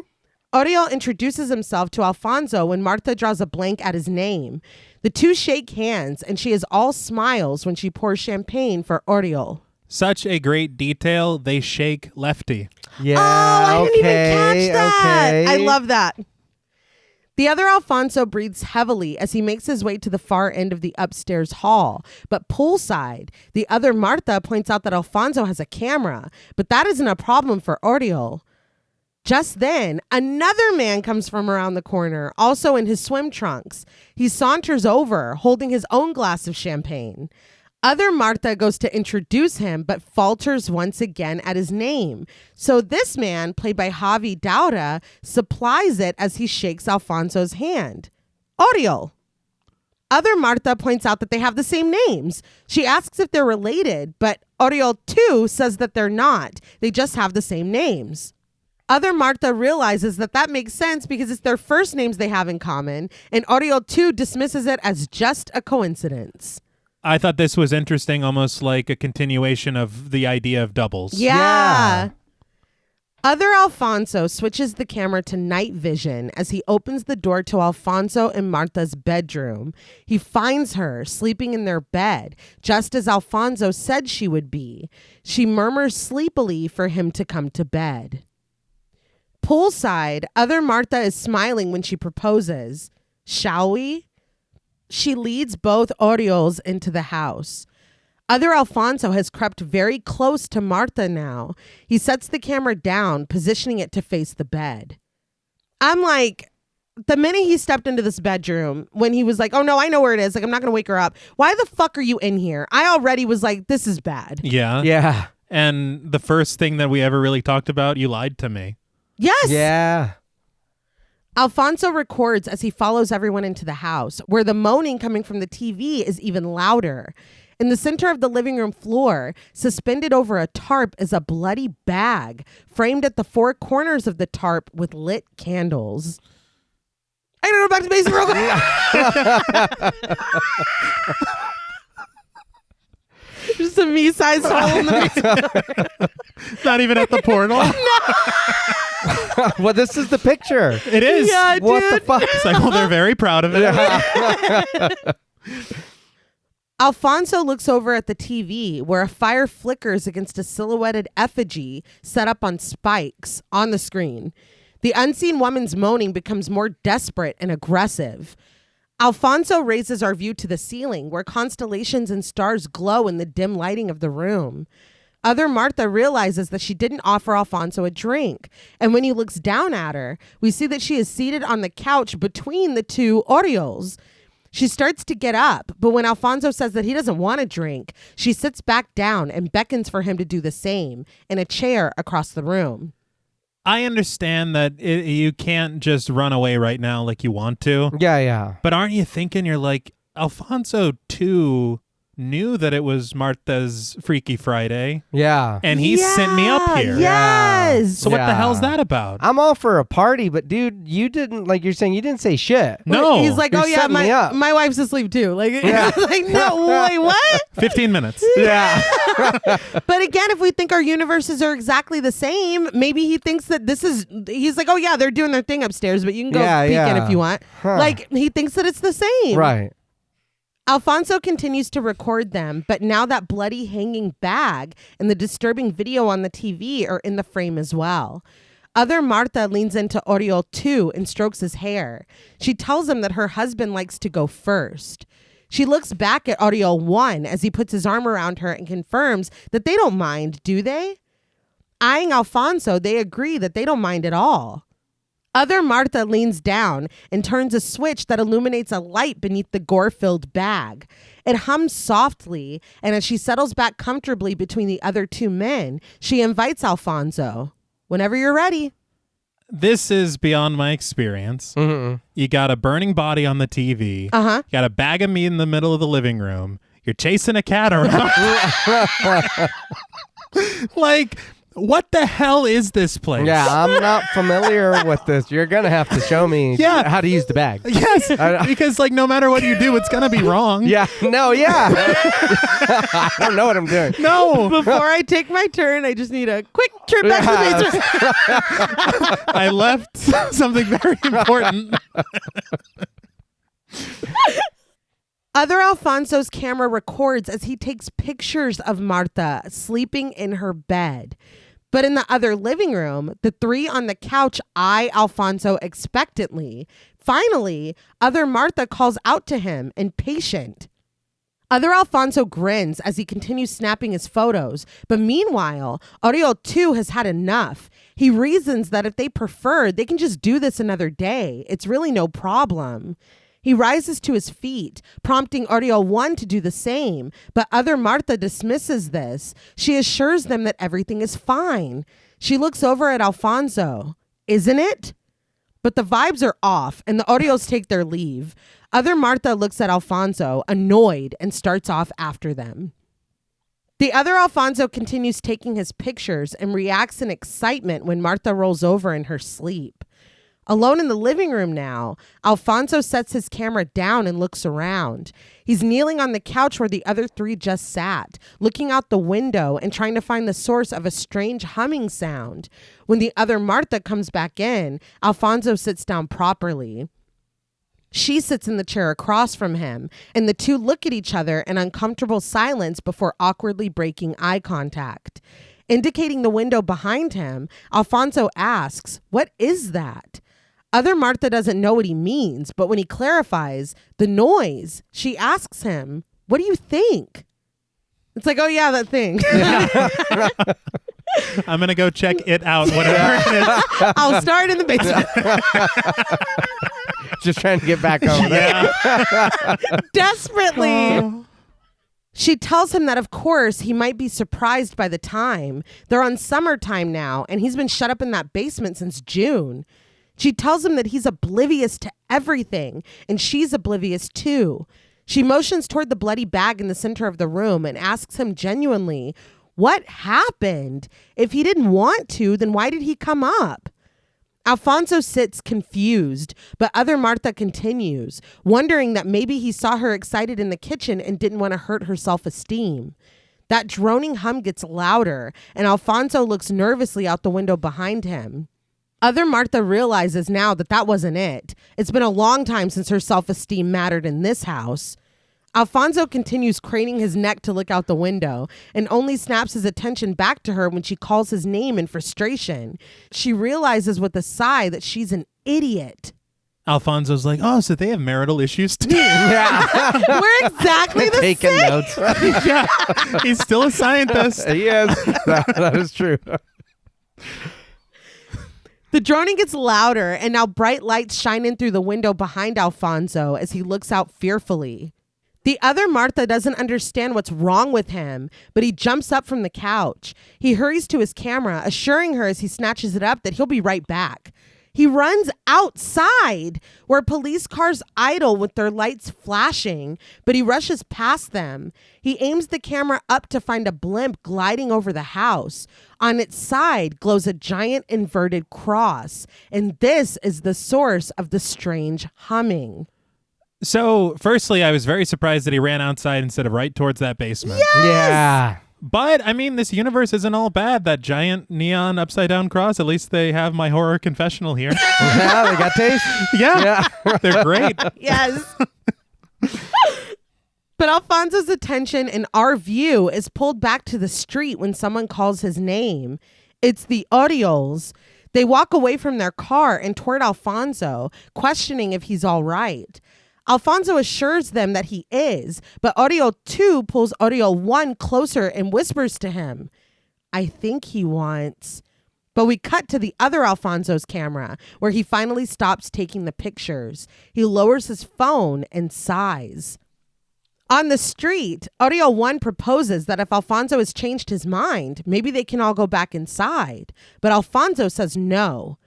[SPEAKER 3] Oriol introduces himself to Alfonso when Marta draws a blank at his name. The two shake hands, and she is all smiles when she pours champagne for Oriol.
[SPEAKER 2] Such a great detail. They shake lefty.
[SPEAKER 1] Yeah.
[SPEAKER 3] Oh, I didn't even catch that.
[SPEAKER 1] Okay.
[SPEAKER 3] I love that. The other Alfonso breathes heavily as he makes his way to the far end of the upstairs hall. But poolside, the other Marta points out that Alfonso has a camera, but that isn't a problem for Oriol. Just then, another man comes from around the corner, also in his swim trunks. He saunters over, holding his own glass of champagne. Other Marta goes to introduce him, but falters once again at his name. So this man, played by Javi Dauda, supplies it as he shakes Alfonso's hand. Oriol. Other Marta points out that they have the same names. She asks if they're related, but Oriol too says that they're not. They just have the same names. Other Marta realizes that that makes sense because it's their first names they have in common, and Oriol too dismisses it as just a coincidence.
[SPEAKER 2] I thought this was interesting, almost like a continuation of the idea of doubles.
[SPEAKER 3] Yeah. Other Alfonso switches the camera to night vision as he opens the door to Alfonso and Marta's bedroom. He finds her sleeping in their bed, just as Alfonso said she would be. She murmurs sleepily for him to come to bed. Poolside, other Marta is smiling when she proposes. Shall we? She leads both Oriols into the house. Other Alfonso has crept very close to Marta now. He sets the camera down, positioning it to face the bed. I'm like, the minute he stepped into this bedroom, when he was like, oh no, I know where it is. Like, I'm not going to wake her up. Why the fuck are you in here? I already was like, this is bad.
[SPEAKER 2] Yeah.
[SPEAKER 1] Yeah.
[SPEAKER 2] And the first thing that we ever really talked about, you lied to me.
[SPEAKER 3] Yes.
[SPEAKER 1] Yeah.
[SPEAKER 3] Alfonso records as he follows everyone into the house, where the moaning coming from the TV is even louder. In the center of the living room floor, suspended over a tarp, is a bloody bag, framed at the four corners of the tarp with lit candles. I gotta go back to basics real quick. Just a me-sized hole in the basement.
[SPEAKER 2] Not even at the portal.
[SPEAKER 1] Well, this is the picture.
[SPEAKER 2] It is.
[SPEAKER 3] Yeah,
[SPEAKER 1] What
[SPEAKER 3] dude.
[SPEAKER 1] the fuck?
[SPEAKER 2] It's like, well, they're very proud of it.
[SPEAKER 3] Alfonso looks over at the TV where a fire flickers against a silhouetted effigy set up on spikes on the screen. The unseen woman's moaning becomes more desperate and aggressive. Alfonso raises our view to the ceiling where constellations and stars glow in the dim lighting of the room. Other Martha realizes that she didn't offer Alfonso a drink. And when he looks down at her, we see that she is seated on the couch between the two Orioles. She starts to get up, but when Alfonso says that he doesn't want a drink, she sits back down and beckons for him to do the same in a chair across the room.
[SPEAKER 2] I understand that you can't just run away right now like you want to.
[SPEAKER 1] Yeah.
[SPEAKER 2] But aren't you thinking, you're like, Alfonso too knew that it was Martha's Freaky Friday.
[SPEAKER 1] Yeah.
[SPEAKER 2] And he sent me up here.
[SPEAKER 3] Yes.
[SPEAKER 2] So what the hell's that about?
[SPEAKER 1] I'm all for a party, but dude, you didn't, like you're saying, you didn't say shit.
[SPEAKER 2] No.
[SPEAKER 3] He's like,
[SPEAKER 1] You're
[SPEAKER 3] oh yeah,
[SPEAKER 1] setting me up.
[SPEAKER 3] my wife's asleep too. Like,
[SPEAKER 1] Yeah.
[SPEAKER 3] like no, wait, what?
[SPEAKER 2] 15 minutes.
[SPEAKER 1] Yeah.
[SPEAKER 3] But again, if we think our universes are exactly the same, maybe he thinks that he's like, oh yeah, they're doing their thing upstairs, but you can go peek in if you want.
[SPEAKER 1] Huh.
[SPEAKER 3] Like, he thinks that it's the same.
[SPEAKER 1] Right.
[SPEAKER 3] Alfonso continues to record them, but now that bloody hanging bag and the disturbing video on the TV are in the frame as well. Other Martha leans into Oriol too and strokes his hair. She tells him that her husband likes to go first. She looks back at Oriol 1 as he puts his arm around her and confirms that they don't mind, do they? Eyeing Alfonso, they agree that they don't mind at all. Other Martha leans down and turns a switch that illuminates a light beneath the gore-filled bag. It hums softly, and as she settles back comfortably between the other two men, she invites Alfonso. Whenever you're ready.
[SPEAKER 2] This is beyond my experience.
[SPEAKER 1] Mm-hmm.
[SPEAKER 2] You got a burning body on the TV.
[SPEAKER 3] Uh-huh.
[SPEAKER 2] You got a bag of meat in the middle of the living room. You're chasing a cat around. Like, what the hell is this place?
[SPEAKER 1] Yeah, I'm not familiar with this. You're going to have to show me how to use the bag.
[SPEAKER 2] Yes, because like no matter what you do, it's going to be wrong.
[SPEAKER 1] Yeah, no, yeah. I don't know what I'm doing.
[SPEAKER 2] No.
[SPEAKER 3] Before I take my turn, I just need a quick trip back to the basement.
[SPEAKER 2] I left something very important.
[SPEAKER 3] Other Alfonso's camera records as he takes pictures of Martha sleeping in her bed. But in the other living room, the three on the couch eye Alfonso expectantly. Finally, Other Martha calls out to him, impatient. Other Alfonso grins as he continues snapping his photos. But meanwhile, Oriol too has had enough. He reasons that if they prefer, they can just do this another day. It's really no problem. He rises to his feet, prompting Oriol 1 to do the same, but Other Martha dismisses this. She assures them that everything is fine. She looks over at Alfonso. Isn't it? But the vibes are off, and the Orioles take their leave. Other Martha looks at Alfonso, annoyed, and starts off after them. The other Alfonso continues taking his pictures and reacts in excitement when Martha rolls over in her sleep. Alone in the living room now, Alfonso sets his camera down and looks around. He's kneeling on the couch where the other three just sat, looking out the window and trying to find the source of a strange humming sound. When the other Martha comes back in, Alfonso sits down properly. She sits in the chair across from him, and the two look at each other in uncomfortable silence before awkwardly breaking eye contact. Indicating the window behind him, Alfonso asks, "What is that?" Other Martha doesn't know what he means, but when he clarifies the noise, she asks him, "What do you think?" It's like, oh yeah, that thing.
[SPEAKER 2] I'm going to go check it out, whatever it is.
[SPEAKER 3] I'll start in the basement.
[SPEAKER 1] Just trying to get back over there.
[SPEAKER 3] Desperately. She tells him that, of course, he might be surprised by the time. They're on summertime now, and he's been shut up in that basement since June. She tells him that he's oblivious to everything, and she's oblivious too. She motions toward the bloody bag in the center of the room and asks him genuinely, what happened? If he didn't want to, then why did he come up? Alfonso sits confused, but Other Martha continues, wondering that maybe he saw her excited in the kitchen and didn't want to hurt her self-esteem. That droning hum gets louder, and Alfonso looks nervously out the window behind him. Other Martha realizes now that that wasn't it. It's been a long time since her self-esteem mattered in this house. Alfonso continues craning his neck to look out the window and only snaps his attention back to her when she calls his name in frustration. She realizes with a sigh that she's an idiot.
[SPEAKER 2] Alfonso's like, oh, so they have marital issues too.
[SPEAKER 1] Yeah.
[SPEAKER 3] We're exactly the
[SPEAKER 1] Taking
[SPEAKER 3] same.
[SPEAKER 1] notes.
[SPEAKER 2] Yeah, he's still a scientist.
[SPEAKER 1] He is. That is true.
[SPEAKER 3] The droning gets louder, and now bright lights shine in through the window behind Alfonso as he looks out fearfully. The other Martha doesn't understand what's wrong with him, but he jumps up from the couch. He hurries to his camera, assuring her as he snatches it up that he'll be right back. He runs outside where police cars idle with their lights flashing, but he rushes past them. He aims the camera up to find a blimp gliding over the house. On its side glows a giant inverted cross, and this is the source of the strange humming.
[SPEAKER 2] So, firstly, I was very surprised that he ran outside instead of right towards that basement.
[SPEAKER 1] Yeah.
[SPEAKER 2] But, I mean, this universe isn't all bad. That giant neon upside-down cross, at least they have my horror confessional here.
[SPEAKER 1] Yeah, they got taste.
[SPEAKER 2] Yeah, they're great.
[SPEAKER 3] Yes. But Alfonso's attention in our view is pulled back to the street when someone calls his name. It's the Orioles. They walk away from their car and toward Alfonso, questioning if he's all right. Alfonso assures them that he is, but Oriole 2 pulls Oriole 1 closer and whispers to him, I think he wants... But we cut to the other Alfonso's camera, where he finally stops taking the pictures. He lowers his phone and sighs. On the street, Oriole 1 proposes that if Alfonso has changed his mind, maybe they can all go back inside. But Alfonso says no.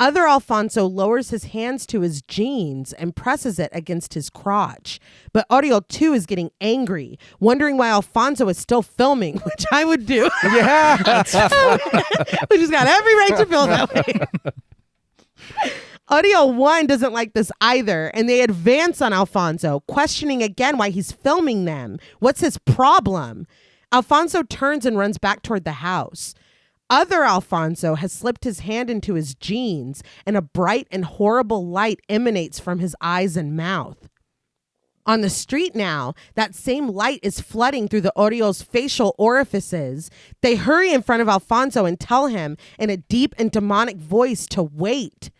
[SPEAKER 3] Other Alfonso lowers his hands to his jeans and presses it against his crotch. But Oriole 2 is getting angry, wondering why Alfonso is still filming, which I would do.
[SPEAKER 1] Yeah.
[SPEAKER 3] Which has got every right to feel that way. Oriole 1 doesn't like this either, and they advance on Alfonso, questioning again why he's filming them. What's his problem? Alfonso turns and runs back toward the house. Other Alfonso has slipped his hand into his jeans, and a bright and horrible light emanates from his eyes and mouth. On the street now, that same light is flooding through the Oriole's facial orifices. They hurry in front of Alfonso and tell him in a deep and demonic voice to wait.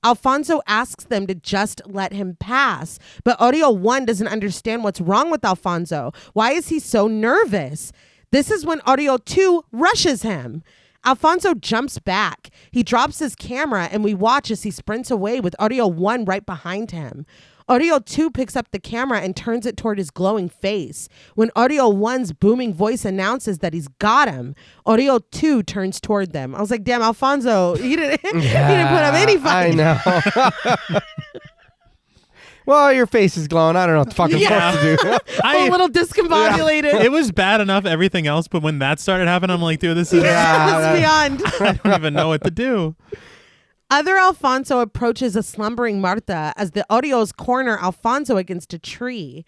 [SPEAKER 3] Alfonso asks them to just let him pass, but Oriole 1 doesn't understand what's wrong with Alfonso. Why is he so nervous? This is when Oriole 2 rushes him. Alfonso jumps back. He drops his camera and we watch as he sprints away with Oriole 1 right behind him. Oriole 2 picks up the camera and turns it toward his glowing face. When Oriole 1's booming voice announces that he's got him, Oriole 2 turns toward them. I was like, damn, Alfonso, he didn't put up any fight.
[SPEAKER 1] I know. Well, your face is glowing. I don't know what the fuck I'm supposed to do.
[SPEAKER 3] A little discombobulated.
[SPEAKER 2] It was bad enough, everything else, but when that started happening, I'm like, dude, this is
[SPEAKER 3] This is beyond.
[SPEAKER 2] I don't even know what to do.
[SPEAKER 3] Other Alfonso approaches a slumbering Marta as the Orioles corner Alfonso against a tree.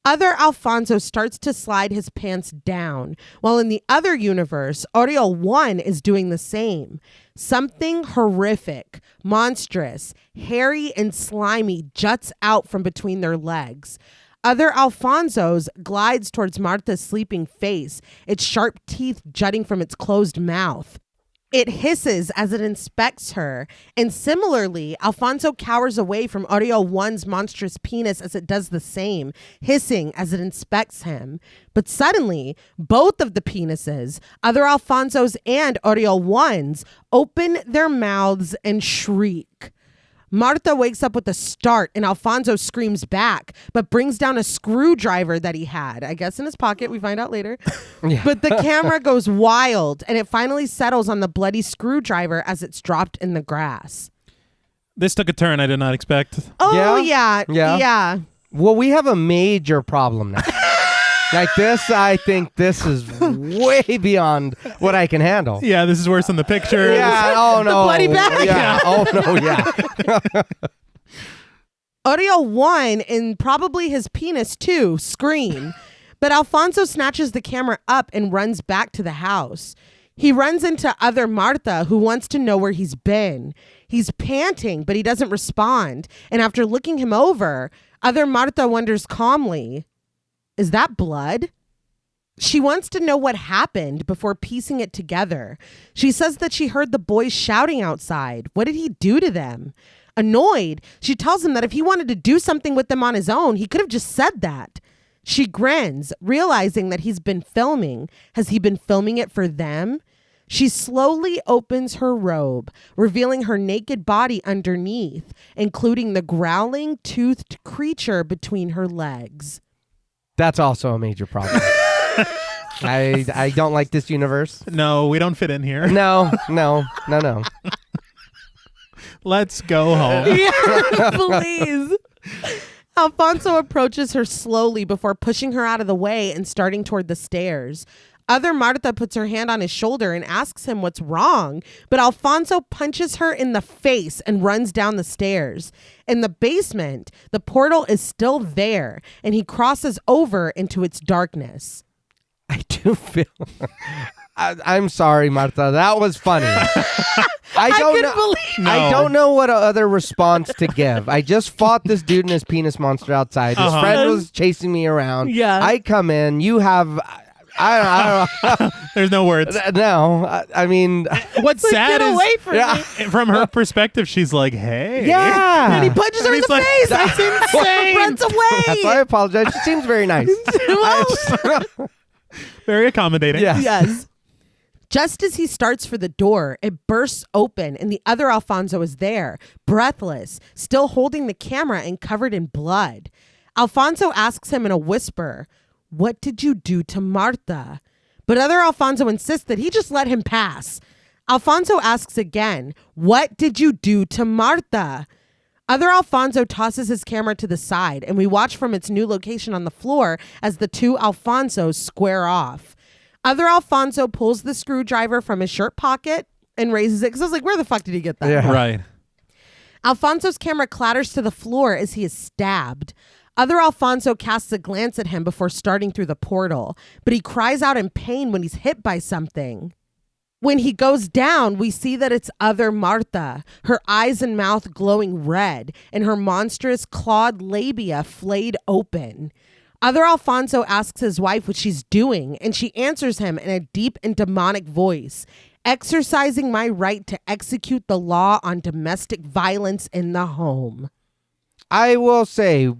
[SPEAKER 3] Other Alfonso starts to slide his pants down, while in the other universe, Oriole 1 is doing the same. Something horrific, monstrous, hairy, and slimy juts out from between their legs. Other Alfonsos glides towards Martha's sleeping face, its sharp teeth jutting from its closed mouth. It hisses as it inspects her, and similarly, Alfonso cowers away from Oriole 1's monstrous penis as it does the same, hissing as it inspects him. But suddenly, both of the penises, other Alfonso's and Oriole 1's, open their mouths and shriek. Martha wakes up with a start and Alfonso screams back, but brings down a screwdriver that he had, I guess in his pocket, we find out later. Yeah. But the camera goes wild and it finally settles on the bloody screwdriver as it's dropped in the grass.
[SPEAKER 2] This took a turn I did not expect.
[SPEAKER 3] Oh, yeah.
[SPEAKER 1] Well, we have a major problem now. Like this, I think this is way beyond what I can handle.
[SPEAKER 2] Yeah, this is worse than the picture.
[SPEAKER 1] Yeah, oh no.
[SPEAKER 3] The bloody bag.
[SPEAKER 1] Yeah, oh no, yeah.
[SPEAKER 3] Oriole 1 and probably his penis too scream, but Alfonso snatches the camera up and runs back to the house. He runs into other Martha who wants to know where he's been. He's panting, but he doesn't respond. And after looking him over, other Martha wonders calmly, is that blood? She wants to know what happened before piecing it together. She says that she heard the boys shouting outside. What did he do to them? Annoyed, she tells him that if he wanted to do something with them on his own, he could have just said that. She grins, realizing that he's been filming. Has he been filming it for them? She slowly opens her robe, revealing her naked body underneath, including the growling, toothed creature between her legs.
[SPEAKER 1] That's also a major problem. I don't like this universe.
[SPEAKER 2] No, we don't fit in here.
[SPEAKER 1] No.
[SPEAKER 2] Let's go home.
[SPEAKER 3] Yeah, please. Alfonso approaches her slowly before pushing her out of the way and starting toward the stairs. Other Marta puts her hand on his shoulder and asks him what's wrong, but Alfonso punches her in the face and runs down the stairs. In the basement, the portal is still there, and he crosses over into its darkness.
[SPEAKER 1] I do feel... I'm sorry, Marta. That was funny. I don't know what other response to give. I just fought this dude and his penis monster outside. His friend was chasing me around.
[SPEAKER 3] Yeah.
[SPEAKER 1] I come in. You have... I don't know.
[SPEAKER 2] There's no words.
[SPEAKER 1] No. I mean...
[SPEAKER 2] What's sad
[SPEAKER 3] get away from me.
[SPEAKER 2] from her perspective, she's like, hey.
[SPEAKER 1] Yeah.
[SPEAKER 3] And he punches her in the face.
[SPEAKER 2] That's insane.
[SPEAKER 3] Runs away.
[SPEAKER 1] That's why I apologize. She seems very nice.
[SPEAKER 2] Very accommodating.
[SPEAKER 1] Yeah.
[SPEAKER 3] Yes. Just as he starts for the door, it bursts open and the other Alfonso is there, breathless, still holding the camera and covered in blood. Alfonso asks him in a whisper, "What did you do to Marta?" But other Alfonso insists that he just let him pass. Alfonso asks again, "What did you do to Marta?" Other Alfonso tosses his camera to the side and we watch from its new location on the floor as the two Alfonsos square off. Other Alfonso pulls the screwdriver from his shirt pocket and raises it because I was like, where the fuck did he get that?
[SPEAKER 1] Yeah.
[SPEAKER 2] Right.
[SPEAKER 3] Alfonso's camera clatters to the floor as he is stabbed. Other Alfonso casts a glance at him before starting through the portal, but he cries out in pain when he's hit by something. When he goes down, we see that it's other Marta, her eyes and mouth glowing red, and her monstrous clawed labia flayed open. Other Alfonso asks his wife what she's doing, and she answers him in a deep and demonic voice, "Exercising my right to execute the law on domestic violence in the home."
[SPEAKER 1] I will say,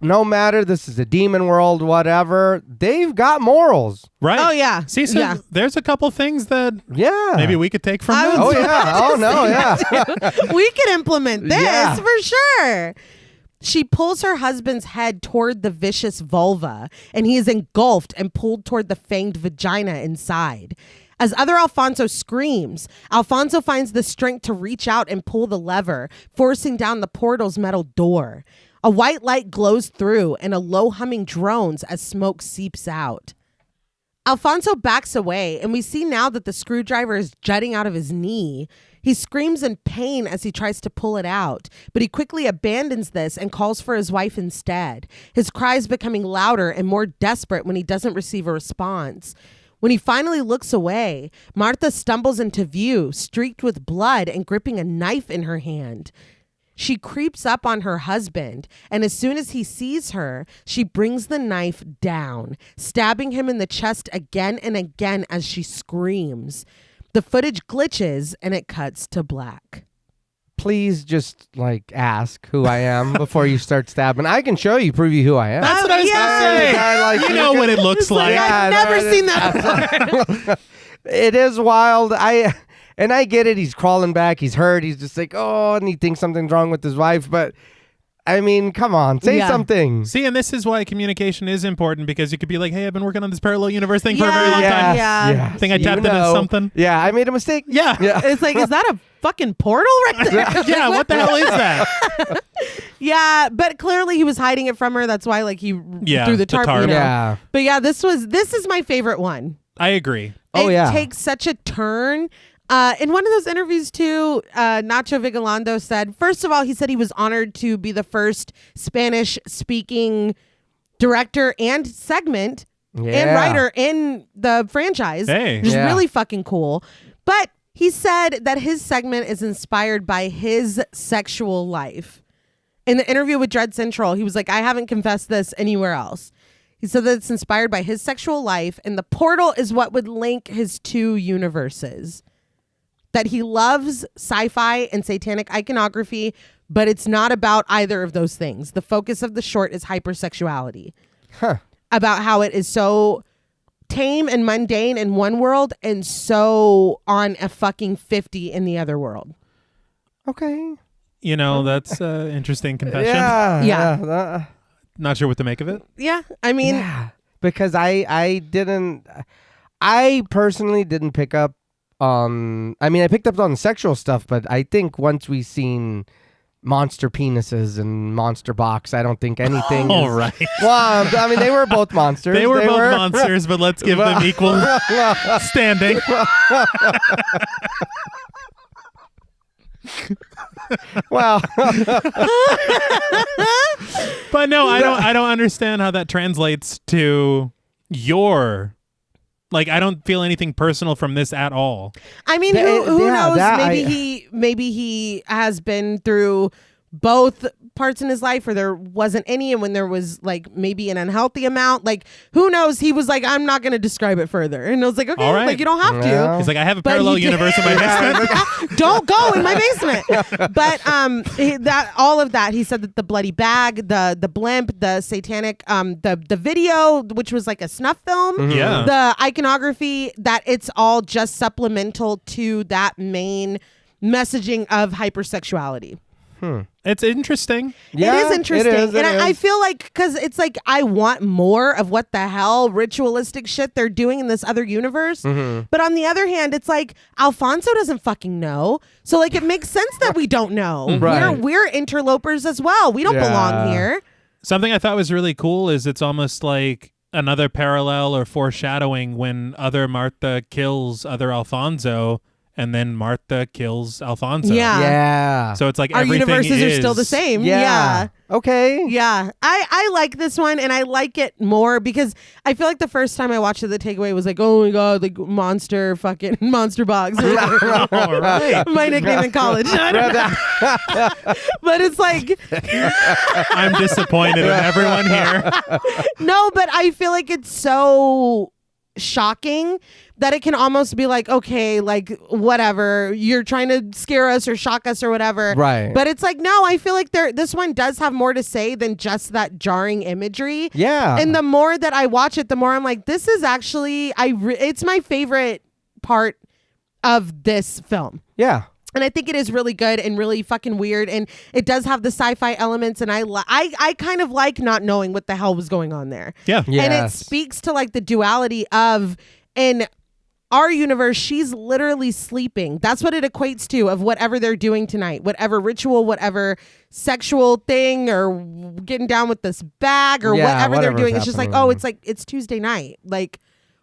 [SPEAKER 1] no matter, this is a demon world, whatever, they've got morals.
[SPEAKER 2] Right.
[SPEAKER 3] Oh, yeah.
[SPEAKER 2] See, so
[SPEAKER 3] Yeah.
[SPEAKER 2] there's a couple things that
[SPEAKER 1] Yeah.
[SPEAKER 2] maybe we could take from
[SPEAKER 3] I
[SPEAKER 2] this.
[SPEAKER 3] would
[SPEAKER 1] Oh, yeah. Oh, no, yeah.
[SPEAKER 3] We can implement this
[SPEAKER 1] Yeah.
[SPEAKER 3] for sure. She pulls her husband's head toward the vicious vulva, and he is engulfed and pulled toward the fanged vagina inside. As other Alfonso screams, Alfonso finds the strength to reach out and pull the lever, forcing down the portal's metal door. A white light glows through, and a low humming drones as smoke seeps out. Alfonso backs away, and we see now that the screwdriver is jutting out of his knee. He screams in pain as he tries to pull it out, but he quickly abandons this and calls for his wife instead, his cries becoming louder and more desperate when he doesn't receive a response. When he finally looks away, Marta stumbles into view, streaked with blood and gripping a knife in her hand. She creeps up on her husband, and as soon as he sees her, she brings the knife down, stabbing him in the chest again and again as she screams. The footage glitches, and it cuts to black.
[SPEAKER 1] Please just, ask who I am before you start stabbing. I can show you, prove you who I am.
[SPEAKER 2] That's what I was going to say. You know what it looks like.
[SPEAKER 3] I've never seen that before.
[SPEAKER 1] It is wild. I get it. He's crawling back. He's hurt. He's just like, oh, and he thinks something's wrong with his wife. But, I mean, come on. Say something.
[SPEAKER 2] See, and this is why communication is important, because you could be like, hey, I've been working on this parallel universe thing for a very long time.
[SPEAKER 3] Yeah.
[SPEAKER 2] I think I tapped into something.
[SPEAKER 1] Yeah, I made a mistake.
[SPEAKER 2] Yeah.
[SPEAKER 3] It's like, is that a fucking portal right there?
[SPEAKER 2] Yeah, what the hell is that?
[SPEAKER 3] Yeah, but clearly he was hiding it from her. That's why he threw the tarp. You know?
[SPEAKER 1] Yeah.
[SPEAKER 3] But yeah, this is my favorite one.
[SPEAKER 2] I agree.
[SPEAKER 3] It takes such a turn. In one of those interviews too, Nacho Vigalondo said, first of all, he said he was honored to be the first Spanish speaking director and segment and writer in the franchise.
[SPEAKER 2] Hey.
[SPEAKER 3] Which is really fucking cool. But he said that his segment is inspired by his sexual life. In the interview with Dread Central, he was like, I haven't confessed this anywhere else. He said that it's inspired by his sexual life, and the portal is what would link his two universes. That he loves sci-fi and satanic iconography, but it's not about either of those things. The focus of the short is hypersexuality.
[SPEAKER 1] Huh.
[SPEAKER 3] About how it is so tame and mundane in one world and so on a fucking 50 in the other world.
[SPEAKER 1] Okay.
[SPEAKER 2] You know, that's an interesting confession.
[SPEAKER 3] Yeah.
[SPEAKER 2] Not sure what to make of it.
[SPEAKER 3] Yeah. I mean,
[SPEAKER 1] Yeah. Because I personally didn't pick up on, I mean, I picked up on sexual stuff, but I think once we seen monster penises and monster box, I don't think anything
[SPEAKER 2] All
[SPEAKER 1] is,
[SPEAKER 2] right.
[SPEAKER 1] well, I mean, they were both monsters.
[SPEAKER 2] They were both monsters, but let's give them equal standing.
[SPEAKER 1] Well,
[SPEAKER 2] But no, I don't understand how that translates to your, like, I don't feel anything personal from this at all.
[SPEAKER 3] I mean, who knows? Maybe he has been through both parts in his life where there wasn't any, and when there was like maybe an unhealthy amount, like who knows? He was like, I'm not going to describe it further, and I was like, okay,
[SPEAKER 2] All right.
[SPEAKER 3] like you don't have
[SPEAKER 1] Well.
[SPEAKER 3] to.
[SPEAKER 2] He's like, I have a
[SPEAKER 3] But
[SPEAKER 2] parallel
[SPEAKER 3] he did-
[SPEAKER 2] universe in my basement.
[SPEAKER 3] Don't go in my basement. But that all of that, he said that the bloody bag, the blimp, the satanic, the video, which was like a snuff film,
[SPEAKER 2] Yeah.
[SPEAKER 3] the iconography, that it's all just supplemental to that main messaging of hypersexuality.
[SPEAKER 2] It's interesting.
[SPEAKER 1] yeah,
[SPEAKER 3] it is interesting.
[SPEAKER 1] It is.
[SPEAKER 3] And I feel like, because it's like, I want more of what the hell ritualistic shit they're doing in this other universe.
[SPEAKER 1] Mm-hmm.
[SPEAKER 3] But on the other hand, it's like, Alfonso doesn't fucking know. So like, it makes sense that we don't know.
[SPEAKER 1] Right.
[SPEAKER 3] We're interlopers as well. We don't belong here.
[SPEAKER 2] Something I thought was really cool is it's almost like another parallel or foreshadowing when other Martha kills other Alfonso, and then Martha kills Alfonso.
[SPEAKER 3] Yeah.
[SPEAKER 1] Yeah.
[SPEAKER 2] So it's like
[SPEAKER 3] Our
[SPEAKER 2] everything
[SPEAKER 3] universes
[SPEAKER 2] is
[SPEAKER 3] are still the same.
[SPEAKER 1] Yeah. Okay.
[SPEAKER 3] Yeah. I like this one, and I like it more because I feel like the first time I watched it, the takeaway was like, oh my God, like monster fucking monster box. Or whatever.
[SPEAKER 2] All right.
[SPEAKER 3] My nickname in college. I don't know. But it's like,
[SPEAKER 2] I'm disappointed in everyone here.
[SPEAKER 3] no, but I feel like it's so shocking that it can almost be like, okay, like whatever, you're trying to scare us or shock us or whatever.
[SPEAKER 1] Right.
[SPEAKER 3] But it's like, no, I feel like this one does have more to say than just that jarring imagery.
[SPEAKER 1] Yeah.
[SPEAKER 3] And the more that I watch it, the more I'm like, this is actually, it's my favorite part of this film.
[SPEAKER 1] Yeah.
[SPEAKER 3] And I think it is really good and really fucking weird, and it does have the sci-fi elements, and I kind of like not knowing what the hell was going on there.
[SPEAKER 2] Yeah.
[SPEAKER 1] Yes.
[SPEAKER 3] And it speaks to like the duality of, in our universe, she's literally sleeping. That's what it equates to, of whatever they're doing tonight, whatever ritual, whatever sexual thing, or getting down with this bag, or
[SPEAKER 1] Yeah,
[SPEAKER 3] whatever they're
[SPEAKER 1] whatever's
[SPEAKER 3] doing. It's just like,
[SPEAKER 1] happening.
[SPEAKER 3] oh, it's like, it's Tuesday night. Like,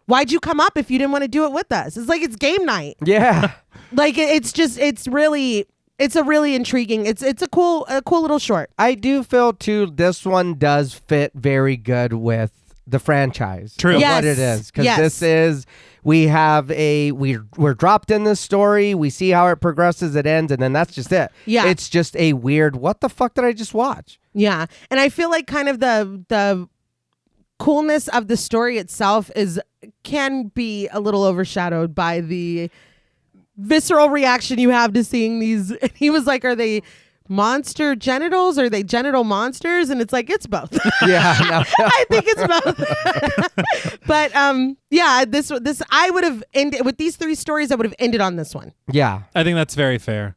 [SPEAKER 3] why'd you come up if you didn't want to do it with us? It's like, it's game night.
[SPEAKER 1] Yeah.
[SPEAKER 3] Like, it's a really intriguing. It's a cool little short.
[SPEAKER 1] I do feel too, this one does fit very good with the franchise.
[SPEAKER 2] True.
[SPEAKER 1] Of
[SPEAKER 3] Yes.
[SPEAKER 1] what it is. Because
[SPEAKER 3] Yes.
[SPEAKER 1] this is, we're dropped in this story, we see how it progresses, it ends, and then that's just it.
[SPEAKER 3] Yeah.
[SPEAKER 1] It's just a weird, what the fuck did I just watch?
[SPEAKER 3] Yeah. And I feel like kind of the coolness of the story itself can be a little overshadowed by the visceral reaction you have to seeing these. And he was like, are they monster genitals? Are they genital monsters? And it's like, it's both.
[SPEAKER 1] Yeah. No.
[SPEAKER 3] I think it's both. But yeah, this I would have ended with these three stories. I would have ended on this one.
[SPEAKER 1] Yeah.
[SPEAKER 2] I think that's very fair.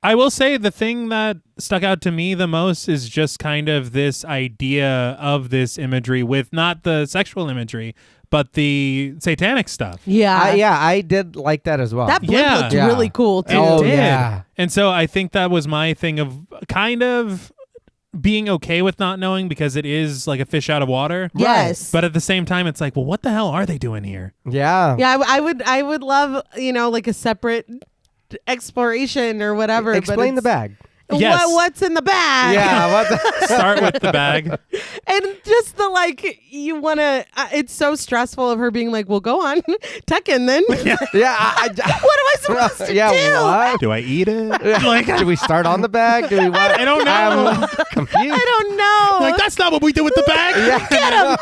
[SPEAKER 2] I will say the thing that stuck out to me the most is just kind of this idea of this imagery with not the sexual imagery, but the satanic stuff.
[SPEAKER 3] Yeah.
[SPEAKER 1] I did like that as well.
[SPEAKER 3] That blimp
[SPEAKER 2] Yeah.
[SPEAKER 3] looked
[SPEAKER 1] Yeah.
[SPEAKER 3] really cool too.
[SPEAKER 1] Oh,
[SPEAKER 2] Did.
[SPEAKER 1] yeah.
[SPEAKER 2] And so I think that was my thing of kind of being okay with not knowing, because it is like a fish out of water.
[SPEAKER 3] Yes.
[SPEAKER 2] But at the same time, it's like, well, what the hell are they doing here?
[SPEAKER 1] Yeah.
[SPEAKER 3] Yeah, I would love, like a separate exploration or whatever.
[SPEAKER 1] Explain the bag.
[SPEAKER 2] Yes.
[SPEAKER 3] What's in the bag?
[SPEAKER 1] Yeah. What the-
[SPEAKER 2] Start with the bag.
[SPEAKER 3] And just the you want to, it's so stressful of her being like, well, go on, tuck in then.
[SPEAKER 1] yeah.
[SPEAKER 3] What am I supposed to
[SPEAKER 1] yeah.
[SPEAKER 3] do?
[SPEAKER 1] What?
[SPEAKER 2] Do I eat it?
[SPEAKER 1] Like, do we start on the bag? Do we? What?
[SPEAKER 2] I don't know.
[SPEAKER 1] I'm confused.
[SPEAKER 3] I don't know.
[SPEAKER 2] Like, that's not what we do with the bag.
[SPEAKER 3] Get him.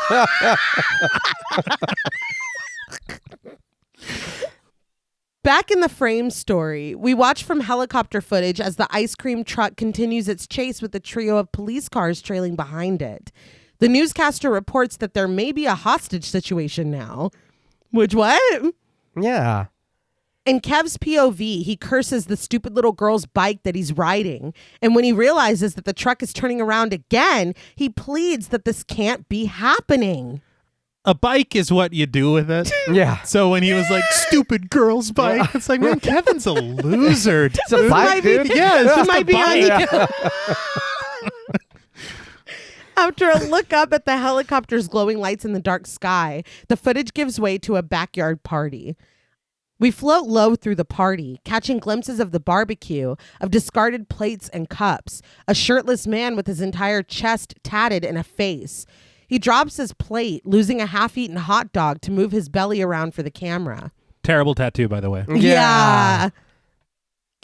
[SPEAKER 3] Back in the frame story, we watch from helicopter footage as the ice cream truck continues its chase with the trio of police cars trailing behind it. The newscaster reports that there may be a hostage situation now. Which what?
[SPEAKER 1] Yeah.
[SPEAKER 3] In Kev's POV, he curses the stupid little girl's bike that he's riding. And when he realizes that the truck is turning around again, he pleads that this can't be happening.
[SPEAKER 2] A bike is what you do with it.
[SPEAKER 1] Yeah.
[SPEAKER 2] So when he was like, stupid girl's bike, it's like, man, Kevin's a loser.
[SPEAKER 1] It's a bike, dude.
[SPEAKER 2] Yeah, it's
[SPEAKER 3] It
[SPEAKER 2] just
[SPEAKER 3] might
[SPEAKER 2] a
[SPEAKER 3] be
[SPEAKER 2] bike.
[SPEAKER 3] on After a look up at the helicopter's glowing lights in the dark sky, the footage gives way to a backyard party. We float low through the party, catching glimpses of the barbecue, of discarded plates and cups, a shirtless man with his entire chest tatted in a face. He drops his plate, losing a half-eaten hot dog to move his belly around for the camera.
[SPEAKER 2] Terrible tattoo, by the way.
[SPEAKER 3] Yeah.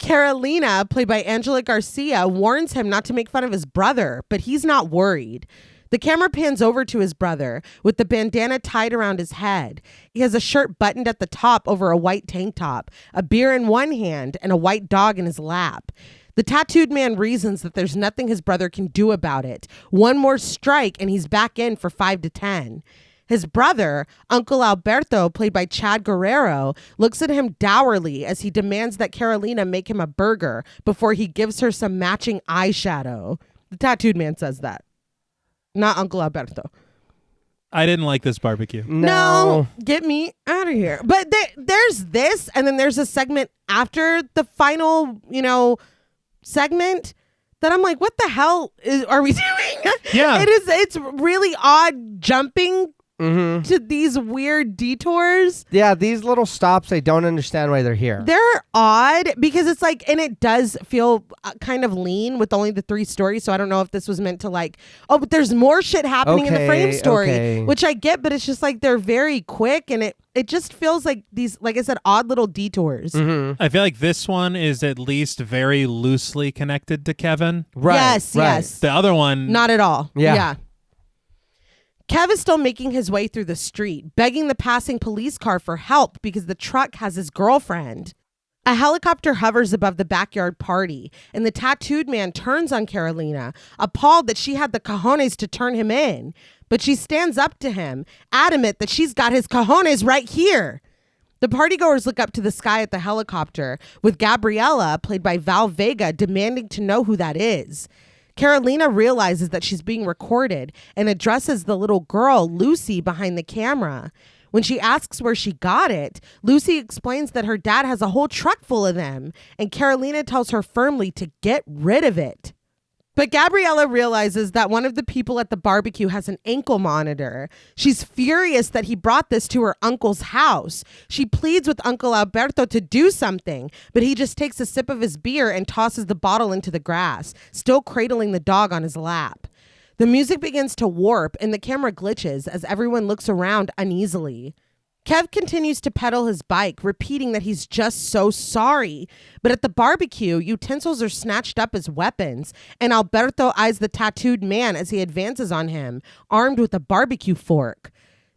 [SPEAKER 3] Carolina, played by Angela Garcia, warns him not to make fun of his brother, but he's not worried. The camera pans over to his brother with the bandana tied around his head. He has a shirt buttoned at the top over a white tank top, a beer in one hand, and a white dog in his lap. The tattooed man reasons that there's nothing his brother can do about it. One more strike and he's back in for 5 to 10. His brother, Uncle Alberto, played by Chad Guerrero, looks at him dourly as he demands that Carolina make him a burger before he gives her some matching eyeshadow. The tattooed man says that. Not Uncle Alberto.
[SPEAKER 2] I didn't like this barbecue.
[SPEAKER 3] No, get me out of here. But there's this, and then there's a segment after the final, segment that I'm like, what the hell are we doing?
[SPEAKER 2] Yeah.
[SPEAKER 3] It's really odd jumping to these weird detours.
[SPEAKER 1] Yeah, these little stops, I don't understand why they're here.
[SPEAKER 3] They're odd because it's like, and it does feel kind of lean with only the 3 stories. So I don't know if this was meant to like, oh, but there's more shit happening in the frame story, which I get, but it's just like they're very quick and it just feels like these, like I said, odd little detours.
[SPEAKER 2] I feel like this one is at least very loosely connected to Kevin.
[SPEAKER 1] Right.
[SPEAKER 3] Yes.
[SPEAKER 2] The other one,
[SPEAKER 3] Not at all.
[SPEAKER 1] Yeah.
[SPEAKER 3] Kev is still making his way through the street, begging the passing police car for help because the truck has his girlfriend. A helicopter hovers above the backyard party, and the tattooed man turns on Carolina, appalled that she had the cojones to turn him in. But she stands up to him, adamant that she's got his cojones right here. The partygoers look up to the sky at the helicopter, with Gabriella, played by Val Vega, demanding to know who that is. Carolina realizes that she's being recorded and addresses the little girl, Lucy, behind the camera. When she asks where she got it, Lucy explains that her dad has a whole truck full of them, and Carolina tells her firmly to get rid of it. But Gabriella realizes that one of the people at the barbecue has an ankle monitor. She's furious that he brought this to her uncle's house. She pleads with Uncle Alberto to do something, but he just takes a sip of his beer and tosses the bottle into the grass, still cradling the dog on his lap. The music begins to warp and the camera glitches as everyone looks around uneasily. Kev continues to pedal his bike, repeating that he's just so sorry. But at the barbecue, utensils are snatched up as weapons, and Alberto eyes the tattooed man as he advances on him, armed with a barbecue fork.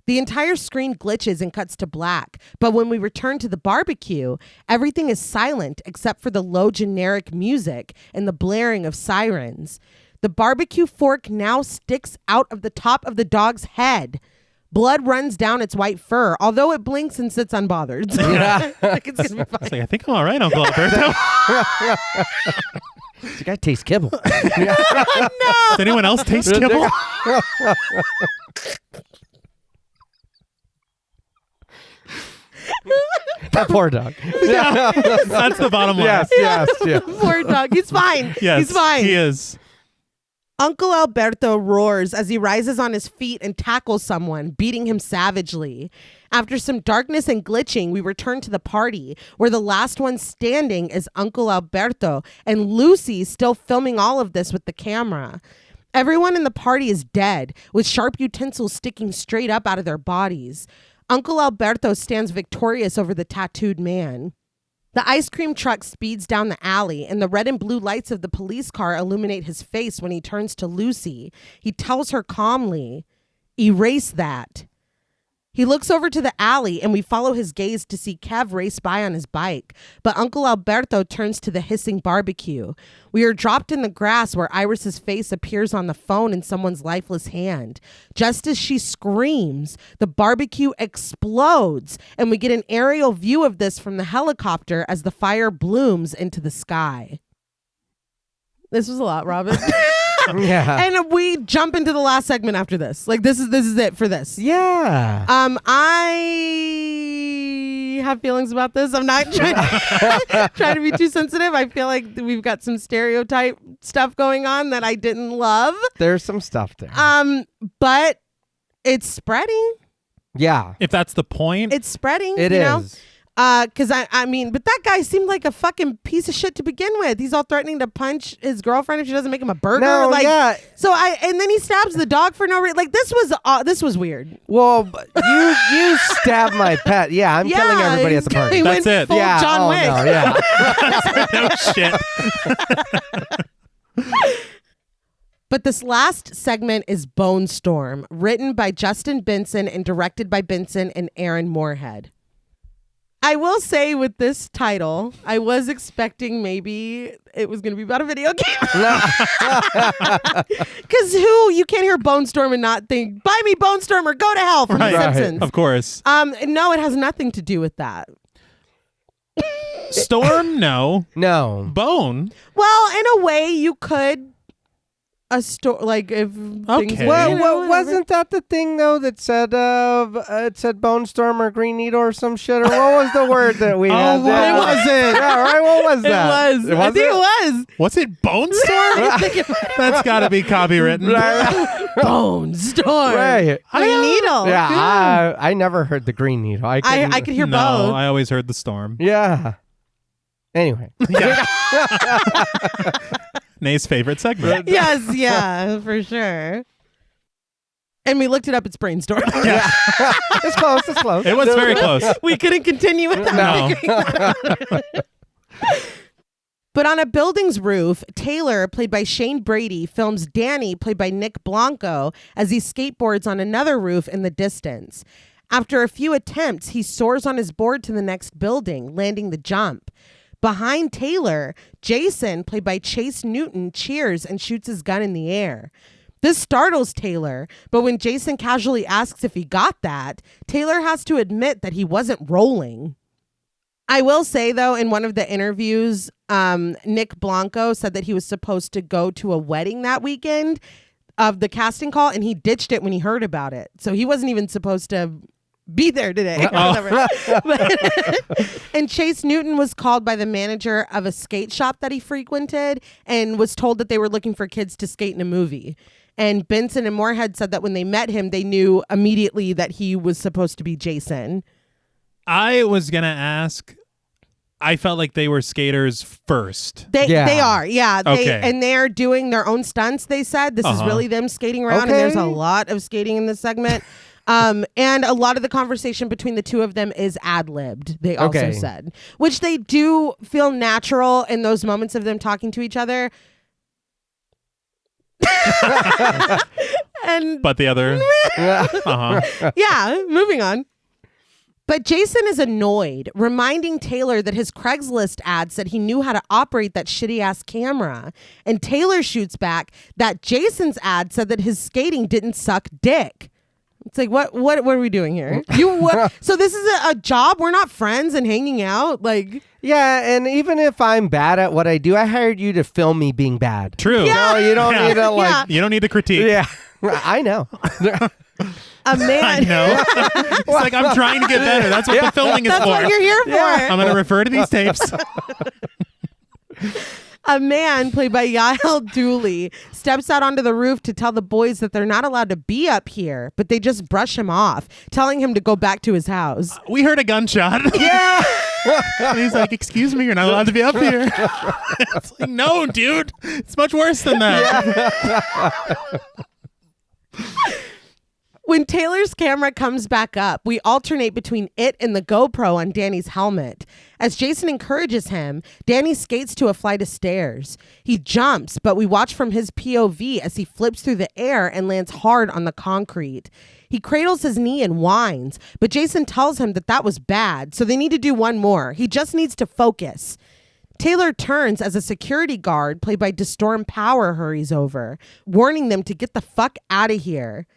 [SPEAKER 3] The entire screen glitches and cuts to black, but when we return to the barbecue, everything is silent except for the low generic music and the blaring of sirens. The barbecue fork now sticks out of the top of the dog's head. Blood runs down its white fur, although it blinks and sits unbothered.
[SPEAKER 1] Yeah.
[SPEAKER 3] Like it's gonna be fine.
[SPEAKER 2] it's like, I think I'm all right, Uncle Alberto.
[SPEAKER 1] The guy tastes kibble.
[SPEAKER 2] Does anyone else taste kibble?
[SPEAKER 1] That poor dog.
[SPEAKER 2] Yeah. That's the bottom line.
[SPEAKER 1] Yes.
[SPEAKER 3] Poor dog. He's fine.
[SPEAKER 2] Yes,
[SPEAKER 3] He's fine.
[SPEAKER 2] he is.
[SPEAKER 3] Uncle Alberto roars as he rises on his feet and tackles someone, beating him savagely. After some darkness and glitching, we return to the party, where the last one standing is Uncle Alberto, and Lucy still filming all of this with the camera. Everyone in the party is dead, with sharp utensils sticking straight up out of their bodies. Uncle Alberto stands victorious over the tattooed man. The ice cream truck speeds down the alley, and the red and blue lights of the police car illuminate his face when he turns to Lucy. He tells her calmly, "Erase that." He looks over to the alley and we follow his gaze to see Kev race by on his bike. But Uncle Alberto turns to the hissing barbecue. We are dropped in the grass where Iris's face appears on the phone in someone's lifeless hand. Just as she screams, the barbecue explodes and we get an aerial view of this from the helicopter as the fire blooms into the sky. This was a lot, Robin.
[SPEAKER 1] Yeah.
[SPEAKER 3] And we jump into the last segment after this. Like this is it for this.
[SPEAKER 1] Yeah.
[SPEAKER 3] I have feelings about this. I'm not trying to be too sensitive. I feel like we've got some stereotype stuff going on that I didn't love.
[SPEAKER 1] There's some stuff there.
[SPEAKER 3] But it's spreading.
[SPEAKER 1] Yeah.
[SPEAKER 2] If that's the point.
[SPEAKER 3] It's spreading.
[SPEAKER 1] It
[SPEAKER 3] you
[SPEAKER 1] is.
[SPEAKER 3] know? Because I mean, but that guy seemed like a fucking piece of shit to begin with. He's all threatening to punch his girlfriend if she doesn't make him a burger.
[SPEAKER 1] No,
[SPEAKER 3] like,
[SPEAKER 1] yeah.
[SPEAKER 3] So and then he stabs the dog for no reason. Like this was weird.
[SPEAKER 1] Well, you stabbed my pet. Yeah, I'm killing everybody at the party.
[SPEAKER 3] He
[SPEAKER 2] That's
[SPEAKER 3] went
[SPEAKER 2] it.
[SPEAKER 3] Full
[SPEAKER 1] Yeah.
[SPEAKER 3] John Wick.
[SPEAKER 1] No, yeah.
[SPEAKER 2] No shit.
[SPEAKER 3] But this last segment is Bone Storm, written by Justin Benson and directed by Benson and Aaron Moorhead. I will say with this title, I was expecting maybe it was going to be about a video game. Because you can't hear Bone Storm and not think, buy me Bone Storm or go to hell from The Simpsons.
[SPEAKER 2] Of course.
[SPEAKER 3] No, it has nothing to do with that.
[SPEAKER 2] Storm? No.
[SPEAKER 1] No.
[SPEAKER 2] Bone?
[SPEAKER 3] Well, in a way, you could. A store like if things
[SPEAKER 2] Okay.
[SPEAKER 1] Well,
[SPEAKER 3] you know,
[SPEAKER 1] well,
[SPEAKER 3] whatever.
[SPEAKER 1] wasn't that the thing though that said it said Bone Storm or Green Needle or some shit, or what was the word that we had?
[SPEAKER 2] what
[SPEAKER 1] Yeah.
[SPEAKER 2] was it?
[SPEAKER 1] Yeah, right. What was
[SPEAKER 3] It
[SPEAKER 1] that?
[SPEAKER 3] was. I think it was.
[SPEAKER 2] Was it Bone Storm? That's got to be copywritten.
[SPEAKER 3] Bone Storm.
[SPEAKER 1] Right.
[SPEAKER 3] Green Needle.
[SPEAKER 1] Yeah, I never heard the Green Needle. I
[SPEAKER 3] I could hear
[SPEAKER 2] No,
[SPEAKER 3] both.
[SPEAKER 2] I always heard the storm.
[SPEAKER 1] Yeah. Anyway.
[SPEAKER 2] Yeah. Nay's favorite segment.
[SPEAKER 3] Yes, yeah, for sure. And we looked it up. It's Brainstorm.
[SPEAKER 2] Yeah.
[SPEAKER 1] It's close. It's close.
[SPEAKER 2] It was very close.
[SPEAKER 3] We couldn't continue without
[SPEAKER 2] No.
[SPEAKER 3] figuring that out. But on a building's roof, Taylor, played by Shane Brady, films Danny, played by Nick Blanco, as he skateboards on another roof in the distance. After a few attempts, he soars on his board to the next building, landing the jump. Behind Taylor, Jason, played by Chase Newton, cheers and shoots his gun in the air. This startles Taylor, but when Jason casually asks if he got that, Taylor has to admit that he wasn't rolling. I will say, though, in one of the interviews, Nick Blanco said that he was supposed to go to a wedding that weekend of the casting call, and he ditched it when he heard about it. So he wasn't even supposed to be there today. And Chase Newton was called by the manager of a skate shop that he frequented and was told that they were looking for kids to skate in a movie. And Benson and Moorhead said that when they met him, they knew immediately that he was supposed to be Jason.
[SPEAKER 2] I was going to ask, I felt like they were skaters first.
[SPEAKER 3] They are, yeah.
[SPEAKER 2] Okay.
[SPEAKER 3] And they're doing their own stunts, they said. This is really them skating around, and there's a
[SPEAKER 1] Okay.
[SPEAKER 3] lot of skating in this segment. And a lot of the conversation between the two of them is ad-libbed, they also said. Which they do feel natural in those moments of them talking to each other.
[SPEAKER 2] But the other... uh-huh.
[SPEAKER 3] Yeah, moving on. But Jason is annoyed, reminding Taylor that his Craigslist ad said he knew how to operate that shitty-ass camera. And Taylor shoots back that Jason's ad said that his skating didn't suck dick. It's like, what are we doing here? So this is a job? We're not friends and hanging out? Like...
[SPEAKER 1] Yeah, and even if I'm bad at what I do, I hired you to film me being bad.
[SPEAKER 2] True.
[SPEAKER 1] No, you don't need to like...
[SPEAKER 3] Yeah.
[SPEAKER 2] You don't need to critique.
[SPEAKER 1] Yeah, I know.
[SPEAKER 3] A man...
[SPEAKER 2] I know. It's like, I'm trying to get better. That's what the filming is
[SPEAKER 3] That's
[SPEAKER 2] for.
[SPEAKER 3] what you're here for.
[SPEAKER 1] Yeah.
[SPEAKER 2] I'm going to refer to these tapes.
[SPEAKER 3] A man, played by Yael Dooley, steps out onto the roof to tell the boys that they're not allowed to be up here, but they just brush him off, telling him to go back to his house.
[SPEAKER 2] We heard a gunshot.
[SPEAKER 1] Yeah.
[SPEAKER 2] And he's like, excuse me, you're not allowed to be up here. It's like, no, dude. It's much worse than that.
[SPEAKER 3] When Taylor's camera comes back up, we alternate between it and the GoPro on Danny's helmet. As Jason encourages him, Danny skates to a flight of stairs. He jumps, but we watch from his POV as he flips through the air and lands hard on the concrete. He cradles his knee and whines, but Jason tells him that that was bad, so they need to do one more. He just needs to focus. Taylor turns as a security guard, played by Destorm Power, hurries over, warning them to get the fuck out of here.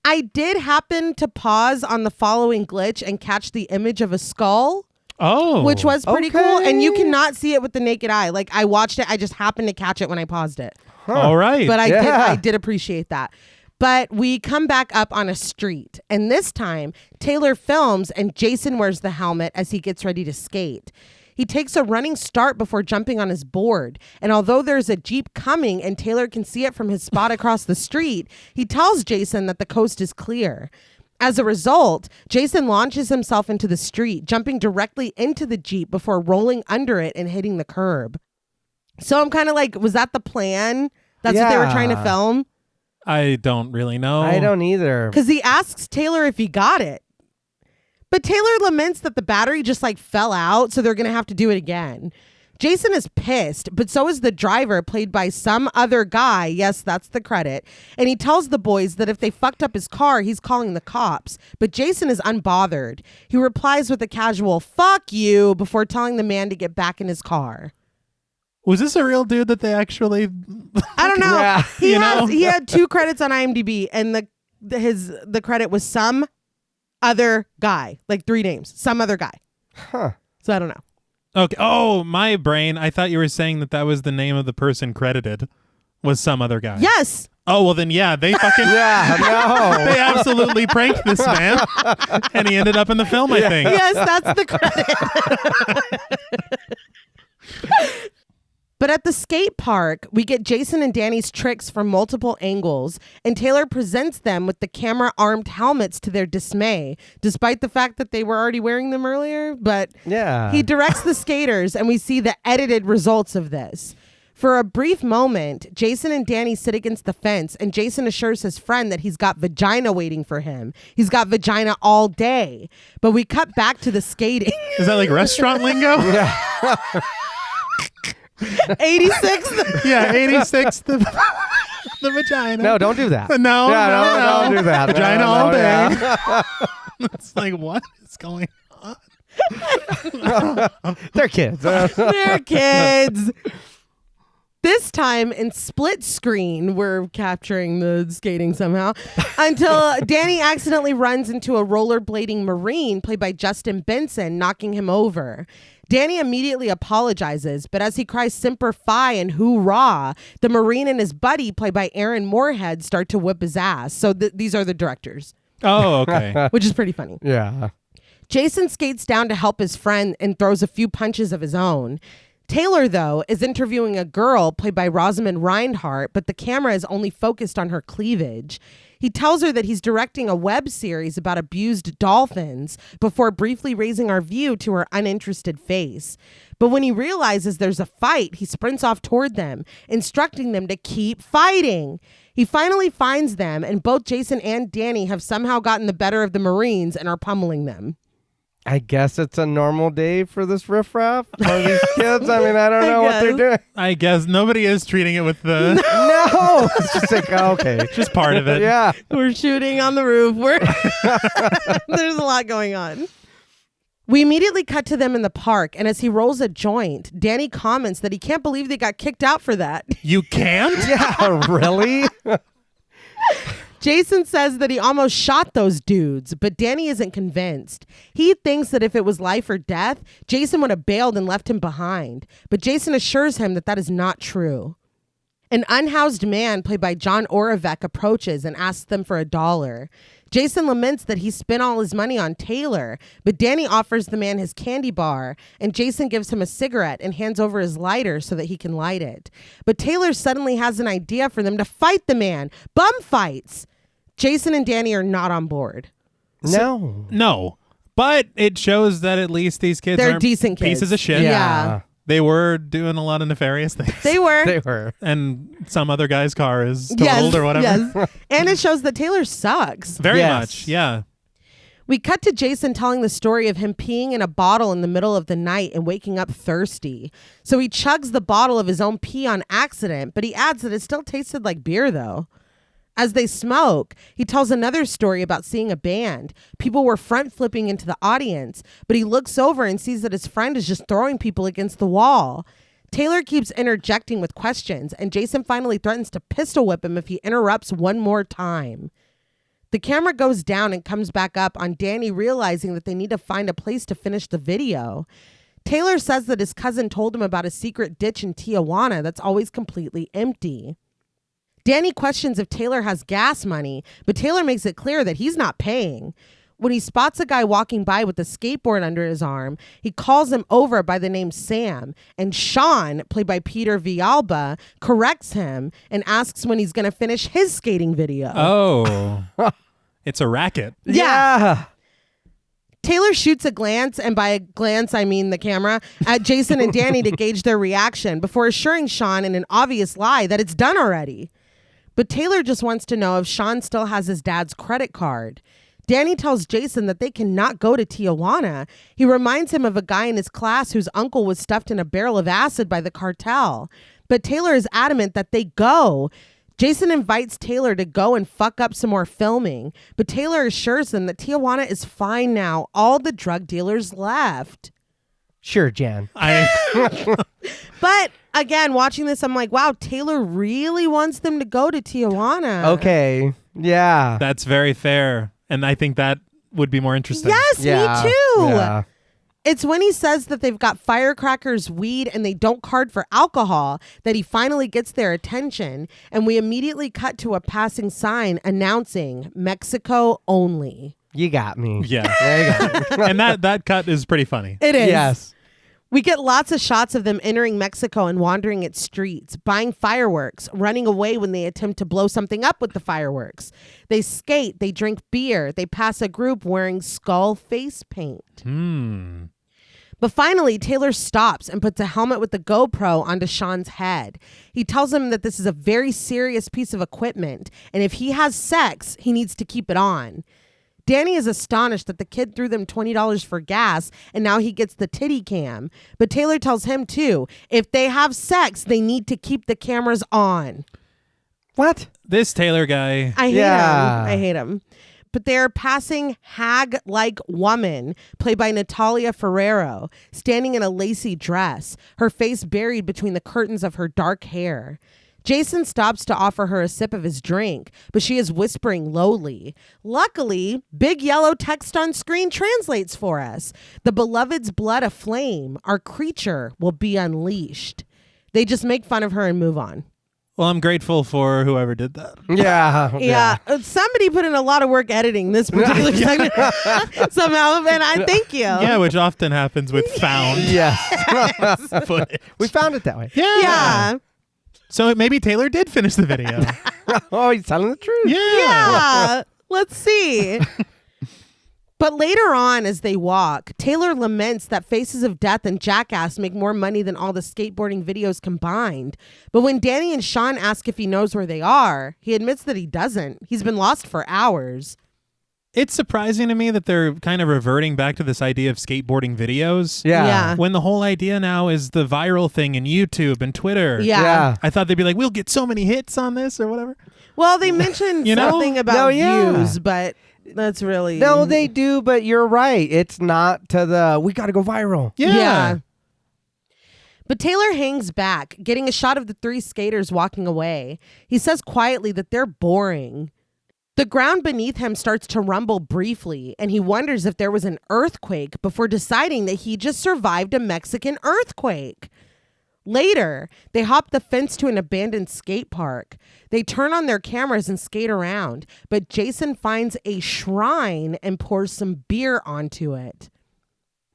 [SPEAKER 3] I did happen to pause on the following glitch and catch the image of a skull.
[SPEAKER 2] Oh.
[SPEAKER 3] Which was pretty
[SPEAKER 1] okay.
[SPEAKER 3] cool. And you cannot see it with the naked eye. Like, I watched it. I just happened to catch it when I paused it.
[SPEAKER 2] All right.
[SPEAKER 3] But I did appreciate that. But we come back up on a street. And this time, Taylor films and Jason wears the helmet as he gets ready to skate. He takes a running start before jumping on his board. And although there's a Jeep coming and Taylor can see it from his spot across the street, he tells Jason that the coast is clear. As a result, Jason launches himself into the street, jumping directly into the Jeep before rolling under it and hitting the curb. So I'm kind of like, was that the plan? That's what they were trying to film?
[SPEAKER 2] I don't really know.
[SPEAKER 1] I don't either.
[SPEAKER 3] Because he asks Taylor if he got it. But Taylor laments that the battery just like fell out, so they're going to have to do it again. Jason is pissed, but so is the driver, played by some other guy. Yes, that's the credit. And he tells the boys that if they fucked up his car, he's calling the cops. But Jason is unbothered. He replies with a casual, "Fuck you," before telling the man to get back in his car.
[SPEAKER 2] Was this a real dude that they actually...
[SPEAKER 3] I don't know.
[SPEAKER 1] Yeah.
[SPEAKER 3] He had 2 credits on IMDb, and the credit was some other guy, like 3 names, some other guy.
[SPEAKER 1] Huh.
[SPEAKER 3] So I don't know.
[SPEAKER 2] Okay. Oh, my brain. I thought you were saying that was the name of the person credited was some other guy.
[SPEAKER 3] Yes.
[SPEAKER 2] Oh, well then, yeah, they fucking...
[SPEAKER 1] Yeah, no.
[SPEAKER 2] They absolutely pranked this man, and he ended up in the film, I think.
[SPEAKER 3] Yes, that's the credit. But at the skate park, we get Jason and Danny's tricks from multiple angles, and Taylor presents them with the camera-armed helmets to their dismay, despite the fact that they were already wearing them earlier. But
[SPEAKER 1] Yeah.
[SPEAKER 3] he directs the skaters, and we see the edited results of this. For a brief moment, Jason and Danny sit against the fence, and Jason assures his friend that he's got vagina waiting for him. He's got vagina all day. But we cut back to the skating.
[SPEAKER 2] Is that like restaurant lingo?
[SPEAKER 1] Yeah.
[SPEAKER 3] 86th.
[SPEAKER 2] Yeah, 86, the vagina.
[SPEAKER 1] No, don't do that.
[SPEAKER 2] No,
[SPEAKER 1] Yeah, don't do that.
[SPEAKER 2] Vagina
[SPEAKER 1] No,
[SPEAKER 2] all
[SPEAKER 1] no,
[SPEAKER 2] day.
[SPEAKER 1] yeah.
[SPEAKER 2] It's like, what is going on?
[SPEAKER 1] They're kids.
[SPEAKER 3] They're kids. This time in split screen, we're capturing the skating somehow, until Danny accidentally runs into a rollerblading Marine played by Justin Benson, knocking him over. Danny immediately apologizes, but as he cries Semper Fi and hoorah, the Marine and his buddy, played by Aaron Moorhead, start to whip his ass. So these are the directors,
[SPEAKER 2] Oh, okay.
[SPEAKER 3] which is pretty funny.
[SPEAKER 1] Yeah.
[SPEAKER 3] Jason skates down to help his friend and throws a few punches of his own. Taylor, though, is interviewing a girl played by Rosamund Reinhardt, but the camera is only focused on her cleavage. He tells her that he's directing a web series about abused dolphins before briefly raising our view to her uninterested face. But when he realizes there's a fight, he sprints off toward them, instructing them to keep fighting. He finally finds them, and both Jason and Danny have somehow gotten the better of the Marines and are pummeling them.
[SPEAKER 1] I guess it's a normal day for this riffraff for these kids. I mean, I don't know what they're doing.
[SPEAKER 2] I guess nobody is treating it with the...
[SPEAKER 1] No. It's just like, okay.
[SPEAKER 2] Just part of it.
[SPEAKER 1] Yeah.
[SPEAKER 3] We're shooting on the roof. There's a lot going on. We immediately cut to them in the park, and as he rolls a joint, Danny comments that he can't believe they got kicked out for that.
[SPEAKER 2] You can't?
[SPEAKER 1] Yeah, really?
[SPEAKER 3] Jason says that he almost shot those dudes, but Danny isn't convinced. He thinks that if it was life or death, Jason would have bailed and left him behind. But Jason assures him that that is not true. An unhoused man, played by John Oravec, approaches and asks them for $1. Jason laments that he spent all his money on Taylor, but Danny offers the man his candy bar, and Jason gives him a cigarette and hands over his lighter so that he can light it. But Taylor suddenly has an idea for them to fight the man. Bum fights! Jason and Danny are not on board.
[SPEAKER 1] No.
[SPEAKER 2] No. But it shows that at least these kids
[SPEAKER 3] They're
[SPEAKER 2] aren't
[SPEAKER 3] decent kids.
[SPEAKER 2] pieces of shit.
[SPEAKER 3] Yeah.
[SPEAKER 2] They were doing a lot of nefarious things.
[SPEAKER 3] They were.
[SPEAKER 1] They were.
[SPEAKER 2] And some other guy's car is totaled or whatever.
[SPEAKER 3] Yes. And it shows that Taylor sucks.
[SPEAKER 2] Very
[SPEAKER 1] Yes.
[SPEAKER 2] much, yeah.
[SPEAKER 3] We cut to Jason telling the story of him peeing in a bottle in the middle of the night and waking up thirsty. So he chugs the bottle of his own pee on accident, but he adds that it still tasted like beer, though. As they smoke, he tells another story about seeing a band. People were front flipping into the audience, but he looks over and sees that his friend is just throwing people against the wall. Taylor keeps interjecting with questions, and Jason finally threatens to pistol whip him if he interrupts one more time. The camera goes down and comes back up on Danny realizing that they need to find a place to finish the video. Taylor says that his cousin told him about a secret ditch in Tijuana that's always completely empty. Danny questions if Taylor has gas money, but Taylor makes it clear that he's not paying. When he spots a guy walking by with a skateboard under his arm, he calls him over by the name Sam, and Sean, played by Peter Villalba, corrects him and asks when he's going to finish his skating video.
[SPEAKER 2] Oh. It's a racket.
[SPEAKER 3] Yeah. Taylor shoots a glance, and by a glance I mean the camera, at Jason and Danny to gauge their reaction before assuring Sean in an obvious lie that it's done already. But Taylor just wants to know if Sean still has his dad's credit card. Danny tells Jason that they cannot go to Tijuana. He reminds him of a guy in his class whose uncle was stuffed in a barrel of acid by the cartel. But Taylor is adamant that they go. Jason invites Taylor to go and fuck up some more filming, but Taylor assures them that Tijuana is fine now. All the drug dealers left.
[SPEAKER 1] Sure, Jan.
[SPEAKER 3] But again, watching this, I'm like, wow, Taylor really wants them to go to Tijuana.
[SPEAKER 1] Okay. Yeah.
[SPEAKER 2] That's very fair. And I think that would be more interesting.
[SPEAKER 3] Yes,
[SPEAKER 1] Yeah.
[SPEAKER 3] me too.
[SPEAKER 1] Yeah.
[SPEAKER 3] It's when he says that they've got firecrackers, weed, and they don't card for alcohol that he finally gets their attention. And we immediately cut to a passing sign announcing Mexico only.
[SPEAKER 1] You got me.
[SPEAKER 2] Yeah.
[SPEAKER 1] There you go.
[SPEAKER 2] And that cut is pretty funny.
[SPEAKER 3] It is.
[SPEAKER 1] Yes.
[SPEAKER 3] We get lots of shots of them entering Mexico and wandering its streets, buying fireworks, running away when they attempt to blow something up with the fireworks. They skate, they drink beer, they pass a group wearing skull face paint. But finally, Taylor stops and puts a helmet with the GoPro onto Sean's head. He tells him that this is a very serious piece of equipment, and if he has sex, he needs to keep it on. Danny is astonished that the kid threw them $20 for gas, and now he gets the titty cam. But Taylor tells him, too, if they have sex, they need to keep the cameras on.
[SPEAKER 1] What?
[SPEAKER 2] This Taylor guy.
[SPEAKER 3] I hate
[SPEAKER 1] Yeah.
[SPEAKER 3] him. I hate him. But they're passing hag-like woman, played by Natalia Ferrero, standing in a lacy dress, her face buried between the curtains of her dark hair. Jason stops to offer her a sip of his drink, but she is whispering lowly. Luckily, big yellow text on screen translates for us. The beloved's blood aflame. Our creature will be unleashed. They just make fun of her and move on.
[SPEAKER 2] Well, I'm grateful for whoever did that.
[SPEAKER 1] Yeah.
[SPEAKER 3] Yeah, somebody put in a lot of work editing this particular segment somehow, and I thank you.
[SPEAKER 2] Yeah, which often happens with found
[SPEAKER 1] Yes.
[SPEAKER 2] footage.
[SPEAKER 1] We found it that way.
[SPEAKER 3] Yeah.
[SPEAKER 2] So maybe Taylor did finish the video.
[SPEAKER 1] Oh, he's telling the truth.
[SPEAKER 3] Yeah. Let's see. But later on, as they walk, Taylor laments that Faces of Death and Jackass make more money than all the skateboarding videos combined. But when Danny and Sean ask if he knows where they are, he admits that he doesn't. He's been lost for hours.
[SPEAKER 2] It's surprising to me that they're kind of reverting back to this idea of skateboarding videos.
[SPEAKER 1] Yeah.
[SPEAKER 2] When the whole idea now is the viral thing in YouTube and Twitter.
[SPEAKER 3] Yeah.
[SPEAKER 2] I thought they'd be like, we'll get so many hits on this or whatever.
[SPEAKER 3] Well, they mentioned
[SPEAKER 2] You know?
[SPEAKER 3] something about
[SPEAKER 1] No, yeah.
[SPEAKER 3] views, but that's really...
[SPEAKER 1] No, they do, but you're right. It's not to the, we got to go viral.
[SPEAKER 3] Yeah. But Taylor hangs back, getting a shot of the three skaters walking away. He says quietly that they're boring. The ground beneath him starts to rumble briefly, and he wonders if there was an earthquake before deciding that he just survived a Mexican earthquake. Later, they hop the fence to an abandoned skate park. They turn on their cameras and skate around, but Jason finds a shrine and pours some beer onto it.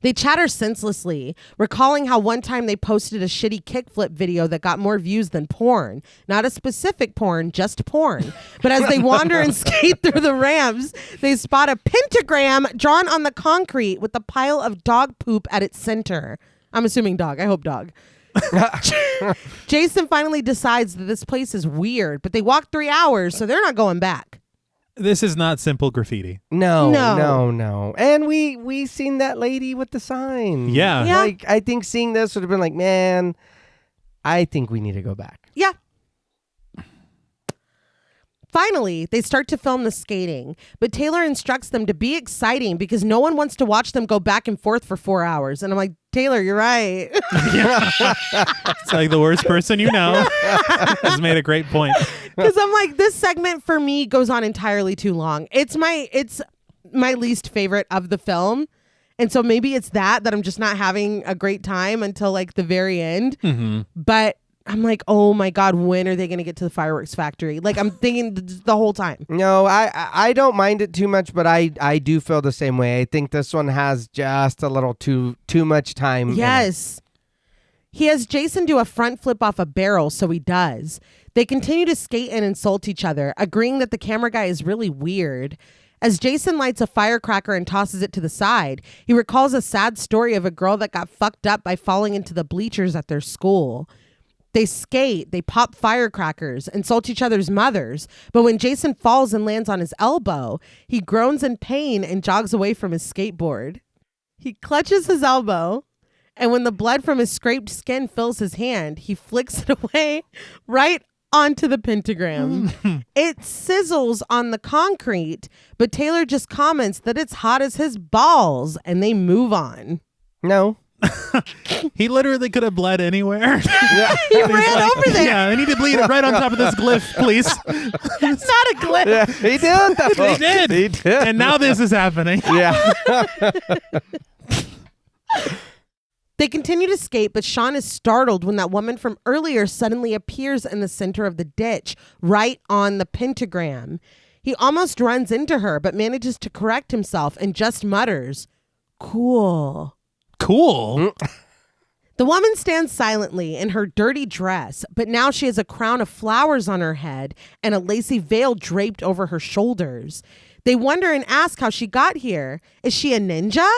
[SPEAKER 3] They chatter senselessly, recalling how one time they posted a shitty kickflip video that got more views than porn. Not a specific porn, just porn. But as they wander and skate through the ramps, they spot a pentagram drawn on the concrete with a pile of dog poop at its center. I'm assuming dog. I hope dog. Jason finally decides that this place is weird, but they walk 3 hours, so they're not going back.
[SPEAKER 2] This is not simple graffiti.
[SPEAKER 1] No.
[SPEAKER 3] No.
[SPEAKER 1] And we seen that lady with the sign.
[SPEAKER 2] Yeah.
[SPEAKER 1] Like, I think seeing this would have been like, man, I think we need to go back.
[SPEAKER 3] Yeah. Finally, they start to film the skating, but Taylor instructs them to be exciting because no one wants to watch them go back and forth for 4 hours. And I'm like, Taylor, you're right.
[SPEAKER 2] It's like the worst person you know has made a great point.
[SPEAKER 3] Because I'm like, this segment for me goes on entirely too long. It's my least favorite of the film. And so maybe it's that I'm just not having a great time until like the very end.
[SPEAKER 2] Mm-hmm.
[SPEAKER 3] But I'm like, oh my God, when are they going to get to the fireworks factory? Like, I'm thinking the whole time.
[SPEAKER 1] No, I don't mind it too much, but I do feel the same way. I think this one has just a little too much time.
[SPEAKER 3] Yes. He has Jason do a front flip off a barrel, so he does. They continue to skate and insult each other, agreeing that the camera guy is really weird. As Jason lights a firecracker and tosses it to the side, he recalls a sad story of a girl that got fucked up by falling into the bleachers at their school. They skate, they pop firecrackers, insult each other's mothers. But when Jason falls and lands on his elbow, he groans in pain and jogs away from his skateboard. He clutches his elbow, and when the blood from his scraped skin fills his hand, he flicks it away right onto the pentagram. It sizzles on the concrete, but Taylor just comments that it's hot as his balls, and they move on.
[SPEAKER 1] No.
[SPEAKER 2] He literally could have bled anywhere.
[SPEAKER 1] Yeah.
[SPEAKER 3] He ran over there.
[SPEAKER 2] Yeah, I need to bleed right on top of this glyph, please.
[SPEAKER 3] It's not a glyph.
[SPEAKER 1] Yeah, he did.
[SPEAKER 2] He did.
[SPEAKER 1] He did.
[SPEAKER 2] And now this is happening.
[SPEAKER 1] Yeah.
[SPEAKER 3] They continue to skate, but Sean is startled when that woman from earlier suddenly appears in the center of the ditch, right on the pentagram. He almost runs into her, but manages to correct himself and just mutters, "Cool."
[SPEAKER 2] Cool.
[SPEAKER 3] The woman stands silently in her dirty dress, but now she has a crown of flowers on her head and a lacy veil draped over her shoulders. They wonder and ask how she got here. Is she a ninja?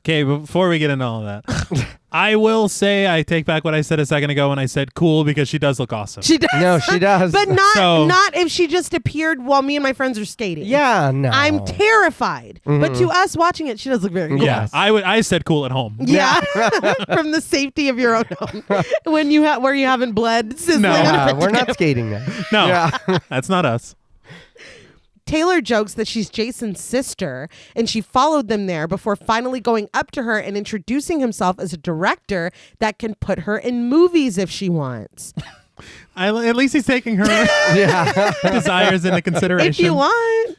[SPEAKER 2] Okay, before we get into all of that, I will say I take back what I said a second ago when I said cool, because she does look awesome.
[SPEAKER 3] She does.
[SPEAKER 1] No, she does.
[SPEAKER 3] But not if she just appeared while me and my friends are skating.
[SPEAKER 1] Yeah, no.
[SPEAKER 3] I'm terrified. But to us watching it, she does look very cool.
[SPEAKER 2] Yeah,
[SPEAKER 1] Yes.
[SPEAKER 2] I said cool at home.
[SPEAKER 3] Yeah. From the safety of your own home. When you where you haven't bled. Sizzling
[SPEAKER 2] No.
[SPEAKER 3] on a
[SPEAKER 1] Yeah, we're
[SPEAKER 3] pentagram.
[SPEAKER 1] not skating now.
[SPEAKER 2] No,
[SPEAKER 1] Yeah.
[SPEAKER 2] that's not us.
[SPEAKER 3] Taylor jokes that she's Jason's sister, and she followed them there before finally going up to her and introducing himself as a director that can put her in movies if she wants.
[SPEAKER 2] At least he's taking her
[SPEAKER 1] Yeah.
[SPEAKER 2] desires into consideration.
[SPEAKER 3] If you want.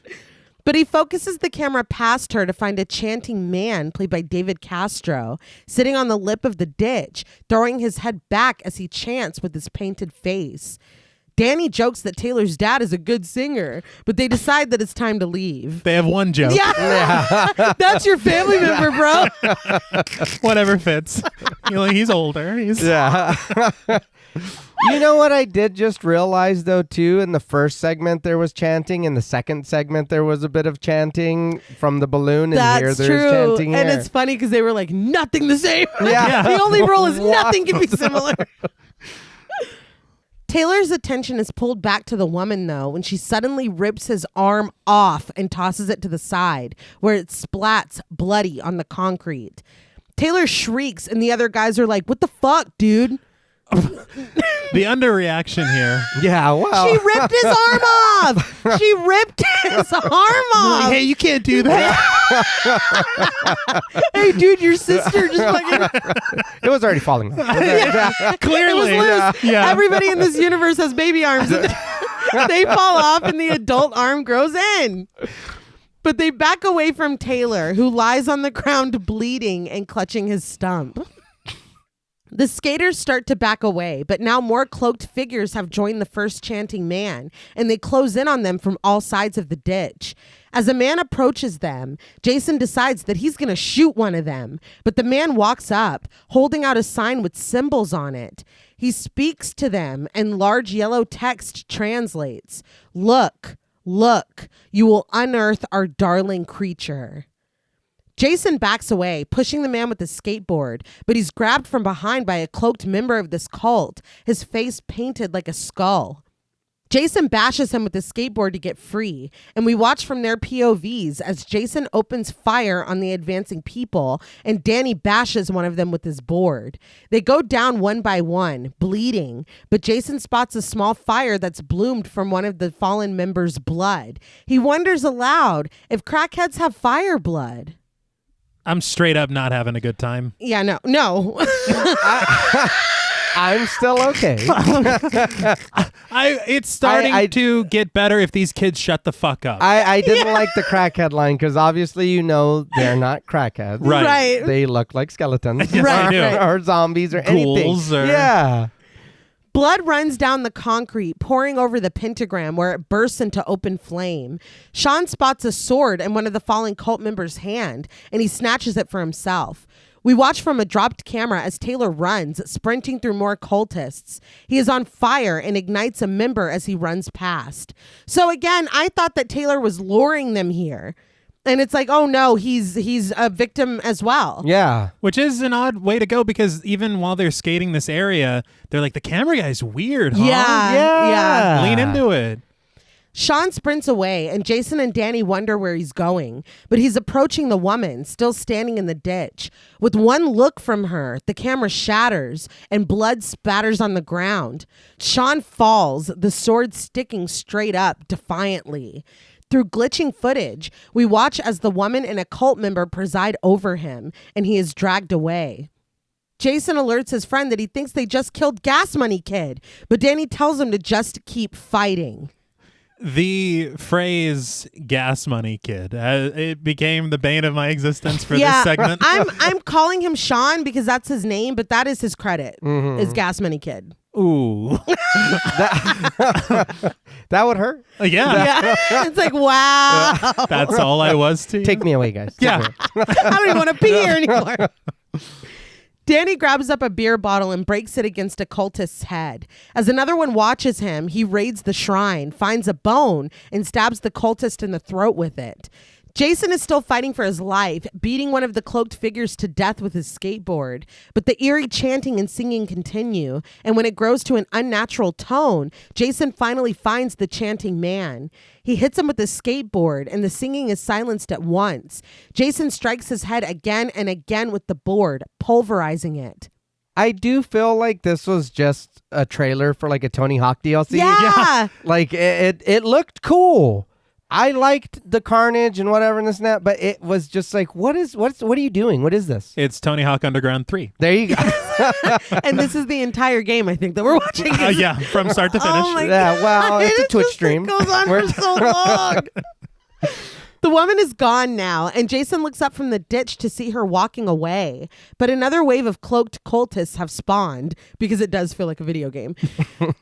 [SPEAKER 3] But he focuses the camera past her to find a chanting man, played by David Castro, sitting on the lip of the ditch, throwing his head back as he chants with his painted face. Danny jokes that Taylor's dad is a good singer, but they decide that it's time to leave.
[SPEAKER 2] They have one joke.
[SPEAKER 3] Yeah. That's your family member, bro.
[SPEAKER 2] Whatever fits. He's older. He's
[SPEAKER 1] Yeah. You know what I did just realize, though, too? In the first segment, there was chanting. In the second segment, there was a bit of chanting from the balloon. And here
[SPEAKER 3] That's
[SPEAKER 1] there's
[SPEAKER 3] true.
[SPEAKER 1] chanting
[SPEAKER 3] And
[SPEAKER 1] here.
[SPEAKER 3] it's funny because they were like, nothing the same.
[SPEAKER 1] Yeah.
[SPEAKER 3] The only rule is nothing can be similar. Taylor's attention is pulled back to the woman, though, when she suddenly rips his arm off and tosses it to the side, where it splats bloody on the concrete. Taylor shrieks, and the other guys are like, what the fuck, dude?
[SPEAKER 2] the underreaction here.
[SPEAKER 1] Yeah, well.
[SPEAKER 3] She ripped his arm off. She ripped his arm off.
[SPEAKER 2] Hey, you can't do that.
[SPEAKER 3] Hey, dude, your sister just fucking...
[SPEAKER 1] It was already falling off.
[SPEAKER 2] Clearly.
[SPEAKER 3] It was loose.
[SPEAKER 2] Yeah.
[SPEAKER 3] Everybody in this universe has baby arms. They fall off and the adult arm grows in. But they back away from Taylor, who lies on the ground bleeding and clutching his stump. The skaters start to back away, but now more cloaked figures have joined the first chanting man, and they close in on them from all sides of the ditch. As a man approaches them, Jason decides that he's going to shoot one of them, but the man walks up, holding out a sign with symbols on it. He speaks to them, and large yellow text translates, "Look, look, you will unearth our darling creature." Jason backs away, pushing the man with the skateboard, but he's grabbed from behind by a cloaked member of this cult, his face painted like a skull. Jason bashes him with the skateboard to get free, and we watch from their POVs as Jason opens fire on the advancing people, and Danny bashes one of them with his board. They go down one by one, bleeding, but Jason spots a small fire that's bloomed from one of the fallen members' blood. He wonders aloud if crackheads have fire blood.
[SPEAKER 2] I'm straight up not having a good time.
[SPEAKER 3] Yeah, no.
[SPEAKER 1] I'm still okay.
[SPEAKER 2] It's starting to get better if these kids shut the fuck up.
[SPEAKER 1] I didn't like the crackhead line because obviously they're not crackheads.
[SPEAKER 2] Right.
[SPEAKER 1] They look like skeletons.
[SPEAKER 2] Yes,
[SPEAKER 3] Right.
[SPEAKER 2] they do.
[SPEAKER 1] Or zombies or
[SPEAKER 2] Ghouls
[SPEAKER 1] anything.
[SPEAKER 2] or-
[SPEAKER 1] Yeah.
[SPEAKER 3] Blood runs down the concrete, pouring over the pentagram where it bursts into open flame. Sean spots a sword in one of the fallen cult members' hand, and he snatches it for himself. We watch from a dropped camera as Taylor runs, sprinting through more cultists. He is on fire and ignites a member as he runs past. So again, I thought that Taylor was luring them here. And it's like, oh no, he's a victim as well.
[SPEAKER 1] Yeah.
[SPEAKER 2] Which is an odd way to go because even while they're skating this area, they're like, the camera guy's weird, huh?
[SPEAKER 3] Yeah.
[SPEAKER 2] Lean into it.
[SPEAKER 3] Sean sprints away, and Jason and Danny wonder where he's going, but he's approaching the woman, still standing in the ditch. With one look from her, the camera shatters, and blood spatters on the ground. Sean falls, the sword sticking straight up, defiantly. Through glitching footage, we watch as the woman and a cult member preside over him, and he is dragged away. Jason alerts his friend that he thinks they just killed Gas Money Kid, but Danny tells him to just keep fighting.
[SPEAKER 2] The phrase "gas money kid" it became the bane of my existence for
[SPEAKER 3] Yeah,
[SPEAKER 2] this segment.
[SPEAKER 3] I'm calling him Sean because that's his name, but that is his credit. Is Gas Money Kid.
[SPEAKER 2] Ooh,
[SPEAKER 1] That would hurt.
[SPEAKER 2] yeah,
[SPEAKER 3] It's like, wow.
[SPEAKER 2] that's all I was to you.
[SPEAKER 1] Take me away, guys.
[SPEAKER 2] Yeah.
[SPEAKER 3] I don't even want to be here anymore. Danny grabs up a beer bottle and breaks it against a cultist's head. As another one watches him, he raids the shrine, finds a bone, and stabs the cultist in the throat with it. Jason is still fighting for his life, beating one of the cloaked figures to death with his skateboard. But the eerie chanting and singing continue, and when it grows to an unnatural tone, Jason finally finds the chanting man. He hits him with his skateboard, and the singing is silenced at once. Jason strikes his head again and again with the board, pulverizing it.
[SPEAKER 1] I do feel like this was just a trailer for like a Tony Hawk DLC.
[SPEAKER 3] Yeah.
[SPEAKER 1] Like it looked cool. I liked the carnage and whatever and this and that, but it was just like, what are you doing? What is this?
[SPEAKER 2] It's Tony Hawk Underground 3.
[SPEAKER 1] There you go.
[SPEAKER 3] And this is the entire game, I think, that we're watching.
[SPEAKER 2] Yeah, from start to finish.
[SPEAKER 3] Oh my
[SPEAKER 1] Yeah, well, it's a Twitch stream.
[SPEAKER 3] It goes on for so long. The woman is gone now, and Jason looks up from the ditch to see her walking away. But another wave of cloaked cultists have spawned, because it does feel like a video game.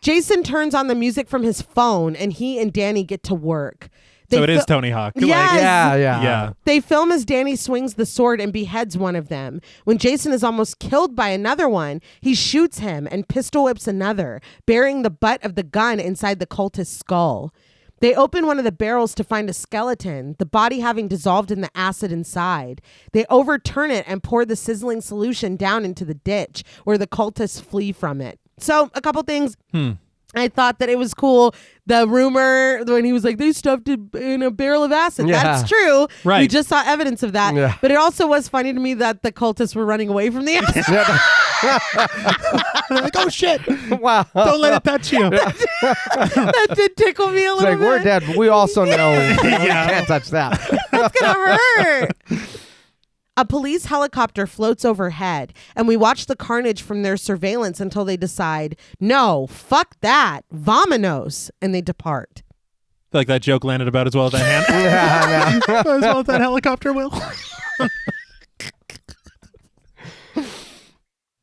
[SPEAKER 3] Jason turns on the music from his phone, and he and Danny get to work.
[SPEAKER 2] So it is Tony Hawk.
[SPEAKER 3] Yes.
[SPEAKER 2] Yeah.
[SPEAKER 3] They film as Danny swings the sword and beheads one of them. When Jason is almost killed by another one, he shoots him and pistol whips another, burying the butt of the gun inside the cultist's skull. They open one of the barrels to find a skeleton, the body having dissolved in the acid inside. They overturn it and pour the sizzling solution down into the ditch, where the cultists flee from it. So, a couple things. I thought that it was cool. The rumor when he was like, they stuffed it in a barrel of acid.
[SPEAKER 1] Yeah.
[SPEAKER 3] That's true.
[SPEAKER 2] Right.
[SPEAKER 3] We just saw evidence of that.
[SPEAKER 1] Yeah.
[SPEAKER 3] But it also was funny to me that the cultists were running away from the acid.
[SPEAKER 2] Like, oh shit.
[SPEAKER 1] Wow.
[SPEAKER 2] Don't let it touch you.
[SPEAKER 3] That did tickle me a
[SPEAKER 1] It's
[SPEAKER 3] little
[SPEAKER 1] like,
[SPEAKER 3] bit.
[SPEAKER 1] we're dead, but we also know we
[SPEAKER 2] Yeah.
[SPEAKER 1] can't touch that.
[SPEAKER 3] That's going to hurt. A police helicopter floats overhead, and we watch the carnage from their surveillance until they decide, no, fuck that, vamonos, and they depart.
[SPEAKER 2] Feel like that joke landed about as well as that hand.
[SPEAKER 1] Yeah, no.
[SPEAKER 2] As well as that helicopter will.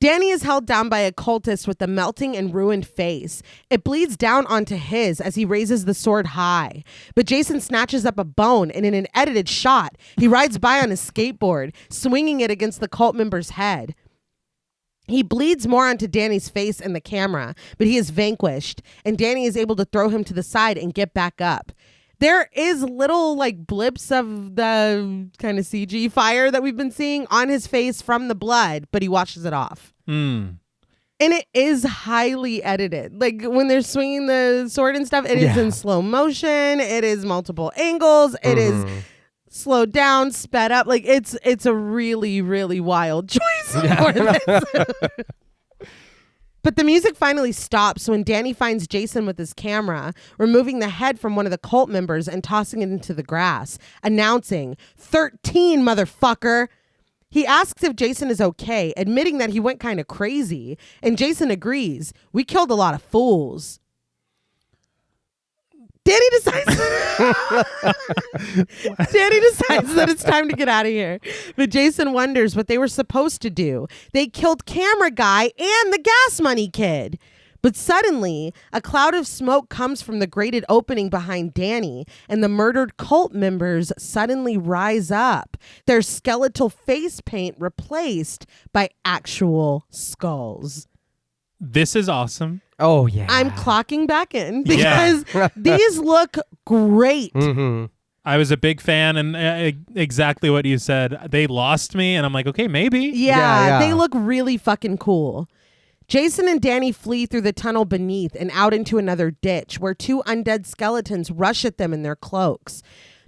[SPEAKER 3] Danny is held down by a cultist with a melting and ruined face. It bleeds down onto his as he raises the sword high. But Jason snatches up a bone, and in an edited shot, he rides by on his skateboard, swinging it against the cult member's head. He bleeds more onto Danny's face and the camera, but he is vanquished, and Danny is able to throw him to the side and get back up. There is little like blips of the kind of CG fire that we've been seeing on his face from the blood, but he washes it off.
[SPEAKER 2] Mm.
[SPEAKER 3] And it is highly edited. Like when they're swinging the sword and stuff, it is in slow motion. It is multiple angles. It is slowed down, sped up. Like it's a really, really wild choice for this. But the music finally stops when Danny finds Jason with his camera, removing the head from one of the cult members and tossing it into the grass, announcing, 13, motherfucker. He asks if Jason is okay, admitting that he went kind of crazy, and Jason agrees. We killed a lot of fools. Danny decides that it's time to get out of here. But Jason wonders what they were supposed to do. They killed Camera Guy and the Gas Money Kid. But suddenly, a cloud of smoke comes from the grated opening behind Danny, and the murdered cult members suddenly rise up, their skeletal face paint replaced by actual skulls.
[SPEAKER 2] This is awesome.
[SPEAKER 1] Oh, yeah.
[SPEAKER 3] I'm clocking back in because these look great.
[SPEAKER 1] Mm-hmm.
[SPEAKER 2] I was a big fan, and exactly what you said. They lost me, and I'm like, okay, maybe.
[SPEAKER 3] Yeah, they look really fucking cool. Jason and Danny flee through the tunnel beneath and out into another ditch where two undead skeletons rush at them in their cloaks.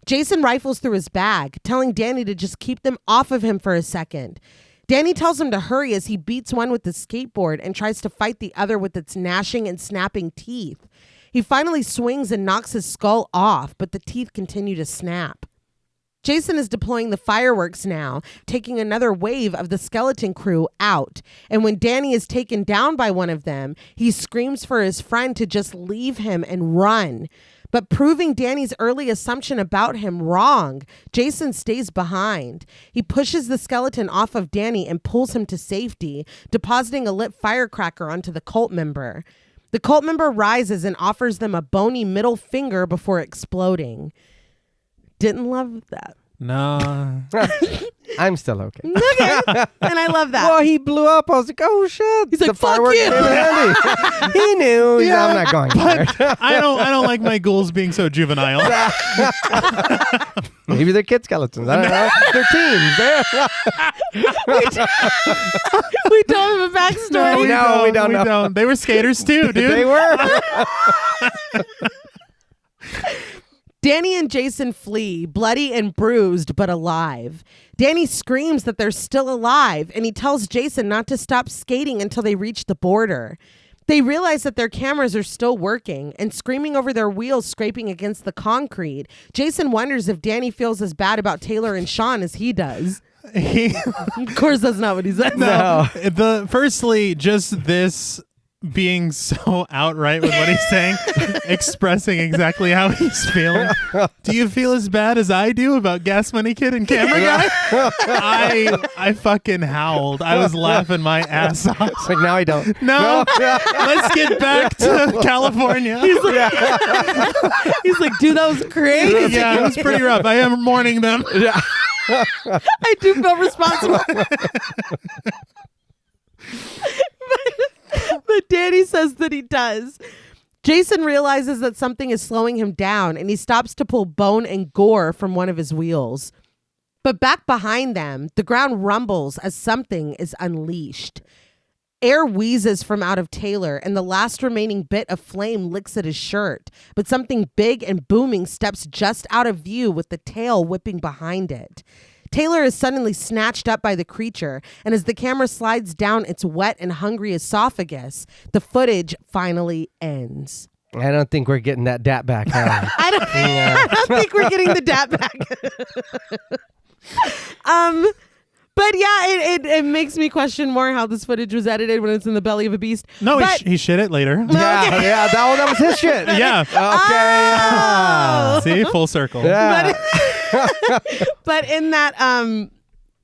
[SPEAKER 3] Jason rifles through his bag, telling Danny to just keep them off of him for a second. Danny tells him to hurry as he beats one with the skateboard and tries to fight the other with its gnashing and snapping teeth. He finally swings and knocks his skull off, but the teeth continue to snap. Jason is deploying the fireworks now, taking another wave of the skeleton crew out. And when Danny is taken down by one of them, he screams for his friend to just leave him and run. But proving Danny's early assumption about him wrong, Jason stays behind. He pushes the skeleton off of Danny and pulls him to safety, depositing a lit firecracker onto the cult member. The cult member rises and offers them a bony middle finger before exploding. Didn't love that.
[SPEAKER 2] No.
[SPEAKER 1] I'm still okay.
[SPEAKER 3] Okay. And I love that.
[SPEAKER 1] Well, he blew up. I was like, oh shit.
[SPEAKER 3] He's like,
[SPEAKER 1] the
[SPEAKER 3] fuck
[SPEAKER 1] fireworks
[SPEAKER 3] you.
[SPEAKER 1] came in handy. He knew. He's like, I'm not going there.
[SPEAKER 2] I don't like my ghouls being so juvenile.
[SPEAKER 1] Maybe they're kid skeletons. I don't know. They're teens.
[SPEAKER 3] We don't have a backstory.
[SPEAKER 1] No, we don't.
[SPEAKER 2] They were skaters too, dude.
[SPEAKER 1] They were.
[SPEAKER 3] Danny and Jason flee, bloody and bruised, but alive. Danny screams that they're still alive, and he tells Jason not to stop skating until they reach the border. They realize that their cameras are still working, and screaming over their wheels scraping against the concrete, Jason wonders if Danny feels as bad about Taylor and Sean as he does. Of course, that's not what he said.
[SPEAKER 1] No.
[SPEAKER 2] Firstly, just this being so outright with what he's saying, expressing exactly how he's feeling. Do you feel as bad as I do about Gas Money Kid and Camera Guy? I fucking howled. I was laughing my ass off.
[SPEAKER 1] It's like, now I don't.
[SPEAKER 2] No. Let's get back to California.
[SPEAKER 3] He's like, dude, that was crazy.
[SPEAKER 2] Yeah, it was pretty rough. I am mourning them.
[SPEAKER 3] I do feel responsible. But Danny says that he does. Jason realizes that something is slowing him down, and he stops to pull bone and gore from one of his wheels. But back behind them, the ground rumbles as something is unleashed. Air wheezes from out of Taylor, and the last remaining bit of flame licks at his shirt. But something big and booming steps just out of view with the tail whipping behind it. Taylor is suddenly snatched up by the creature, and as the camera slides down its wet and hungry esophagus, the footage finally ends.
[SPEAKER 1] I don't think we're getting that dat back. Huh?
[SPEAKER 3] I don't think we're getting the dat back. But yeah, it makes me question more how this footage was edited when it's in the belly of a beast.
[SPEAKER 2] No,
[SPEAKER 3] but,
[SPEAKER 2] he shit it later.
[SPEAKER 1] Yeah, that was his shit.
[SPEAKER 2] Yeah.
[SPEAKER 1] Okay.
[SPEAKER 2] See, full circle.
[SPEAKER 1] Yeah.
[SPEAKER 3] But in that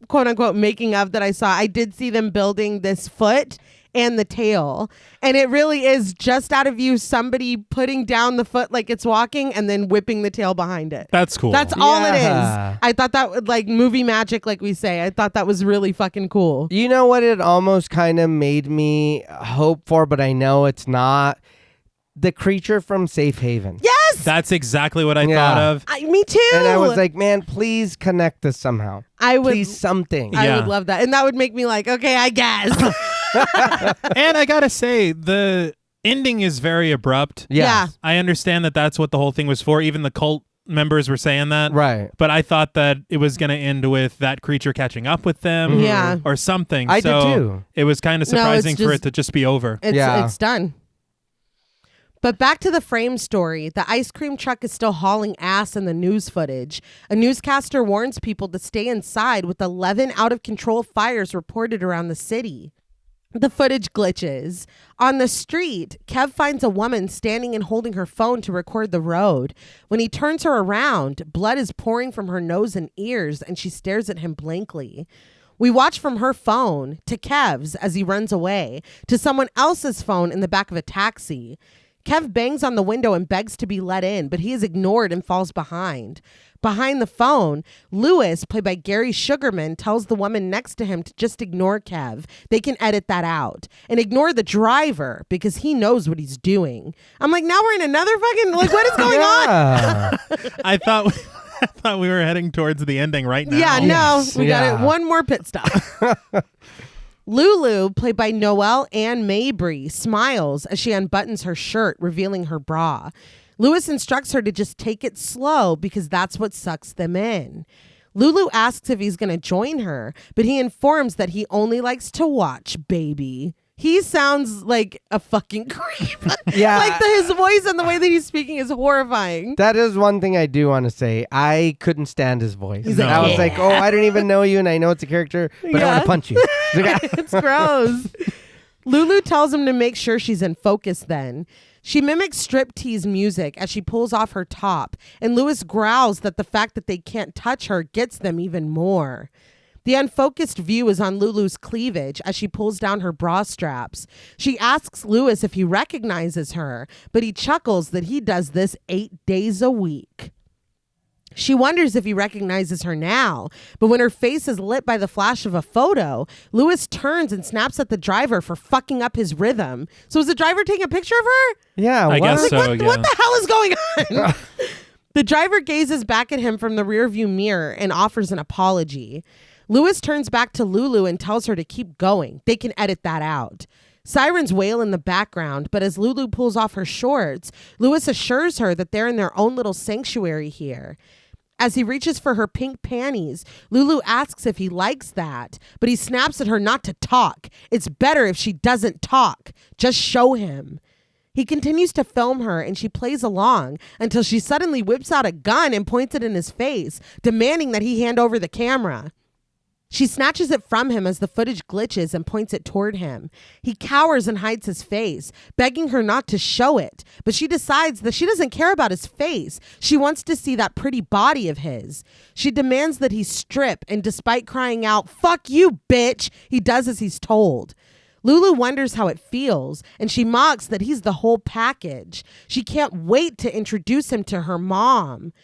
[SPEAKER 3] quote unquote making of that I saw, I did see them building this foot and the tail, and it really is just out of view somebody putting down the foot like it's walking and then whipping the tail behind it.
[SPEAKER 2] That's cool.
[SPEAKER 3] That's all it
[SPEAKER 1] Yeah.
[SPEAKER 3] is. I thought that would, like, movie magic, like we say, I thought that was really fucking cool.
[SPEAKER 1] You know what it almost kind of made me hope for, but I know it's not? The creature from Safe Haven.
[SPEAKER 3] Yes, Yes!
[SPEAKER 2] That's exactly what I
[SPEAKER 1] Yeah.
[SPEAKER 2] thought of.
[SPEAKER 3] Me too.
[SPEAKER 1] And I was like, man, please connect this somehow.
[SPEAKER 3] I would,
[SPEAKER 1] Please something.
[SPEAKER 3] I
[SPEAKER 2] Yeah.
[SPEAKER 3] would love that. And that would make me like, okay, I guess.
[SPEAKER 2] And I gotta say, the ending is very abrupt.
[SPEAKER 3] Yeah.
[SPEAKER 2] I understand that that's what the whole thing was for. Even the cult members were saying that.
[SPEAKER 1] Right.
[SPEAKER 2] But I thought that it was going to end with that creature catching up with them
[SPEAKER 3] Yeah.
[SPEAKER 2] or something.
[SPEAKER 1] I
[SPEAKER 2] so
[SPEAKER 1] did too.
[SPEAKER 2] It was kind of
[SPEAKER 3] No, it's
[SPEAKER 2] surprising for
[SPEAKER 3] just-
[SPEAKER 2] it to just be over.
[SPEAKER 3] It's done. But back to the frame story. The ice cream truck is still hauling ass in the news footage. A newscaster warns people to stay inside with 11 out-of-control fires reported around the city. The footage glitches. On the street, Kev finds a woman standing and holding her phone to record the road. When he turns her around, blood is pouring from her nose and ears, and she stares at him blankly. We watch from her phone to Kev's as he runs away, to someone else's phone in the back of a taxi. Kev bangs on the window and begs to be let in, but he is ignored and falls behind. Behind the phone, Lewis, played by Gary Sugarman, tells the woman next to him to just ignore Kev. They can edit that out. And ignore the driver because he knows what he's doing. I'm like, now we're in another fucking, like, what is going on?
[SPEAKER 1] Yeah.
[SPEAKER 2] I thought we were heading towards the ending right now.
[SPEAKER 3] Yeah,
[SPEAKER 1] Yes,
[SPEAKER 3] no, we got it.
[SPEAKER 1] yeah.
[SPEAKER 3] One more pit stop. Lulu, played by Noelle Ann Mabry, smiles as she unbuttons her shirt, revealing her bra. Lewis instructs her to just take it slow because that's what sucks them in. Lulu asks if he's going to join her, but he informs that he only likes to watch, baby. He sounds like a fucking creep.
[SPEAKER 1] Yeah.
[SPEAKER 3] Like his voice and the way that he's speaking is horrifying.
[SPEAKER 1] That is one thing I do want to say. I couldn't stand his voice.
[SPEAKER 3] He's like,
[SPEAKER 1] I was
[SPEAKER 3] "Yeah."
[SPEAKER 1] like, oh, I don't even know you, and I know it's a character, but I
[SPEAKER 3] Yeah.
[SPEAKER 1] want to punch you.
[SPEAKER 3] It's gross. Lulu tells him to make sure she's in focus then. She mimics striptease music as she pulls off her top, and Lewis growls that the fact that they can't touch her gets them even more. The unfocused view is on Lulu's cleavage as she pulls down her bra straps. She asks Lewis if he recognizes her, but he chuckles that he does this 8 days a week. She wonders if he recognizes her now, but when her face is lit by the flash of a photo, Lewis turns and snaps at the driver for fucking up his rhythm. So is the driver taking a picture of her?
[SPEAKER 1] Yeah,
[SPEAKER 2] I guess
[SPEAKER 1] what?
[SPEAKER 2] so.
[SPEAKER 3] What,
[SPEAKER 2] yeah.
[SPEAKER 3] what the hell is going on? The driver gazes back at him from the rearview mirror and offers an apology. Lewis turns back to Lulu and tells her to keep going. They can edit that out. Sirens wail in the background, but as Lulu pulls off her shorts, Lewis assures her that they're in their own little sanctuary here. As he reaches for her pink panties, Lulu asks if he likes that, but he snaps at her not to talk. It's better if she doesn't talk. Just show him. He continues to film her and she plays along until she suddenly whips out a gun and points it in his face, demanding that he hand over the camera. She snatches it from him as the footage glitches and points it toward him. He cowers and hides his face, begging her not to show it, but she decides that she doesn't care about his face. She wants to see that pretty body of his. She demands that he strip, and despite crying out, "Fuck you, bitch," he does as he's told. Lulu wonders how it feels, and she mocks that he's the whole package. She can't wait to introduce him to her mom.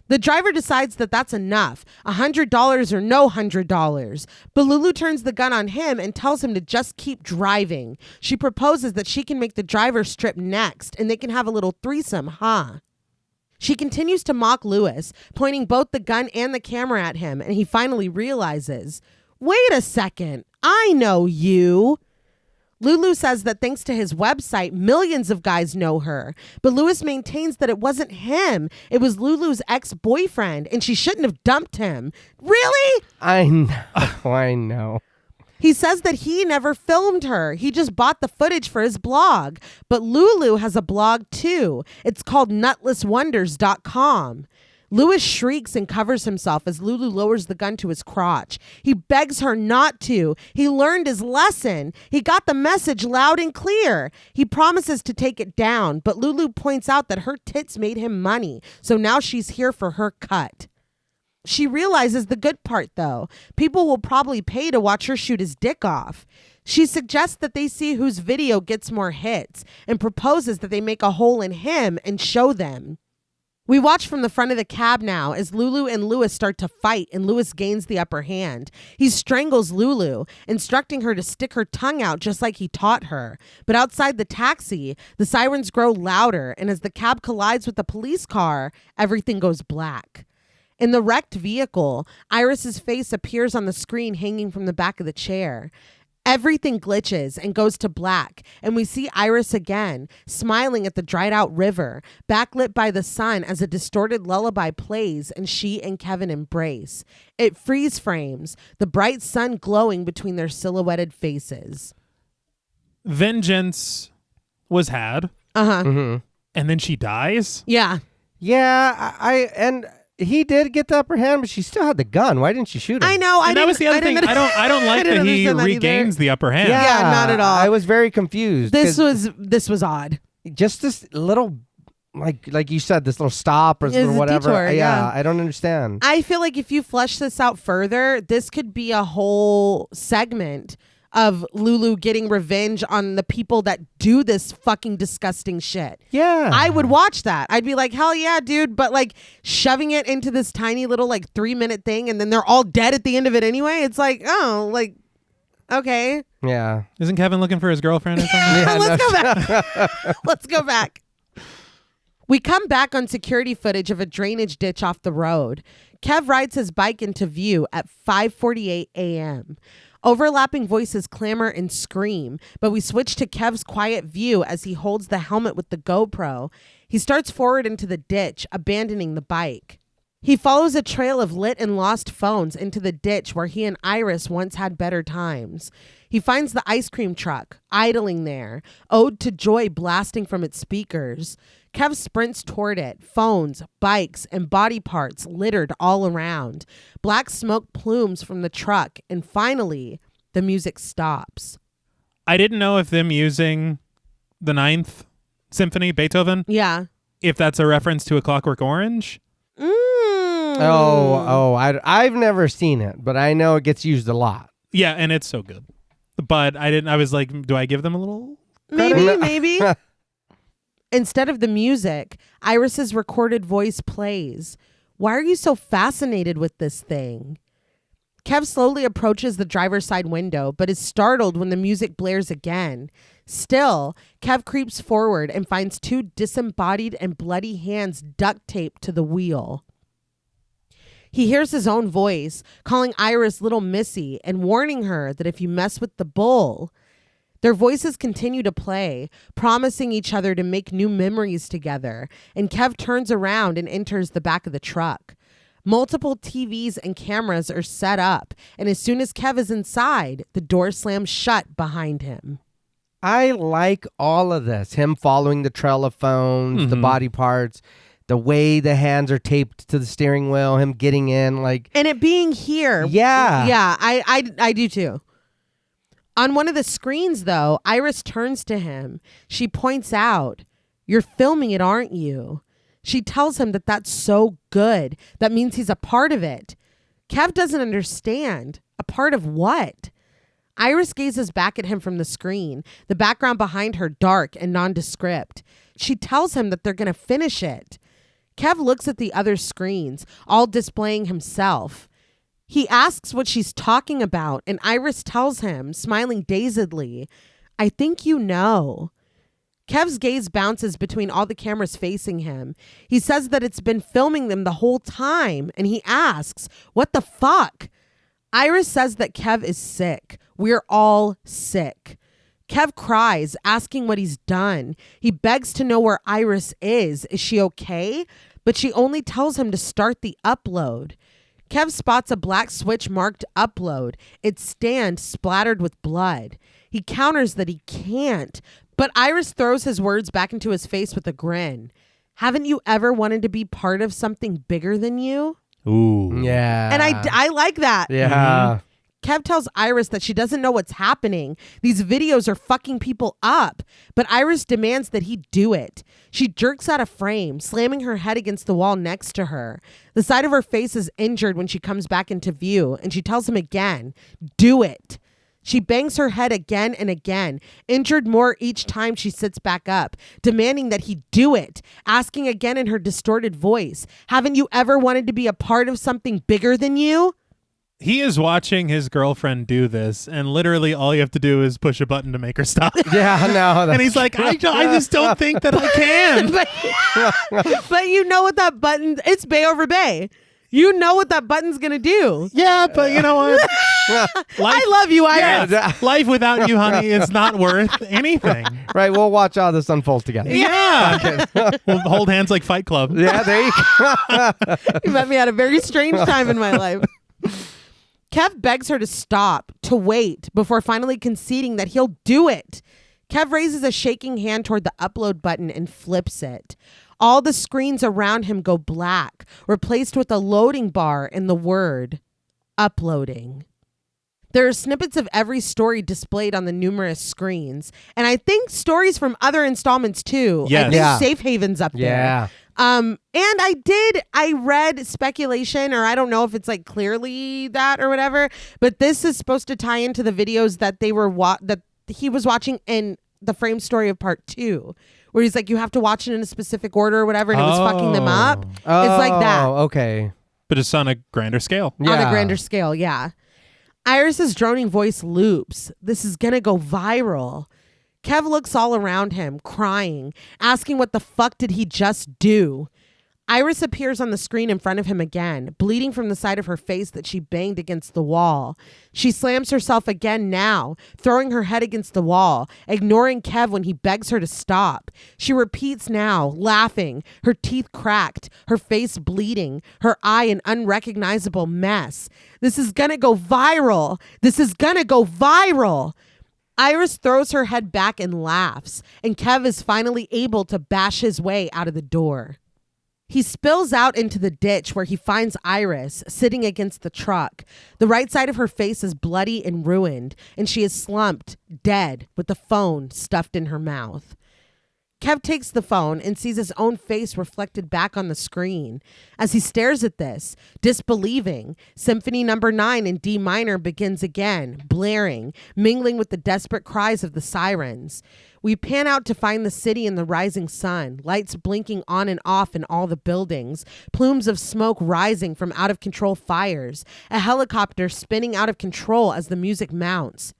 [SPEAKER 3] The driver decides that that's enough, $100 or no $100. But Lulu turns the gun on him and tells him to just keep driving. She proposes that she can make the driver strip next, and they can have a little threesome, huh? She continues to mock Lewis, pointing both the gun and the camera at him, and he finally realizes, wait a second, I know you. Lulu says that thanks to his website, millions of guys know her. But Lewis maintains that it wasn't him. It was Lulu's ex-boyfriend, and she shouldn't have dumped him. Really?
[SPEAKER 1] I know. I know.
[SPEAKER 3] He says that he never filmed her. He just bought the footage for his blog. But Lulu has a blog too. It's called nutlesswonders.com. Lewis shrieks and covers himself as Lulu lowers the gun to his crotch. He begs her not to. He learned his lesson. He got the message loud and clear. He promises to take it down, but Lulu points out that her tits made him money, so now she's here for her cut. She realizes the good part, though. People will probably pay to watch her shoot his dick off. She suggests that they see whose video gets more hits and proposes that they make a hole in him and show them. We watch from the front of the cab now as Lulu and Lewis start to fight and Lewis gains the upper hand. He strangles Lulu, instructing her to stick her tongue out just like he taught her. But outside the taxi, the sirens grow louder, and as the cab collides with the police car, everything goes black. In the wrecked vehicle, Iris's face appears on the screen hanging from the back of the chair. Everything glitches and goes to black, and we see Iris again, smiling at the dried-out river, backlit by the sun as a distorted lullaby plays and she and Kevin embrace. It freeze frames, the bright sun glowing between their silhouetted faces.
[SPEAKER 2] Vengeance was had.
[SPEAKER 3] Uh-huh.
[SPEAKER 1] Mm-hmm.
[SPEAKER 2] And then she dies?
[SPEAKER 3] Yeah.
[SPEAKER 1] Yeah, and he did get the upper hand, but she still had the gun. Why didn't she shoot him?
[SPEAKER 3] I know.
[SPEAKER 2] And that was the other thing. I don't like that he regains the upper hand.
[SPEAKER 3] Yeah, not at all.
[SPEAKER 1] I was very confused.
[SPEAKER 3] This was odd.
[SPEAKER 1] Just this little, like you said, this little stop or
[SPEAKER 3] It's a
[SPEAKER 1] whatever.
[SPEAKER 3] detour, yeah.
[SPEAKER 1] I don't understand.
[SPEAKER 3] I feel like if you flesh this out further, this could be a whole segment of Lulu getting revenge on the people that do this fucking disgusting shit.
[SPEAKER 1] Yeah.
[SPEAKER 3] I would watch that. I'd be like, hell yeah, dude. But like shoving it into this tiny little 3-minute thing and then they're all dead at the end of it anyway. It's like, oh, like, okay.
[SPEAKER 1] Yeah.
[SPEAKER 2] Isn't Kevin looking for his girlfriend or something?
[SPEAKER 1] Yeah,
[SPEAKER 3] Let's go back. Let's go back. We come back on security footage of a drainage ditch off the road. Kev rides his bike into view at 5:48 a.m. Overlapping voices clamor and scream, but we switch to Kev's quiet view as he holds the helmet with the GoPro. He starts forward into the ditch, abandoning the bike. He follows a trail of lit and lost phones into the ditch where he and Iris once had better times. He finds the ice cream truck, idling there, Ode to Joy blasting from its speakers. Kev sprints toward it, phones, bikes, and body parts littered all around. Black smoke plumes from the truck, and finally, the music stops.
[SPEAKER 2] I didn't know if them using the Ninth Symphony, Beethoven,
[SPEAKER 3] Yeah.
[SPEAKER 2] if that's a reference to A Clockwork Orange.
[SPEAKER 1] I've never seen it, but I know it gets used a lot.
[SPEAKER 2] Yeah, and it's so good. But I was like, do I give them a little
[SPEAKER 3] Maybe. Instead of the music, Iris's recorded voice plays. Why are you so fascinated with this thing? Kev slowly approaches the driver's side window, but is startled when the music blares again. Still, Kev creeps forward and finds 2 disembodied and bloody hands duct taped to the wheel. He hears his own voice, calling Iris Little Missy and warning her that if you mess with the bull... Their voices continue to play, promising each other to make new memories together, and Kev turns around and enters the back of the truck. Multiple TVs and cameras are set up, and as soon as Kev is inside, the door slams shut behind him.
[SPEAKER 1] I like all of this. Him following the trail of phones, the body parts, the way the hands are taped to the steering wheel, him getting in,
[SPEAKER 3] And it being here.
[SPEAKER 1] Yeah.
[SPEAKER 3] Yeah, I do too. On one of the screens, though, Iris turns to him. She points out, "You're filming it, aren't you?" She tells him that that's so good. That means he's a part of it. Kev doesn't understand. A part of what? Iris gazes back at him from the screen, the background behind her dark and nondescript. She tells him that they're going to finish it. Kev looks at the other screens, all displaying himself. He asks what she's talking about, and Iris tells him, smiling dazedly, "I think you know." Kev's gaze bounces between all the cameras facing him. He says that it's been filming them the whole time, and he asks, "What the fuck?" Iris says that Kev is sick. We're all sick. Kev cries, asking what he's done. He begs to know where Iris is. Is she okay? But she only tells him to start the upload. Kev spots a black switch marked upload. Its stand splattered with blood. He counters that he can't, but Iris throws his words back into his face with a grin. "Haven't you ever wanted to be part of something bigger than you?"
[SPEAKER 2] Ooh.
[SPEAKER 1] Yeah.
[SPEAKER 3] And I like that.
[SPEAKER 1] Yeah.
[SPEAKER 3] Kev tells Iris that she doesn't know what's happening. These videos are fucking people up. But Iris demands that he do it. She jerks out of frame, slamming her head against the wall next to her. The side of her face is injured when she comes back into view, and she tells him again, "Do it." She bangs her head again and again, injured more each time she sits back up, demanding that he do it, asking again in her distorted voice, haven't you ever wanted to be a part of something bigger than you?
[SPEAKER 2] He is watching his girlfriend do this, and literally all you have to do is push a button to make her stop.
[SPEAKER 1] Yeah, no.
[SPEAKER 2] And he's like, I just don't think that I can.
[SPEAKER 3] But you know what that button, it's Bay over Bay. You know what that button's going to do.
[SPEAKER 2] Yeah, but you know what?
[SPEAKER 3] I love you, Iris.
[SPEAKER 2] Yeah, life without you, honey, is not worth anything.
[SPEAKER 1] Right, we'll watch all this unfold together.
[SPEAKER 2] Yeah. We'll hold hands like Fight Club.
[SPEAKER 1] Yeah, there you go.
[SPEAKER 3] You met me at a very strange time in my life. Kev begs her to stop, to wait, before finally conceding that he'll do it. Kev raises a shaking hand toward the upload button and flips it. All the screens around him go black, replaced with a loading bar and the word uploading. There are snippets of every story displayed on the numerous screens, and I think stories from other installments too.
[SPEAKER 2] Yes.
[SPEAKER 3] I think
[SPEAKER 1] Yeah.
[SPEAKER 3] Safe Haven's up there.
[SPEAKER 1] Yeah.
[SPEAKER 3] And I read speculation, or I don't know if it's like clearly that or whatever, but this is supposed to tie into the videos that they were that he was watching in the frame story of part 2, where he's like, you have to watch it in a specific order or whatever, and it was fucking them up.
[SPEAKER 1] Oh,
[SPEAKER 3] It's like that.
[SPEAKER 1] Okay.
[SPEAKER 2] But it's on a grander scale.
[SPEAKER 3] On a
[SPEAKER 1] Yeah.
[SPEAKER 3] grander scale, yeah. Iris's droning voice loops. This is gonna go viral. Kev looks all around him, crying, asking what the fuck did he just do? Iris appears on the screen in front of him again, bleeding from the side of her face that she banged against the wall. She slams herself again now, throwing her head against the wall, ignoring Kev when he begs her to stop. She repeats now, laughing, her teeth cracked, her face bleeding, her eye an unrecognizable mess. This is gonna go viral. This is gonna go viral. Iris throws her head back and laughs, and Kev is finally able to bash his way out of the door. He spills out into the ditch where he finds Iris sitting against the truck. The right side of her face is bloody and ruined, and she is slumped, dead, with the phone stuffed in her mouth. Kev takes the phone and sees his own face reflected back on the screen. As he stares at this, disbelieving, Symphony No. 9 in D minor begins again, blaring, mingling with the desperate cries of the sirens. We pan out to find the city in the rising sun, lights blinking on and off in all the buildings, plumes of smoke rising from out-of-control fires, a helicopter spinning out of control as the music mounts.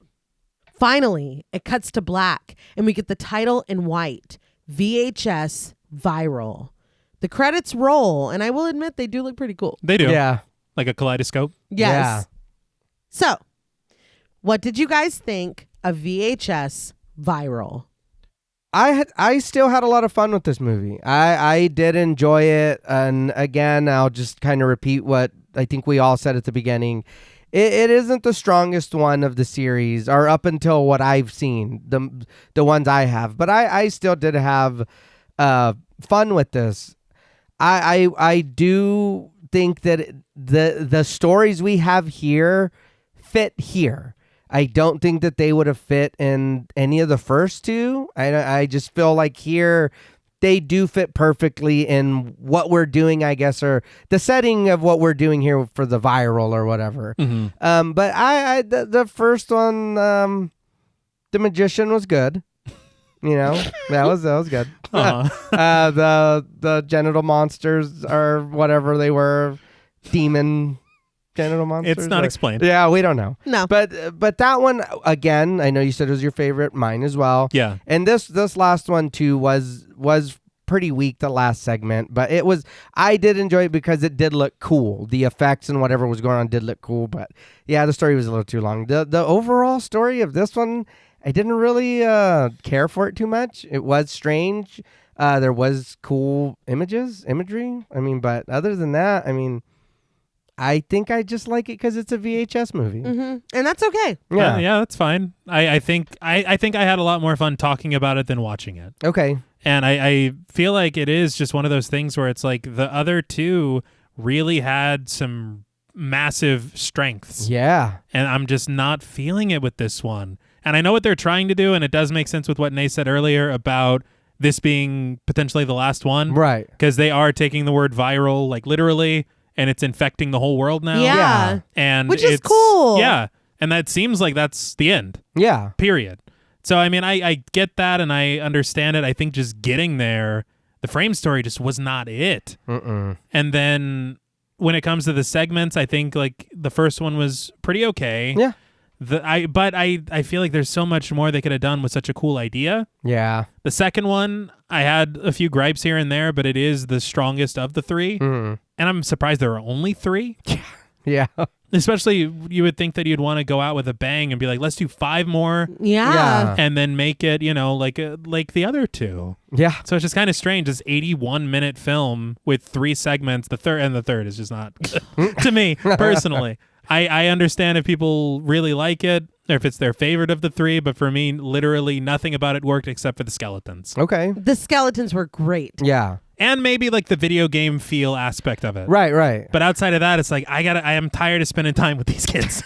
[SPEAKER 3] Finally, it cuts to black, and we get the title in white, VHS Viral. The credits roll, and I will admit they do look pretty cool.
[SPEAKER 2] They do.
[SPEAKER 1] Yeah.
[SPEAKER 2] Like a kaleidoscope.
[SPEAKER 3] Yes.
[SPEAKER 1] Yeah.
[SPEAKER 3] So, what did you guys think of VHS Viral?
[SPEAKER 1] I still had a lot of fun with this movie. I did enjoy it, and again, I'll just kind of repeat what I think we all said at the beginning. It isn't the strongest one of the series, or up until what I've seen, the ones I have. But I still did have fun with this. I do think that the stories we have here fit here. I don't think that they would have fit in any of the first two. I just feel like here they do fit perfectly in what we're doing, I guess, or the setting of what we're doing here for the viral or whatever.
[SPEAKER 2] Mm-hmm.
[SPEAKER 1] But the first one, the magician was good. You know, that was good. The genital monsters or whatever they were, demon genital monsters.
[SPEAKER 2] It's not explained.
[SPEAKER 1] Yeah, we don't know.
[SPEAKER 3] No.
[SPEAKER 1] But that one, again, I know you said it was your favorite, mine as well.
[SPEAKER 2] Yeah.
[SPEAKER 1] And this last one too was pretty weak, the last segment, but I did enjoy it because it did look cool. The effects and whatever was going on did look cool, but yeah, the story was a little too long. The overall story of this one, I didn't really care for it too much. It was strange. There was cool imagery. I mean, but other than that, I mean, I think I just like it because it's a VHS movie.
[SPEAKER 3] Mm-hmm. And that's okay.
[SPEAKER 1] Yeah.
[SPEAKER 2] Yeah, that's fine. I think I had a lot more fun talking about it than watching it.
[SPEAKER 1] Okay.
[SPEAKER 2] And I feel like it is just one of those things where it's like the other two really had some massive strengths.
[SPEAKER 1] Yeah.
[SPEAKER 2] And I'm just not feeling it with this one. And I know what they're trying to do, and it does make sense with what Nay said earlier about this being potentially the last one.
[SPEAKER 1] Right.
[SPEAKER 2] Because they are taking the word viral, like literally, and it's infecting the whole world now.
[SPEAKER 3] Yeah.
[SPEAKER 2] And
[SPEAKER 3] Which is
[SPEAKER 2] it's
[SPEAKER 3] cool.
[SPEAKER 2] Yeah. And that seems like that's the end.
[SPEAKER 1] Yeah.
[SPEAKER 2] Period. So, I mean, I get that and I understand it. I think just getting there, the frame story just was not it.
[SPEAKER 1] Mm-mm.
[SPEAKER 2] And then when it comes to the segments, I think like the first one was pretty okay.
[SPEAKER 1] Yeah.
[SPEAKER 2] But I feel like there's so much more they could have done with such a cool idea.
[SPEAKER 1] Yeah.
[SPEAKER 2] The second one, I had a few gripes here and there, but it is the strongest of the three.
[SPEAKER 1] Mm.
[SPEAKER 2] And I'm surprised there are only three.
[SPEAKER 1] Yeah.
[SPEAKER 2] Especially, you would think that you'd want to go out with a bang and be like, let's do 5 more.
[SPEAKER 3] Yeah.
[SPEAKER 2] And then make it, like the other two.
[SPEAKER 1] Yeah.
[SPEAKER 2] So it's just kind of strange. This 81-minute film with 3 segments. The third is just not to me personally. I understand if people really like it or if it's their favorite of the 3, but for me, literally nothing about it worked except for the skeletons.
[SPEAKER 1] Okay.
[SPEAKER 3] The skeletons were great.
[SPEAKER 1] Yeah.
[SPEAKER 2] And maybe like the video game feel aspect of it.
[SPEAKER 1] Right.
[SPEAKER 2] But outside of that, it's like I am tired of spending time with these kids.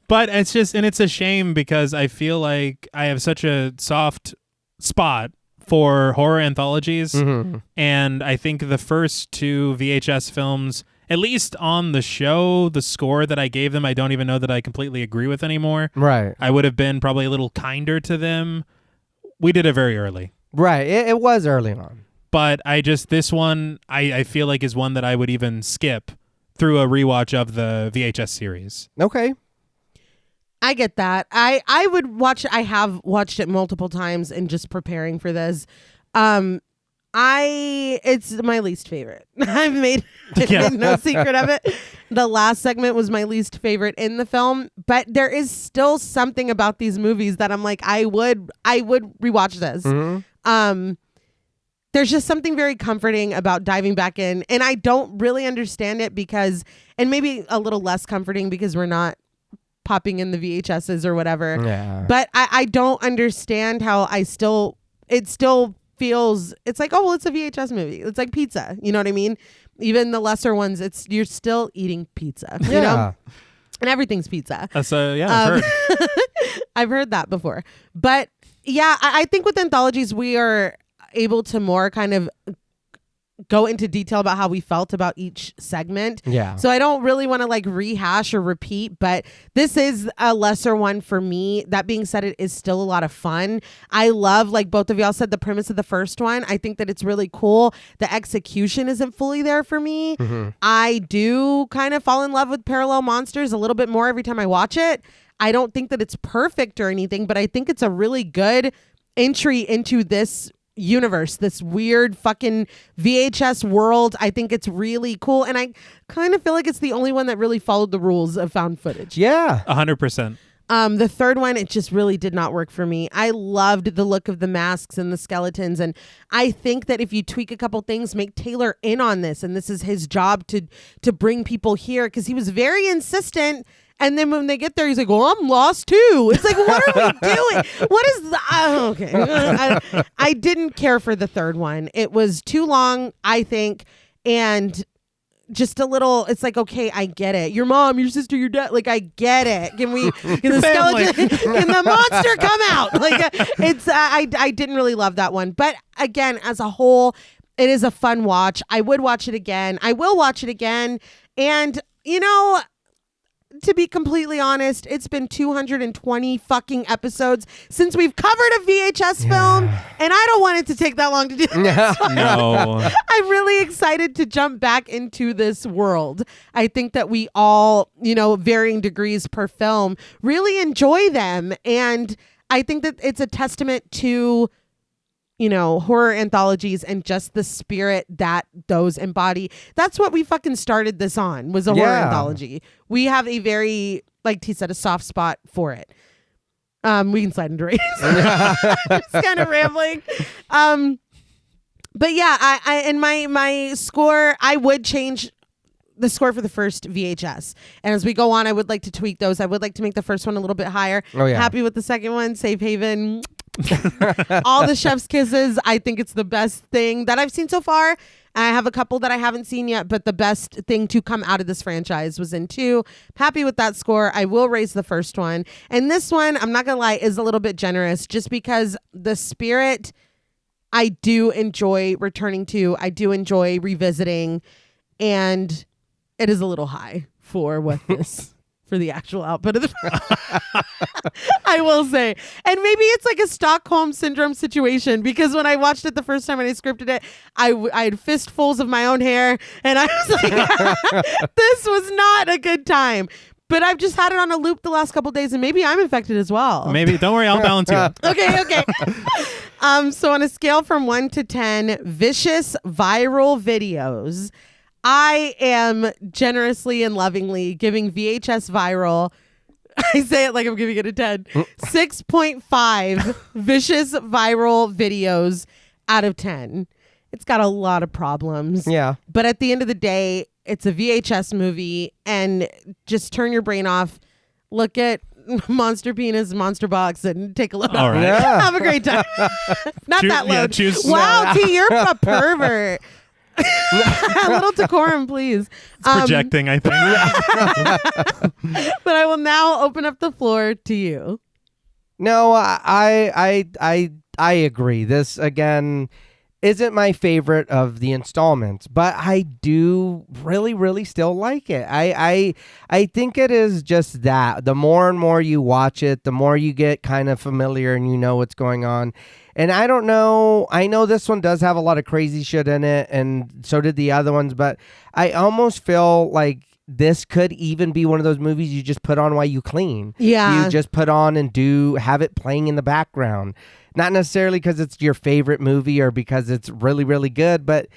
[SPEAKER 2] But it's a shame because I feel like I have such a soft spot for horror anthologies.
[SPEAKER 1] Mm-hmm.
[SPEAKER 2] And I think the first 2 VHS films, at least on the show, the score that I gave them, I don't even know that I completely agree with anymore.
[SPEAKER 1] Right.
[SPEAKER 2] I would have been probably a little kinder to them. We did it very early.
[SPEAKER 1] Right. It was early on.
[SPEAKER 2] But this one, I feel like is one that I would even skip through a rewatch of the VHS series.
[SPEAKER 1] Okay.
[SPEAKER 3] I get that. I would watch it. I have watched it multiple times and just preparing for this. It's my least favorite. I've made no secret of it. The last segment was my least favorite in the film, but there is still something about these movies that I'm like, I would rewatch this.
[SPEAKER 1] Mm-hmm.
[SPEAKER 3] There's just something very comforting about diving back in, and I don't really understand it because, and maybe a little less comforting because we're not popping in the VHSs or whatever.
[SPEAKER 1] Yeah.
[SPEAKER 3] But I don't understand how it still feels, it's like, oh, well, it's a VHS movie. It's like pizza. You know what I mean? Even the lesser ones, you're still eating pizza.
[SPEAKER 1] Yeah.
[SPEAKER 3] You know? And everything's pizza.
[SPEAKER 2] I've heard.
[SPEAKER 3] I've heard that before. But yeah, I think with anthologies, we are able to more kind of go into detail about how we felt about each segment.
[SPEAKER 1] Yeah.
[SPEAKER 3] So I don't really want to like rehash or repeat, but this is a lesser one for me. That being said, it is still a lot of fun. I love, like both of y'all said, the premise of the first one. I think that it's really cool. The execution isn't fully there for me.
[SPEAKER 1] Mm-hmm.
[SPEAKER 3] I do kind of fall in love with Parallel Monsters a little bit more every time I watch it. I don't think that it's perfect or anything, but I think it's a really good entry into this universe, this weird fucking VHS world. I think it's really cool, and I kind of feel like it's the only one that really followed the rules of found footage.
[SPEAKER 1] Yeah.
[SPEAKER 2] 100%.
[SPEAKER 3] The third one, it just really did not work for me. I loved the look of the masks and the skeletons, and I think that if you tweak a couple things, make Taylor in on this, and this is his job to bring people here, because he was very insistent. And then when they get there, he's like, well, I'm lost too. It's like, what are we doing? What is the... okay. I didn't care for the third one. It was too long, I think. And just a little... It's like, okay, I get it. Your mom, your sister, your dad. Like, I get it. Can the skeleton... Can the monster come out? Like, it's... I didn't really love that one. But again, as a whole, it is a fun watch. I would watch it again. I will watch it again. And, to be completely honest, it's been 220 fucking episodes since we've covered a VHS film, and I don't want it to take that long to do this.
[SPEAKER 2] No.
[SPEAKER 3] I'm really excited to jump back into this world. I think that we all, varying degrees per film, really enjoy them, and I think that it's a testament to horror anthologies and just the spirit that those embody. That's what we fucking started this on, was a horror anthology. We have a very, like T said, a soft spot for it. We can slide into ratings. Just kind of rambling. But yeah, I in my score, I would change the score for the first VHS. And as we go on, I would like to tweak those. I would like to make the first one a little bit higher.
[SPEAKER 1] Oh, yeah.
[SPEAKER 3] Happy with the second one. Safe Haven. All the chef's kisses. I think it's the best thing that I've seen so far. I have a couple that I haven't seen yet, but the best thing to come out of this franchise was in 2. Happy with that score. I will raise the first one. And this one, I'm not going to lie, is a little bit generous just because the spirit I do enjoy returning to. I do enjoy revisiting, and it is a little high for what this for the actual output of the I will say. And maybe it's like a Stockholm syndrome situation, because when I watched it the first time and I scripted it, I had fistfuls of my own hair, and I was like, this was not a good time. But I've just had it on a loop the last couple days, and maybe I'm infected as well.
[SPEAKER 2] Maybe. Don't worry, I'll balance you out.
[SPEAKER 3] Okay. So on a scale from 1 to 10, vicious viral videos, I am generously and lovingly giving VHS viral, I say it like I'm giving it a 10, 6.5 vicious viral videos out of 10. It's got a lot of problems.
[SPEAKER 1] Yeah.
[SPEAKER 3] But at the end of the day, it's a VHS movie, and just turn your brain off, look at Monster Penis, Monster Box, and take a look.
[SPEAKER 2] All right.
[SPEAKER 1] Yeah.
[SPEAKER 3] Have a great time. Not that low.
[SPEAKER 2] Yeah, choose.
[SPEAKER 3] Wow, T, you're a pervert. A little decorum, please.
[SPEAKER 2] It's projecting, I think.
[SPEAKER 3] But I will now open up the floor to you.
[SPEAKER 1] No, I agree. This again isn't my favorite of the installments, but I do really still like it. I think it is just that the more and more you watch it, the more you get kind of familiar and you know what's going on. And I don't know, I know this one does have a lot of crazy shit in it, and so did the other ones, but I almost feel like this could even be one of those movies you just put on while you clean.
[SPEAKER 3] Yeah.
[SPEAKER 1] You just put on and have it playing in the background. Not necessarily because it's your favorite movie or because it's really good, but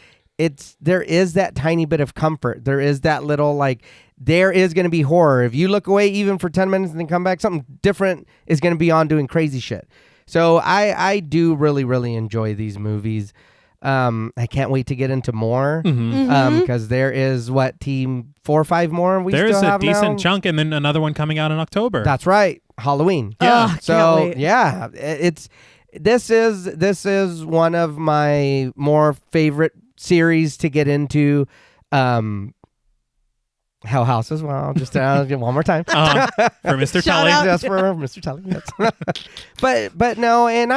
[SPEAKER 1] there is that tiny bit of comfort. There is that little, like, there is going to be horror. If you look away even for 10 minutes and then come back, something different is going to be on doing crazy shit. So I do really enjoy these movies. I can't wait to get into more because there is team 4 or 5 more we
[SPEAKER 2] There's
[SPEAKER 1] still
[SPEAKER 2] a
[SPEAKER 1] have
[SPEAKER 2] decent
[SPEAKER 1] now?
[SPEAKER 2] chunk, and then another one coming out in October.
[SPEAKER 1] That's right, Halloween.
[SPEAKER 2] Yeah.
[SPEAKER 3] Can't
[SPEAKER 1] So
[SPEAKER 3] wait.
[SPEAKER 1] yeah, this is one of my more favorite series to get into. Hell House as well. Just one more time.
[SPEAKER 2] For Mr.
[SPEAKER 3] Shout
[SPEAKER 2] Tully.
[SPEAKER 3] out.
[SPEAKER 1] Just for Mr. Tully. Yes. but no, and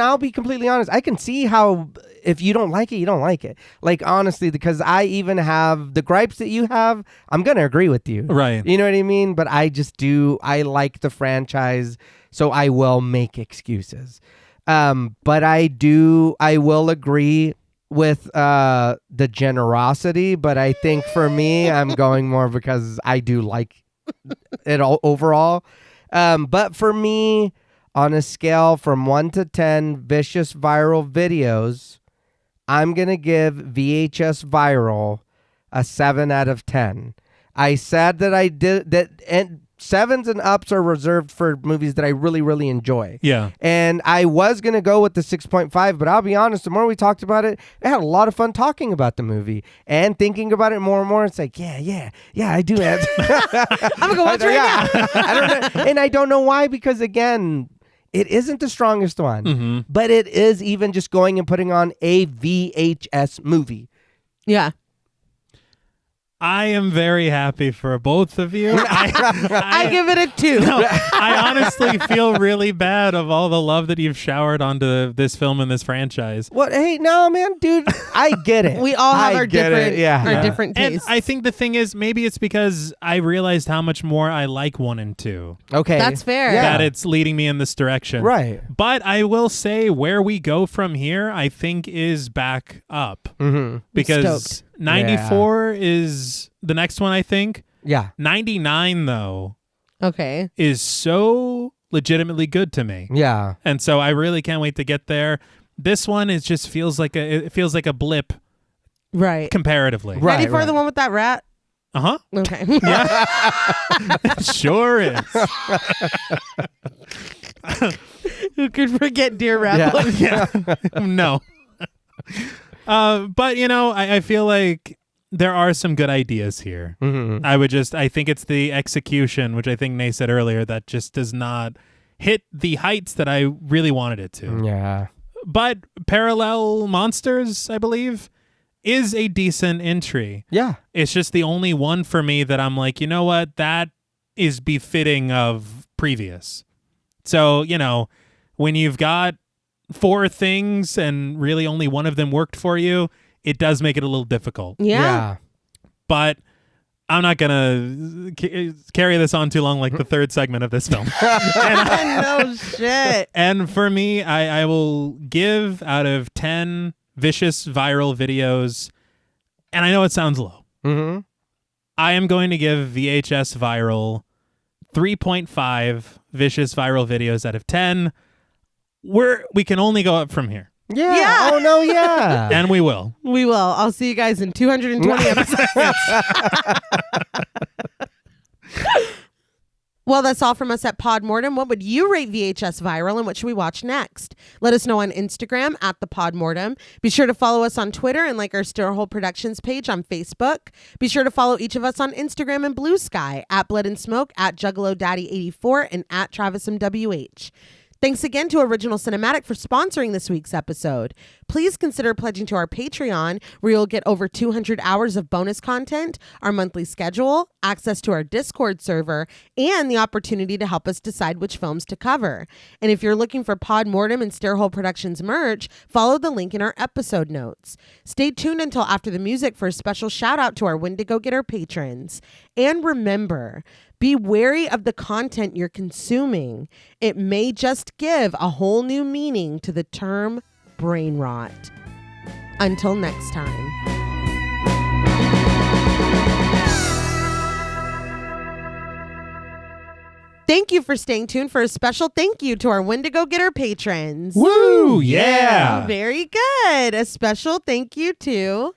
[SPEAKER 1] I'll be completely honest. I can see how if you don't like it, you don't like it. Like, honestly, because I even have the gripes that you have, I'm gonna agree with you.
[SPEAKER 2] Right.
[SPEAKER 1] You know what I mean? But I like the franchise, so I will make excuses. But I will agree with the generosity, but I think for me, I'm going more because I do like it all overall. But for me, on a scale from 1 to 10 vicious viral videos, I'm gonna give VHS Viral a 7 out of 10. I said that I did that, and 7s and ups are reserved for movies that I really enjoy.
[SPEAKER 2] Yeah.
[SPEAKER 1] And I was going to go with the 6.5, but I'll be honest, the more we talked about it, I had a lot of fun talking about the movie and thinking about it more and more. It's like, yeah, I do have.
[SPEAKER 3] I'm going to watch right now.
[SPEAKER 1] I don't know. And I don't know why, because again, it isn't the strongest one, but it is even just going and putting on a VHS movie.
[SPEAKER 3] Yeah.
[SPEAKER 2] I am very happy for both of you.
[SPEAKER 3] I give it a 2.
[SPEAKER 2] No, I honestly feel really bad of all the love that you've showered onto this film and this franchise.
[SPEAKER 1] What? Hey, no, man, dude, I get it.
[SPEAKER 3] We all have our different, different
[SPEAKER 2] And
[SPEAKER 3] tastes.
[SPEAKER 2] I think the thing is, maybe it's because I realized how much more I like 1 and 2.
[SPEAKER 1] Okay.
[SPEAKER 3] That's fair.
[SPEAKER 1] Yeah.
[SPEAKER 2] That it's leading me in this direction.
[SPEAKER 1] Right.
[SPEAKER 2] But I will say where we go from here, I think, is back up.
[SPEAKER 1] Mm-hmm.
[SPEAKER 2] Because
[SPEAKER 3] Stoked.
[SPEAKER 2] 94 is the next one, I think.
[SPEAKER 1] Yeah.
[SPEAKER 2] 99, though,
[SPEAKER 3] Okay.
[SPEAKER 2] is so legitimately good to me.
[SPEAKER 1] Yeah.
[SPEAKER 2] And so I really can't wait to get there. This one feels like a blip
[SPEAKER 3] Right.
[SPEAKER 2] comparatively.
[SPEAKER 1] Right.
[SPEAKER 3] Ready for the one with that rat?
[SPEAKER 2] Uh-huh.
[SPEAKER 3] Okay.
[SPEAKER 2] Sure is.
[SPEAKER 3] Who could forget Dear Rat?
[SPEAKER 1] Yeah.
[SPEAKER 2] No. But, I feel like there are some good ideas here.
[SPEAKER 1] Mm-hmm.
[SPEAKER 2] I think it's the execution, which I think Nay said earlier, that just does not hit the heights that I really wanted it to.
[SPEAKER 1] Yeah.
[SPEAKER 2] But Parallel Monsters, I believe, is a decent entry.
[SPEAKER 1] Yeah.
[SPEAKER 2] It's just the only one for me that I'm like, you know what? That is befitting of previous. So, when you've got 4 things and really only one of them worked for you, it does make it a little difficult.
[SPEAKER 3] Yeah.
[SPEAKER 2] But I'm not going to carry this on too long like the third segment of this film.
[SPEAKER 3] No shit.
[SPEAKER 2] And for me, I will give out of 10 vicious viral videos, and I know it sounds low.
[SPEAKER 1] Mm-hmm.
[SPEAKER 2] I am going to give VHS Viral 3.5 vicious viral videos out of 10. We can only go up from here.
[SPEAKER 1] Yeah. Oh, no, yeah.
[SPEAKER 2] And we will.
[SPEAKER 3] We will. I'll see you guys in 220 episodes. Well, that's all from us at Podmortem. What would you rate VHS Viral, and what should we watch next? Let us know on Instagram at the Podmortem. Be sure to follow us on Twitter and like our Stirhole Productions page on Facebook. Be sure to follow each of us on Instagram and Blue Sky at Blood and Smoke, at Juggalo Daddy 84, and at Travis MWH. Thanks again to Original Cinematic for sponsoring this week's episode. Please consider pledging to our Patreon, where you'll get over 200 hours of bonus content, our monthly schedule, access to our Discord server, and the opportunity to help us decide which films to cover. And if you're looking for Podmortem and Stirhole Productions merch, follow the link in our episode notes. Stay tuned until after the music for a special shout out to our Wendigo Getter patrons. And remember, be wary of the content you're consuming. It may just give a whole new meaning to the term brain rot. Until next time. Thank you for staying tuned for a special thank you to our Wendigo Getter patrons.
[SPEAKER 2] Woo! Yeah!
[SPEAKER 3] Very good. A special thank you to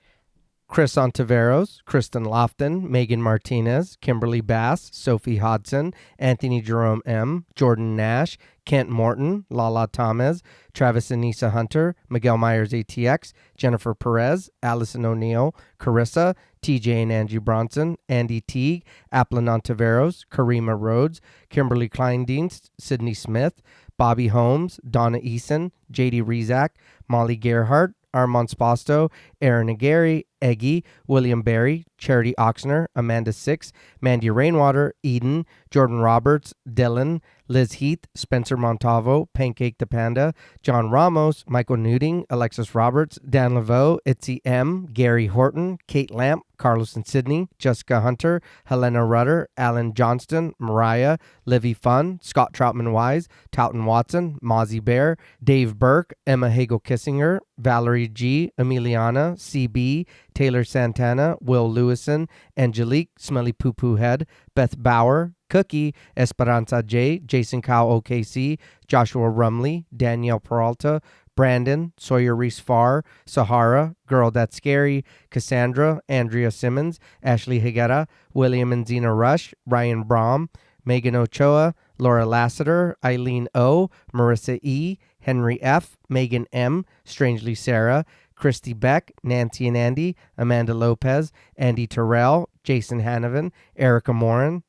[SPEAKER 1] Chris Ontiveros, Kristen Lofton, Megan Martinez, Kimberly Bass, Sophie Hodson, Anthony Jerome M., Jordan Nash, Kent Morton, Lala Thomas, Travis Anissa Hunter, Miguel Myers ATX, Jennifer Perez, Allison O'Neill, Carissa, TJ and Angie Bronson, Andy Teague, Applin Ontiveros, Karima Rhodes, Kimberly Kleindienst, Sydney Smith, Bobby Holmes, Donna Eason, JD Rezak, Molly Gerhardt, Armand Spasto, Aaron Aguirre, Eggy, William Berry, Charity Oxner, Amanda Six, Mandy Rainwater, Eden, Jordan Roberts, Dylan, Liz Heath, Spencer Montavo, Pancake the Panda, John Ramos, Michael Nuding, Alexis Roberts, Dan Laveau, Itzy M, Gary Horton, Kate Lamp, Carlos and Sydney, Jessica Hunter, Helena Rudder, Alan Johnston, Mariah, Livy Fun, Scott Troutman Wise, Towton Watson, Mozzie Bear, Dave Burke, Emma Hagel Kissinger, Valerie G, Emiliana, CB, Taylor Santana, Will Lewison, Angelique, Smelly Poo Poo Head, Beth Bauer, Cookie, Esperanza J, Jason Cow OKC, Joshua Rumley, Danielle Peralta, Brandon, Sawyer Reese Farr, Sahara, Girl That's Scary, Cassandra, Andrea Simmons, Ashley Higuera, William and Xxena Rush, Ryan Braum, Megan Ochoa, Laura Lassiter, Eileen O, Marissa E, Henry F, Megan M, Strangely Sarah, Christy Beck, Nancy and Andy, Amanda Lopez, Andy Terrell, Jason Hanovan, Erica Morin,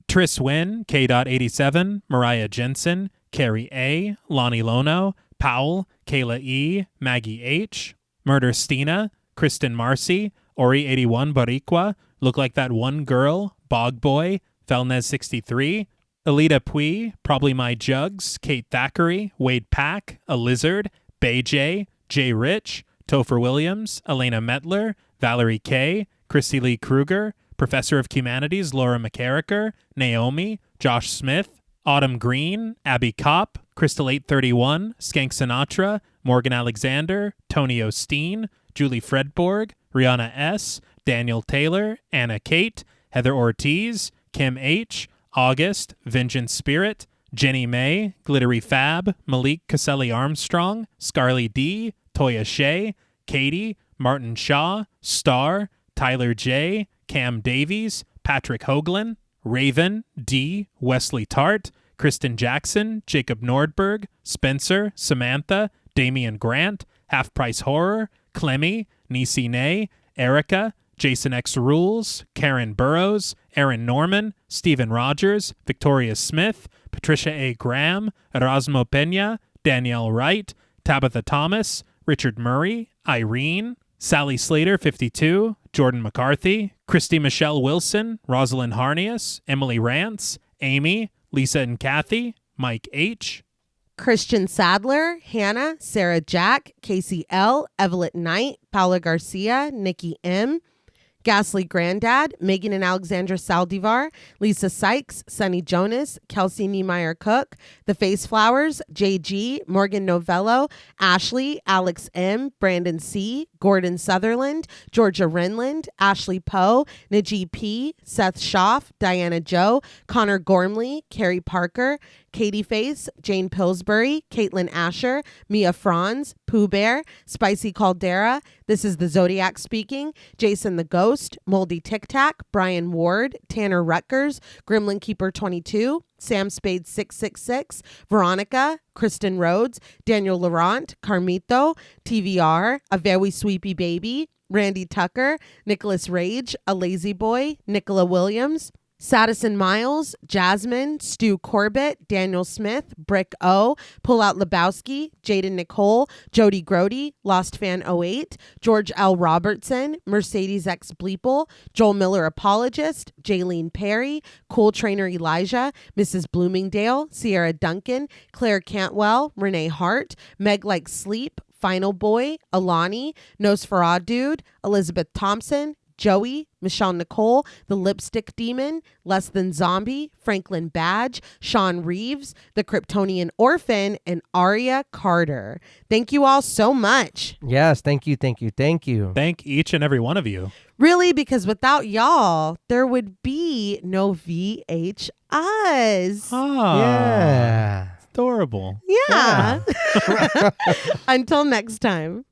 [SPEAKER 2] Tris Wynn, K.87, Mariah Jensen, Carrie A, Lonnie Lono, Powell, Kayla E, Maggie H, Murder Stina, Kristen Marcy, Ori81 Bariqua, Look Like That One Girl, Bog Boy, Felnez63, Alita Pui, Probably My Jugs, Kate Thackeray, Wade Pack, A Lizard, Bay J, Jay Rich, Topher Williams, Elena Metler, Valerie K, Christy Lee Kruger, Professor of Humanities Laura McCarricker, Naomi, Josh Smith, Autumn Green, Abby Kopp, Crystal 831, Skank Sinatra, Morgan Alexander, Tony Osteen, Julie Fredborg, Rihanna S., Daniel Taylor, Anna Kate, Heather Ortiz, Kim H., August, Vengeance Spirit, Jenny May, Glittery Fab, Malik Caselli Armstrong, Scarly D., Toya Shea, Katie, Martin Shaw, Star, Tyler J., Cam Davies, Patrick Hoagland, Raven, D., Wesley Tart, Kristen Jackson, Jacob Nordberg, Spencer, Samantha, Damian Grant, Half Price Horror, Clemmy, Nisi Nay, Erica, Jason X Rules, Karen Burrows, Aaron Norman, Stephen Rogers, Victoria Smith, Patricia A. Graham, Erasmo Pena, Danielle Wright, Tabitha Thomas, Richard Murray, Irene, Sally Slater 52, Jordan McCarthy, Christy Michelle Wilson, Rosalind Harnias, Emily Rance, Amy, Lisa and Kathy, Mike H.,
[SPEAKER 3] Christian Sadler, Hannah, Sarah Jack, Casey L., Evelyn Knight, Paula Garcia, Nikki M., Ghastly Granddad, Megan and Alexandra Saldivar, Lisa Sykes, Sunny Jonas, Kelsey Niemeyer Cook, The Face Flowers, JG, Morgan Novello, Ashley, Alex M, Brandon C, Gordon Sutherland, Georgia Renland, Ashley Poe, Najee P, Seth Schaff, Diana Joe, Connor Gormley, Carrie Parker, Katie Face, Jane Pillsbury, Caitlin Asher, Mia Franz, Pooh Bear, Spicy Caldera, This is the Zodiac Speaking, Jason the Ghost, Moldy Tic Tac, Brian Ward, Tanner Rutgers, Gremlin Keeper 22, Sam Spade 666, Veronica, Kristen Rhodes, Daniel Laurent, Carmito, TVR, A Very Sweepy Baby, Randy Tucker, Nicholas Rage, A Lazy Boy, Nicola Williams, Sadison Miles, Jasmine, Stu Corbett, Daniel Smith, Brick O, Pull Out Lebowski, Jaden Nicole, Jody Grody, Lost Fan 08, George L. Robertson, Mercedes X Bleeple, Joel Miller Apologist, Jaylene Perry, Cool Trainer Elijah, Mrs. Bloomingdale, Sierra Duncan, Claire Cantwell, Renee Hart, Meg Like Sleep, Final Boy, Alani, Nosferatu Dude, Elizabeth Thompson, Joey, Michelle Nicole, The Lipstick Demon, Less Than Zombie, Franklin Badge, Sean Reeves, The Kryptonian Orphan, and Aria Carter. Thank you all so much.
[SPEAKER 1] Yes, thank you. Thank
[SPEAKER 2] Each and every one of you.
[SPEAKER 3] Really, because without y'all, there would be no VH Us.
[SPEAKER 2] Ah,
[SPEAKER 1] Yeah.
[SPEAKER 2] adorable.
[SPEAKER 3] Yeah. Until next time.